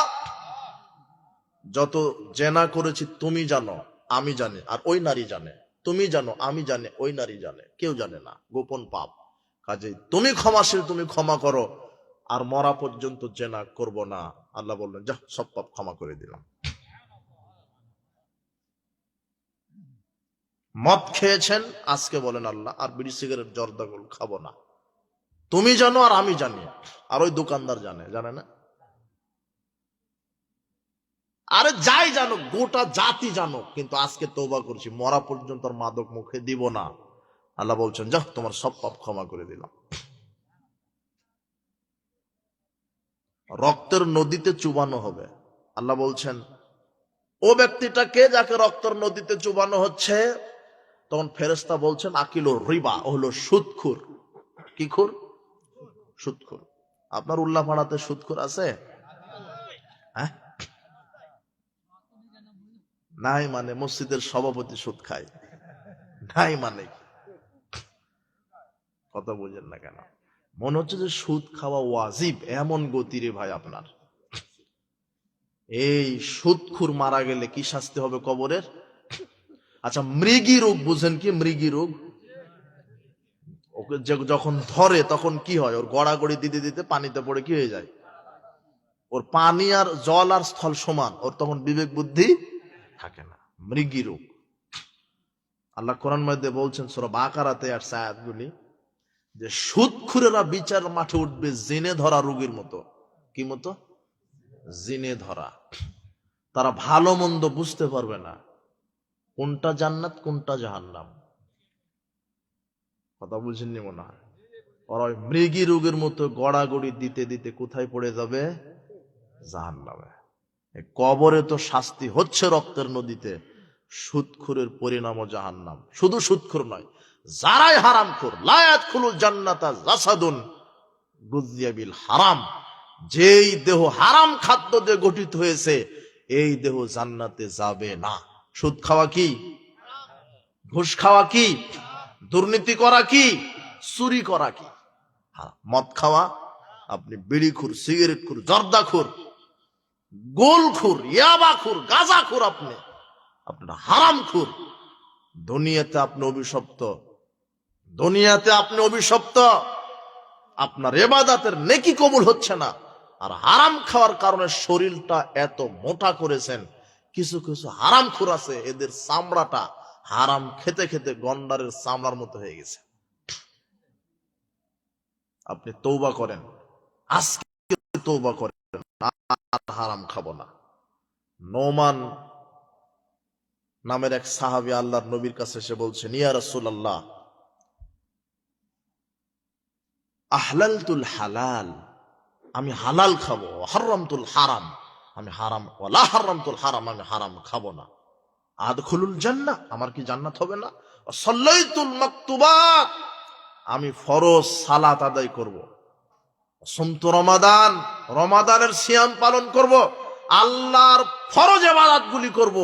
যত জেনা করেছি তুমি জানো, আমি জানি, আর ওই নারী জানে। তুমি জানো, আমি জানি, ওই নারী জানে, কেউ জানে না, গোপন পাপ। কাজেই তুমি ক্ষমাশীল, তুমি ক্ষমা করো, আর মরা পর্যন্ত জেনা করব না। আল্লাহ বললেন, যা, সব পাপ ক্ষমা করে দিলাম। মদ খেয়েছেন, আজকে বলেন আল্লাহ আর বিড়ি সিগারেট জর্দাগুল খাবো না। তুমি জানো আর আমি জানি, আর ওই দোকানদার জানে, জানে না? আরে যাই জানো, গোটা জাতি জানো, কিন্তু আজকে তওবা করছি, মরা পর্যন্ত আর মাদক মুখে দিব না। আল্লাহ বলছেন, যা, তোমার সব পাপ ক্ষমা করে দিলাম। রক্তের নদীতে চুবানো হবে। আল্লাহ বলছেন, ও ব্যক্তিটাকে যাকে রক্তের নদীতে চুবানো হচ্ছে, তখন ফেরেশতা বলছেন, আকিল রিবা, ও হলো সুদখোর। কি খোর? সুদখোর। আপনার উল্লাপাড়াতে সুদখোর আছে? হ্যাঁ, নাই মানে মসজিদের সভাপতি সুদ খায়, নাই মানে কথা বুঝেন না কেন? মনে হচ্ছে যে সুদ খাওয়া ওয়াজিব, এমন গতি রে ভাই আপনার। এই সুদখোর মারা গেলে কি শাস্তি হবে কবরের? আচ্ছা, মৃগী রোগ বুঝেন কি? মৃগী রোগ, ওকে যখন ধরে তখন কি হয়? ওর গড়াগড়ি দিতে দিতে পানিতে পড়ে কি হয়ে যায়? ওর পানি আর জল আর স্থল সমান, ওর তখন বিবেক বুদ্ধি থাকে না। মৃগী রোগ। আল্লাহ কোরআন মধ্যে বলছেন, সূরা বাকারাতে আর আয়াতগুলি, যে সুদখোরেরা বিচার মাঠে উঠবে জিনে ধরা রোগীর মতো। কি মতো? জিনে ধরা। তারা ভালো মন্দ বুঝতে পারবে না, কোনটা জান্নাত কোনটা জাহান্নাম। কথা বুঝেননি মনে হয়? ওরা ওই মৃগী রোগের মতো গড়াগড়ি দিতে দিতে কোথায় পড়ে যাবে? জাহান্নামে। কবরে তো শাস্তি হচ্ছে রক্তের নদীতে, সুদখোরের পরিণামও জাহান্নাম। শুধু সুদখোর নয়, যারাই হারামখোর, লা ইয়াদখুলুল জান্নাতা জাসাদুন গুযিয়া বিল হারাম। যেই দেহ হারাম খাদ্য দিয়ে গঠিত হয়েছে, এই দেহ জান্নাতে যাবে না। সুদ খাওয়া কি? ঘুষ খাওয়া কি? দুর্নীতি করা কি? চুরি করা কি? মদ খাওয়া, আপনি বিড়িখোর, সিগারেটখোর, জর্দাখোর, গোলখোর, ইয়াবাখোর, গাঁজাখোর, আপনার হারামখোর। দুনিয়াতে আপনি অভিশপ্ত, দুনিয়াতে আপনি অভিশপ্ত। আপনার ইবাদতের নেকি কবুল হচ্ছে না, আর হারাম খাওয়ার কারণে শরীরটা এত মোটা করেছেন, কিছু কিছু হারামখোর আছে, এদের চামড়াটা হারাম খেতে খেতে গন্ডারের চামড়ার মতো হয়ে গেছে। আপনি তওবা করেন, আজকে তওবা করেন, আর হারাম খাবো না। নোমান নামের এক সাহাবী আল্লাহর নবীর কাছে এসে বলছেন, ইয়া রাসূলুল্লাহ, আহলালতুল হালাল, আমি হালাল খাবো, হারামতুল হারাম, আমি হারাম, ওয়ালা হারামতুল হারাম, আমি হারাম খাবো না। আদখুলুল জান্নাহ, আমার কি জান্নাত হবে না? সাল্লাইতুল মাকতুবাত, আমি ফরজ সালাত আদায় করব। সুমতু রমাদান, রমাদানের সিয়াম পালন করব, আল্লাহর ফরজ ইবাদতগুলি করব।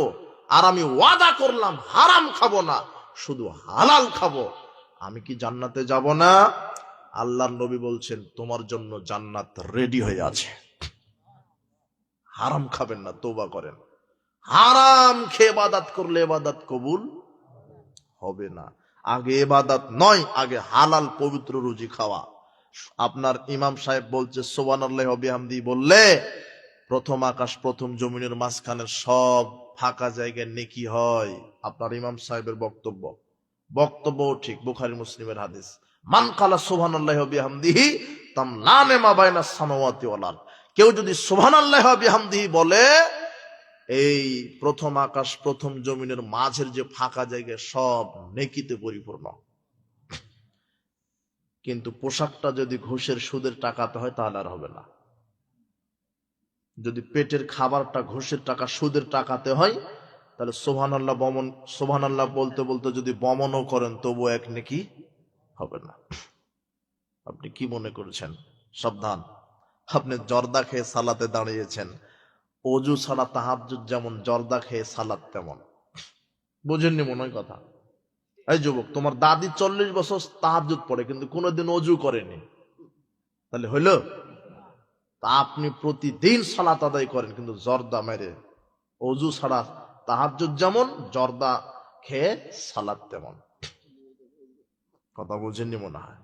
আর আমি ওয়াদা করলাম হারাম খাবো না, শুধু হালাল খাবো। আমি কি জান্নাতে যাব না? আল্লাহর নবী বলছেন, তোমার জন্য জান্নাত রেডি হয়ে আছে। হারাম খাবেন না, তওবা করেন। হারাম খেয়ে ইবাদত করলে ইবাদত কবুল হবে না। আগে ইবাদত নয়, আগে হালাল পবিত্র রুজি খাওয়া। আপনার ইমাম সাহেব বলছে সুবহানাল্লাহি ওয়া বিহামদিহি বললে প্রথম আকাশ প্রথম জমিনের মাঝখানের সব ফাঁকা জায়গায় নেকি হয়। আপনার ইমাম সাহেবের বক্তব্য ঠিক, বুখারী মুসলিমের হাদিস। মান কালা সুবহানাল্লাহি ওয়া বিহামদিহি তামলানে মা বাইনাস সামাওয়াতি ওয়াল আরদ, কেউ যদি সুবহানাল্লাহি ওয়া বিহামদিহি বলে, এই প্রথম আকাশ প্রথম জমিনের মাঝের যে ফাঁকা জায়গা সব নেকিতে পরিপূর্ণ। কিন্তু পোশাকটা যদি ঘুষের সুদের টাকাতে হয় তাহলে আর হবে না। যদি পেটের খাবারটা ঘুষের টাকা সুদের টাকাতে হয় তাহলে সুবহানাল্লাহ বলতে বলতে যদি বমনও করেন তবু এক নেকি হবে না। আপনি কি মনে করেছেন? সাবধান, আপনি জর্দা খেয়ে সালাতে দাঁড়িয়েছেন, অজু ছাড়া তাহাজ্জুদ যেমন, জর্দা খেয়ে সালাত তেমন। বুঝেননি মনে হয় কথা? এই যুবক, তোমার দাদি 40 বছর তাহাজ্জুদ পড়ে কিন্তু কোনোদিন অজু করেনি, তাহলে হইল? তা আপনি প্রতিদিন সালাত আদায় করেন কিন্তু জর্দা মেরে, অজু ছাড়া তাহাজ্জুদ যেমন, জর্দা খেয়ে সালাত তেমন। কথা বুঝেননি মনে হয়?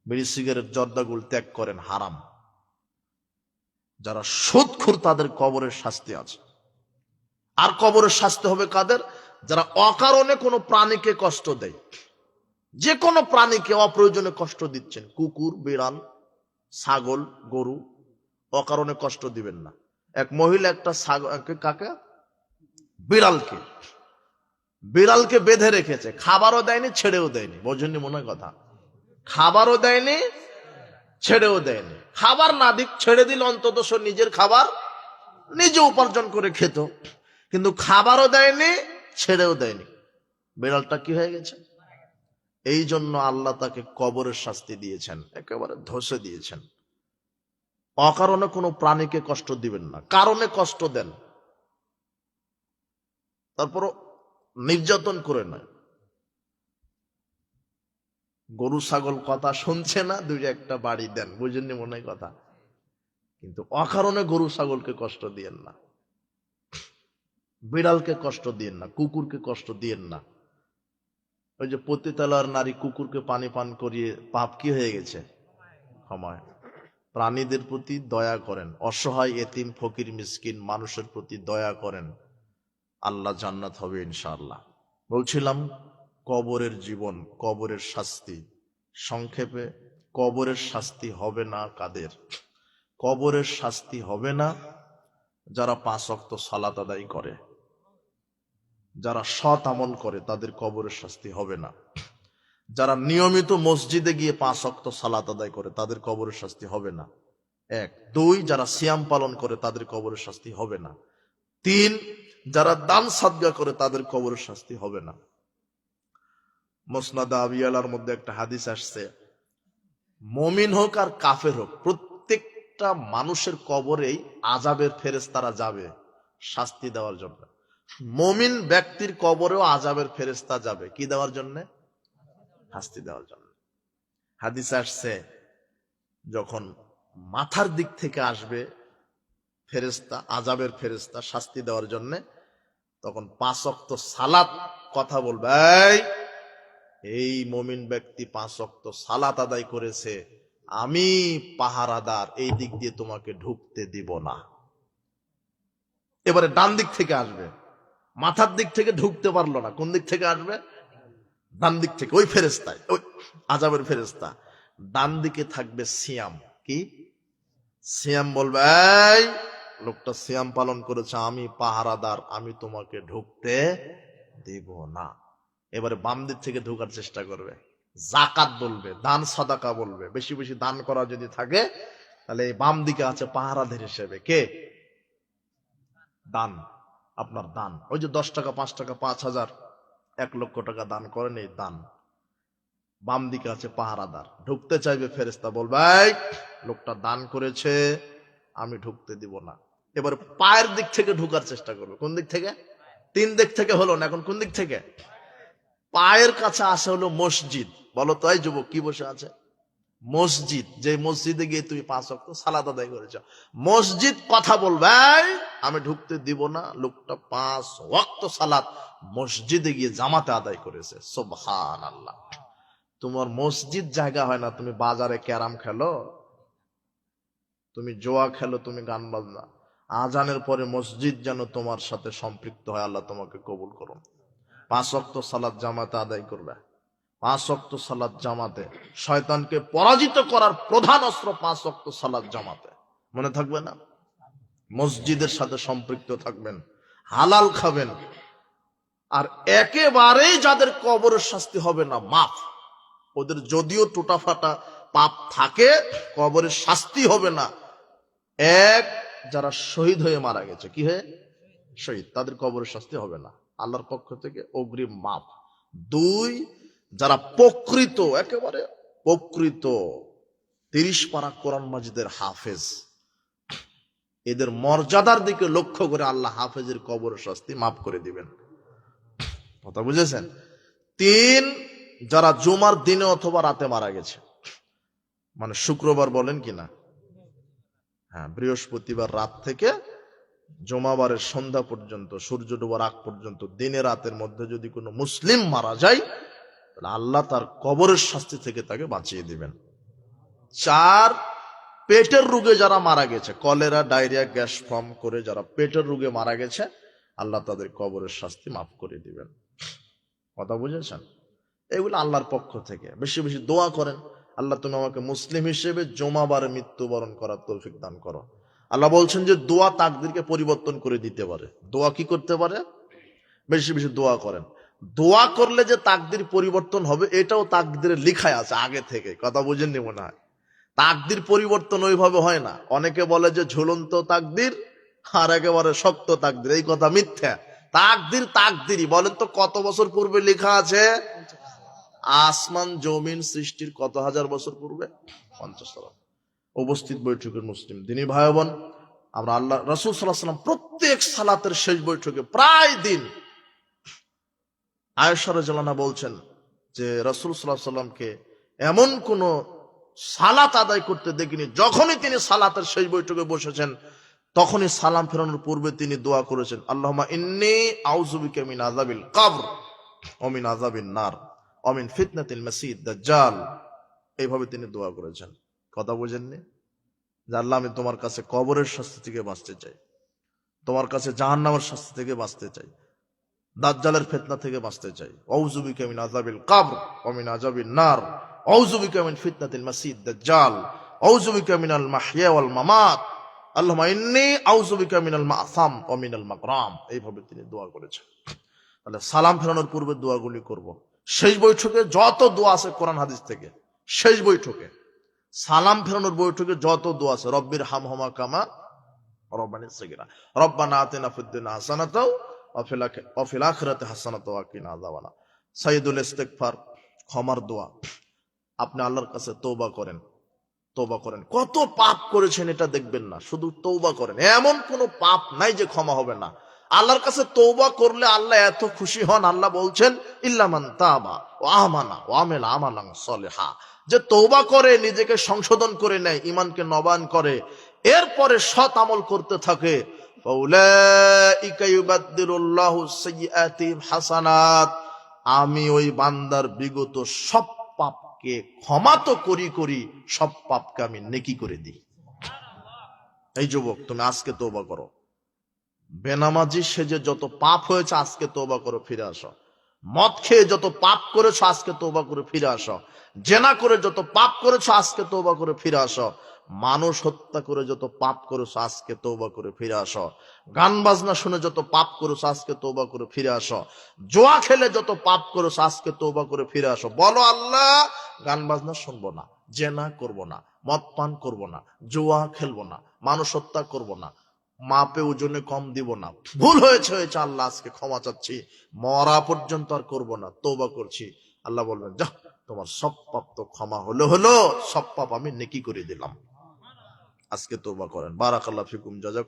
বিড়ি সিগারেট জর্দাগুল ত্যাগ করেন, হারাম। যারা সুদখোর তাদের কবরের শাস্তি আছে। আর কবরের শাস্তি হবে কাদের? যারা অকারণে কোনো প্রাণীকে কষ্ট দেয়। যে কোনো প্রাণীকে অপ্রয়োজনে কষ্ট দিচ্ছেন, কুকুর, বিড়াল, ছাগল, গরু, অকারণে কষ্ট দিবেন না। এক মহিলা একটা কাকে, বিড়ালকে বেঁধে রেখেছে, খাবারও দেয়নি ছেড়েও দেয়নি। বোঝেননি মনে হয় কথা? খাবারও দেয়নি ছেড়েও দেয়নি। খাবার না দিক, ছেড়ে দিল অন্তত সে নিজের খাবার নিজে উপার্জন করে খেত, কিন্তু খাবারও দেয়নি ছেড়েও দেয়নি। বিড়ালটা কি হয়ে গেছে? এই জন্য আল্লাহ তাকে কবরের শাস্তি দিয়েছেন, একেবারে ধসে দিয়েছেন। অকারণে কোনো প্রাণীকে কষ্ট দিবেন না, কারণে কষ্ট দেন, তারপর নির্যাতন করে নয়। গরু ছাগল কথা শুনছে না, দুই একটা বাড়ি দেন, বুঝেননি মনে হয় কথা? কিন্তু অকারণে গরু ছাগলকে কষ্ট দিয়েন না, বিড়ালকে কষ্ট দিয়েন না, কুকুরকে কষ্ট দিয়েন না। ওই যে পতিতালয়ের নারী কুকুরকে পানি পান করিয়ে পাপ কি হয়ে গেছে? ক্ষমা। প্রাণীদের প্রতি দয়া করেন, অসহায় এতিম ফকির মিসকিন মানুষের প্রতি দয়া করেন, আল্লাহ জান্নাত হবে ইনশাআল্লাহ। বলছিলাম কবরের জীবন, কবরের শাস্তি। সংক্ষেপে, কবরের শাস্তি হবে না কাদের? কবরের শাস্তি হবে না যারা 5 ওয়াক্ত সালাত আদায় করে, যারা সৎ আমল করে, তাদের কবরের শাস্তি হবে না। যারা নিয়মিত মসজিদে গিয়ে 5 ওয়াক্ত সালাত আদায় করে তাদের কবরের শাস্তি হবে না। 1 2 যারা সিয়াম পালন করে তাদের কবরের শাস্তি হবে না। 3 যারা দান সাদকা করে তাদের কবরের শাস্তি হবে না। মুসনাদ আবি আলার মধ্যে একটা হাদিস আসছে, মুমিন হোক আর কাফের হোক, প্রত্যেকটা মানুষের কবরেই আযাবের ফেরেশতারা যাবে শাস্তি দেওয়ার জন্য। মুমিন ব্যক্তির কবরেও আযাবের ফেরেশতা যাবে, কি দেওয়ার জন্য? শাস্তি দেওয়ার জন্য। হাদিস আসছে, যখন মাথার দিক থেকে আসবে ফেরেশতা, আযাবের ফেরেশতা শাস্তি দেওয়ার জন্য, তখন 5 ওয়াক্ত সালাত কথা বলবে, এই মুমিন ব্যক্তি 5 ওয়াক্ত সালাত আদায় করেছে, আমি পাহারাদার, এই দিক দিয়ে তোমাকে ঢুকতে দিব না। এবারে ডান দিক থেকে আসবে, মাথার দিক থেকে ঢুকতে পারলো না, কোন দিক থেকে আসবে? ডান দিক থেকে। ওই ফেরেস্তায়, ওই আযাবের ফেরেস্তা ডান দিকে থাকবে সিয়াম। কি সিয়াম? বলবে এই লোকটা সিয়াম পালন করেছে, আমি পাহারাদার, আমি তোমাকে ঢুকতে দেব না। এবারে বাম দিক থেকে ঢোকার চেষ্টা করবে, যাকাত বলবে, দান সাদাকা বলবে, বেশি বেশি দান করা যদি থাকে তাহলে এই বাম দিকে আছে পাহারাদার হিসেবে। কে? দান, আপনার দান। ওই যে 10 টাকা, 5 টাকা, 5,000, 1 লক্ষ টাকা দান করেন, এই দান। বাম দিকে আছে পাহারাদার। ঢুকতে চাইবে ফেরেশতা, বলবে এই লোকটা দান করেছে, আমি ঢুকতে দিব না। এবার পায়ের দিক থেকে ঢোকার চেষ্টা করবে। কোন দিক থেকে? 3 দিক থেকে হলো না, এখন কোন দিক থেকে? পায়ের কাছে আসে হলো মসজিদ। বলো তো এই যুবক, কি বসে আছে? মসজিদ। যে মসজিদে গিয়ে তুমি 5 ওয়াক্ত সালাত আদায় করেছ, মসজিদ কথা বলবে আমি ঢুকতে দিব না। লোকটা 5 ওয়াক্ত সালাত মসজিদে গিয়ে জামাতে আদায় করেছে। সুবহানাল্লাহ। তোমার মসজিদ জায়গা হয় না, তুমি বাজারে ক্যারাম খেলো, তুমি জোয়া খেলো, তুমি গান বাজনা। আজানের পরে মসজিদ যেন তোমার সাথে সম্পৃক্ত হয়। আল্লাহ তোমাকে কবুল করুন। 5 ওয়াক্ত সালাত জামাতে আদায় করবে। 5 ওয়াক্ত সালাত জামাতে। শয়তানকে পরাজিত করার প্রধান অস্ত্র 5 ওয়াক্ত সালাত জামাতে। মনে থাকবে না? মসজিদের সাথে সম্পৃক্ত থাকবেন, হালাল খাবেন। আর একেবারেই যাদের কবরের শাস্তি হবে না, মাফ, ওদের যদিও টুটাফাটা পাপ থাকে, কবরের শাস্তি হবে না। এক, যারা শহীদ হয়ে মারা গেছে। কি হয়ে? শহীদ। তাদের কবরের শাস্তি হবে না, আল্লাহর পক্ষ থেকে অগ্রিম মাফ। 2, যারা প্রকৃত, একেবারে প্রকৃত 30 পারা কোরআন মাজিদের হাফেজ, এদের মর্যাদার দিকে লক্ষ্য করে আল্লাহ হাফেজের কবরের শাস্তি মাফ করে দিবেন। কথা বুঝেছেন? 3, যারা জুমার দিনে অথবা রাতে মারা গেছে, মানে শুক্রবার বলেন কিনা, হ্যাঁ, বৃহস্পতিবার রাত থেকে জুমাবারের সন্ধ্যা পর্যন্ত, সূর্য ডোবার আগ পর্যন্ত, দিনে রাতের মধ্যে যদি কোনো মুসলিম মারা যায়, তাহলে আল্লাহ তার কবরের শাস্তি থেকে তাকে বাঁচিয়ে দিবেন। 4, পেটের রোগে যারা মারা গেছে, কলেরা, ডায়রিয়া, গ্যাস ফর্ম করে যারা পেটের রোগে মারা গেছে, আল্লাহ তাদের কবরের শাস্তি মাফ করে দিবেন। কথা বুঝেছেন? এগুলো আল্লাহর পক্ষ থেকে। বেশি বেশি দোয়া করেন, আল্লাহ তুমি আমাকে মুসলিম হিসেবে জুমাবারে মৃত্যুবরণ করার তৌফিক দান করো। আল্লাহ বলছেন যে দোয়া তাকদীরকে পরিবর্তন করে দিতে পারে। দোয়া কি করতে পারে? বেশি বেশি দোয়া করেন। দোয়া করলে যে তাকদীর পরিবর্তন হবে, এটাও তাকদীরে লেখায় আছে আগে থেকে। কথা বুঝেননি মনে হয়? তাকদীর পরিবর্তন ওইভাবে হয় না। অনেকে বলে যে ঝুলন্ত তাকদীর আর একেবারে শক্ত তাকদীর, এই কথা মিথ্যা। তাকদীর তাকদীরই। বলেন তো কত বছর পূর্বে লেখা আছে? আসমান জমিন সৃষ্টির কত হাজার বছর পূর্বে? 50 সাল। উপস্থিত বৈঠকের মুসলিম দিনী ভাই বোন, আমরা আল্লাহ রাসূল সাল্লাল্লাহু আলাইহি ওয়াসাল্লাম প্রত্যেক সালাতের শেষ বৈঠকে প্রায় দিন আয়েশা রাদিয়াল্লাহু আনহা বলছেন যে রাসূল সাল্লাল্লাহু আলাইহি ওয়াসাল্লামকে এমন কোন সালাত আদায় করতে দেখিনি, যখনই তিনি সালাতের শেষ বৈঠকে বসেছেন তখনই সালাম ফেরানোর পূর্বে তিনি দোয়া করেছেন, আল্লাহুম্মা ইন্নী আউযু বিকা মিন আযাবিল কবর ওয়া মিন আযাবিন নার ওয়া মিন ফিতনাতিল মাসিহ দাজ্জাল। এইভাবে তিনি দোয়া করেছেন। কথা বুঝেননি? যে আল্লাহ, আমি তোমার কাছে কবরের শাস্তি থেকে বাঁচতে চাই, তোমার কাছে জাহান্নামের শাস্তি থেকে বাঁচতে চাই, দাজ্জালের ফিতনা থেকে বাঁচতে চাই। আউযু বিকা মিন আযাবিল কবর ওয়া মিন আযাবিন নার, আউযু বিকা মিন ফিতনাতিল মাসিহ দাজ্জাল, আউযু বিকা মিনাল মাহইয়া ওয়াল মামাত, আল্লাহুম্মা ইন্নী আউযু বিকা মিনাল মা'সাম ওয়া মিনাল মাগরাম। এইভাবে তিনি দোয়া করেছেন। তাহলে সালাম ফেরানোর পূর্বে দোয়াগুলি করব। শেষ বৈঠকে যত দোয়া আছে কোরআন হাদিস থেকে, শেষ বৈঠকে সালাম ফেরানোর বৈঠকে যত দোয়া আছে, রব্বির হামহুমা কামা রব্বানি সগীরা, রব্বানা আতিনা ফিদ দুনিয়া হাসানাতাও ওয়া ফিল আখিরাতি হাসানাতাও ওয়া কিনা আযাবান্নার। সাইয়্যিদুল ইস্তিগফার, ক্ষমার দোয়া। আপনি আল্লাহর কাছে তওবা করেন, তওবা করেন। কত পাপ করেছেন এটা দেখবেন না, শুধু তওবা করেন। এমন কোন পাপ নাই যে ক্ষমা হবে না। আল্লাহর কাছে তওবা করলে আল্লাহ এত খুশি হন, আল্লাহ বলছেন ইল্লা মান তাবা ওয়া আমানা ওয়া আমিলা আমালান সলিহা। যে তওবা করে, নিজেকে সংশোধন করে নেয়, ঈমানকে নবায়ন করে, এরপরে সৎ আমল করতে থাকে, ফাউলাইকা ইউবাদদিলুল্লাহু সাইয়্যাতিহিম হাসানাত। আমি ওই বান্দার বিগত সব পাপকে ক্ষমা তো করি, সব পাপকে আমি নেকি করে দিই। এই যুবক, তুমি আজকে তওবা করো। বেনামাজি সেজে যত পাপ হয়েছে আজকে তওবা করে ফিরে আসো। মদ খেয়ে যত পাপ করেছো আজকে তওবা করে ফিরে আসো। জেনা করে যত পাপ করেছো আজকে তওবা করে ফিরে আসো। মানুষ হত্যা করে যত পাপ করেছো আজকে তওবা করে ফিরে আসো। গান বাজনা শুনে যত পাপ করেছো আজকে তওবা করে ফিরে আসো। জুয়া খেলে যত পাপ করেছো আজকে তওবা করে ফিরে আসো। বলো আল্লাহ, গান বাজনা শুনবো না, জেনা করব না, মদ পান করব না, জুয়া খেলবো না, মানুষ হত্যা করব না, মাপে ওজনে কম দিব না, ভুল হয়েছে হয়েছে আল্লাহ আজকে ক্ষমা চাচ্ছি, মরা পর্যন্ত আর করব না, তওবা করছি। আল্লাহ বলবেন, যা, তোমার সব পাপ তো ক্ষমা হলো হলো, সব পাপ আমি নেকি করে দিলাম। আজকে তওবা করেন। বারাকাল্লাহু ফিকুম, জাযাকুম।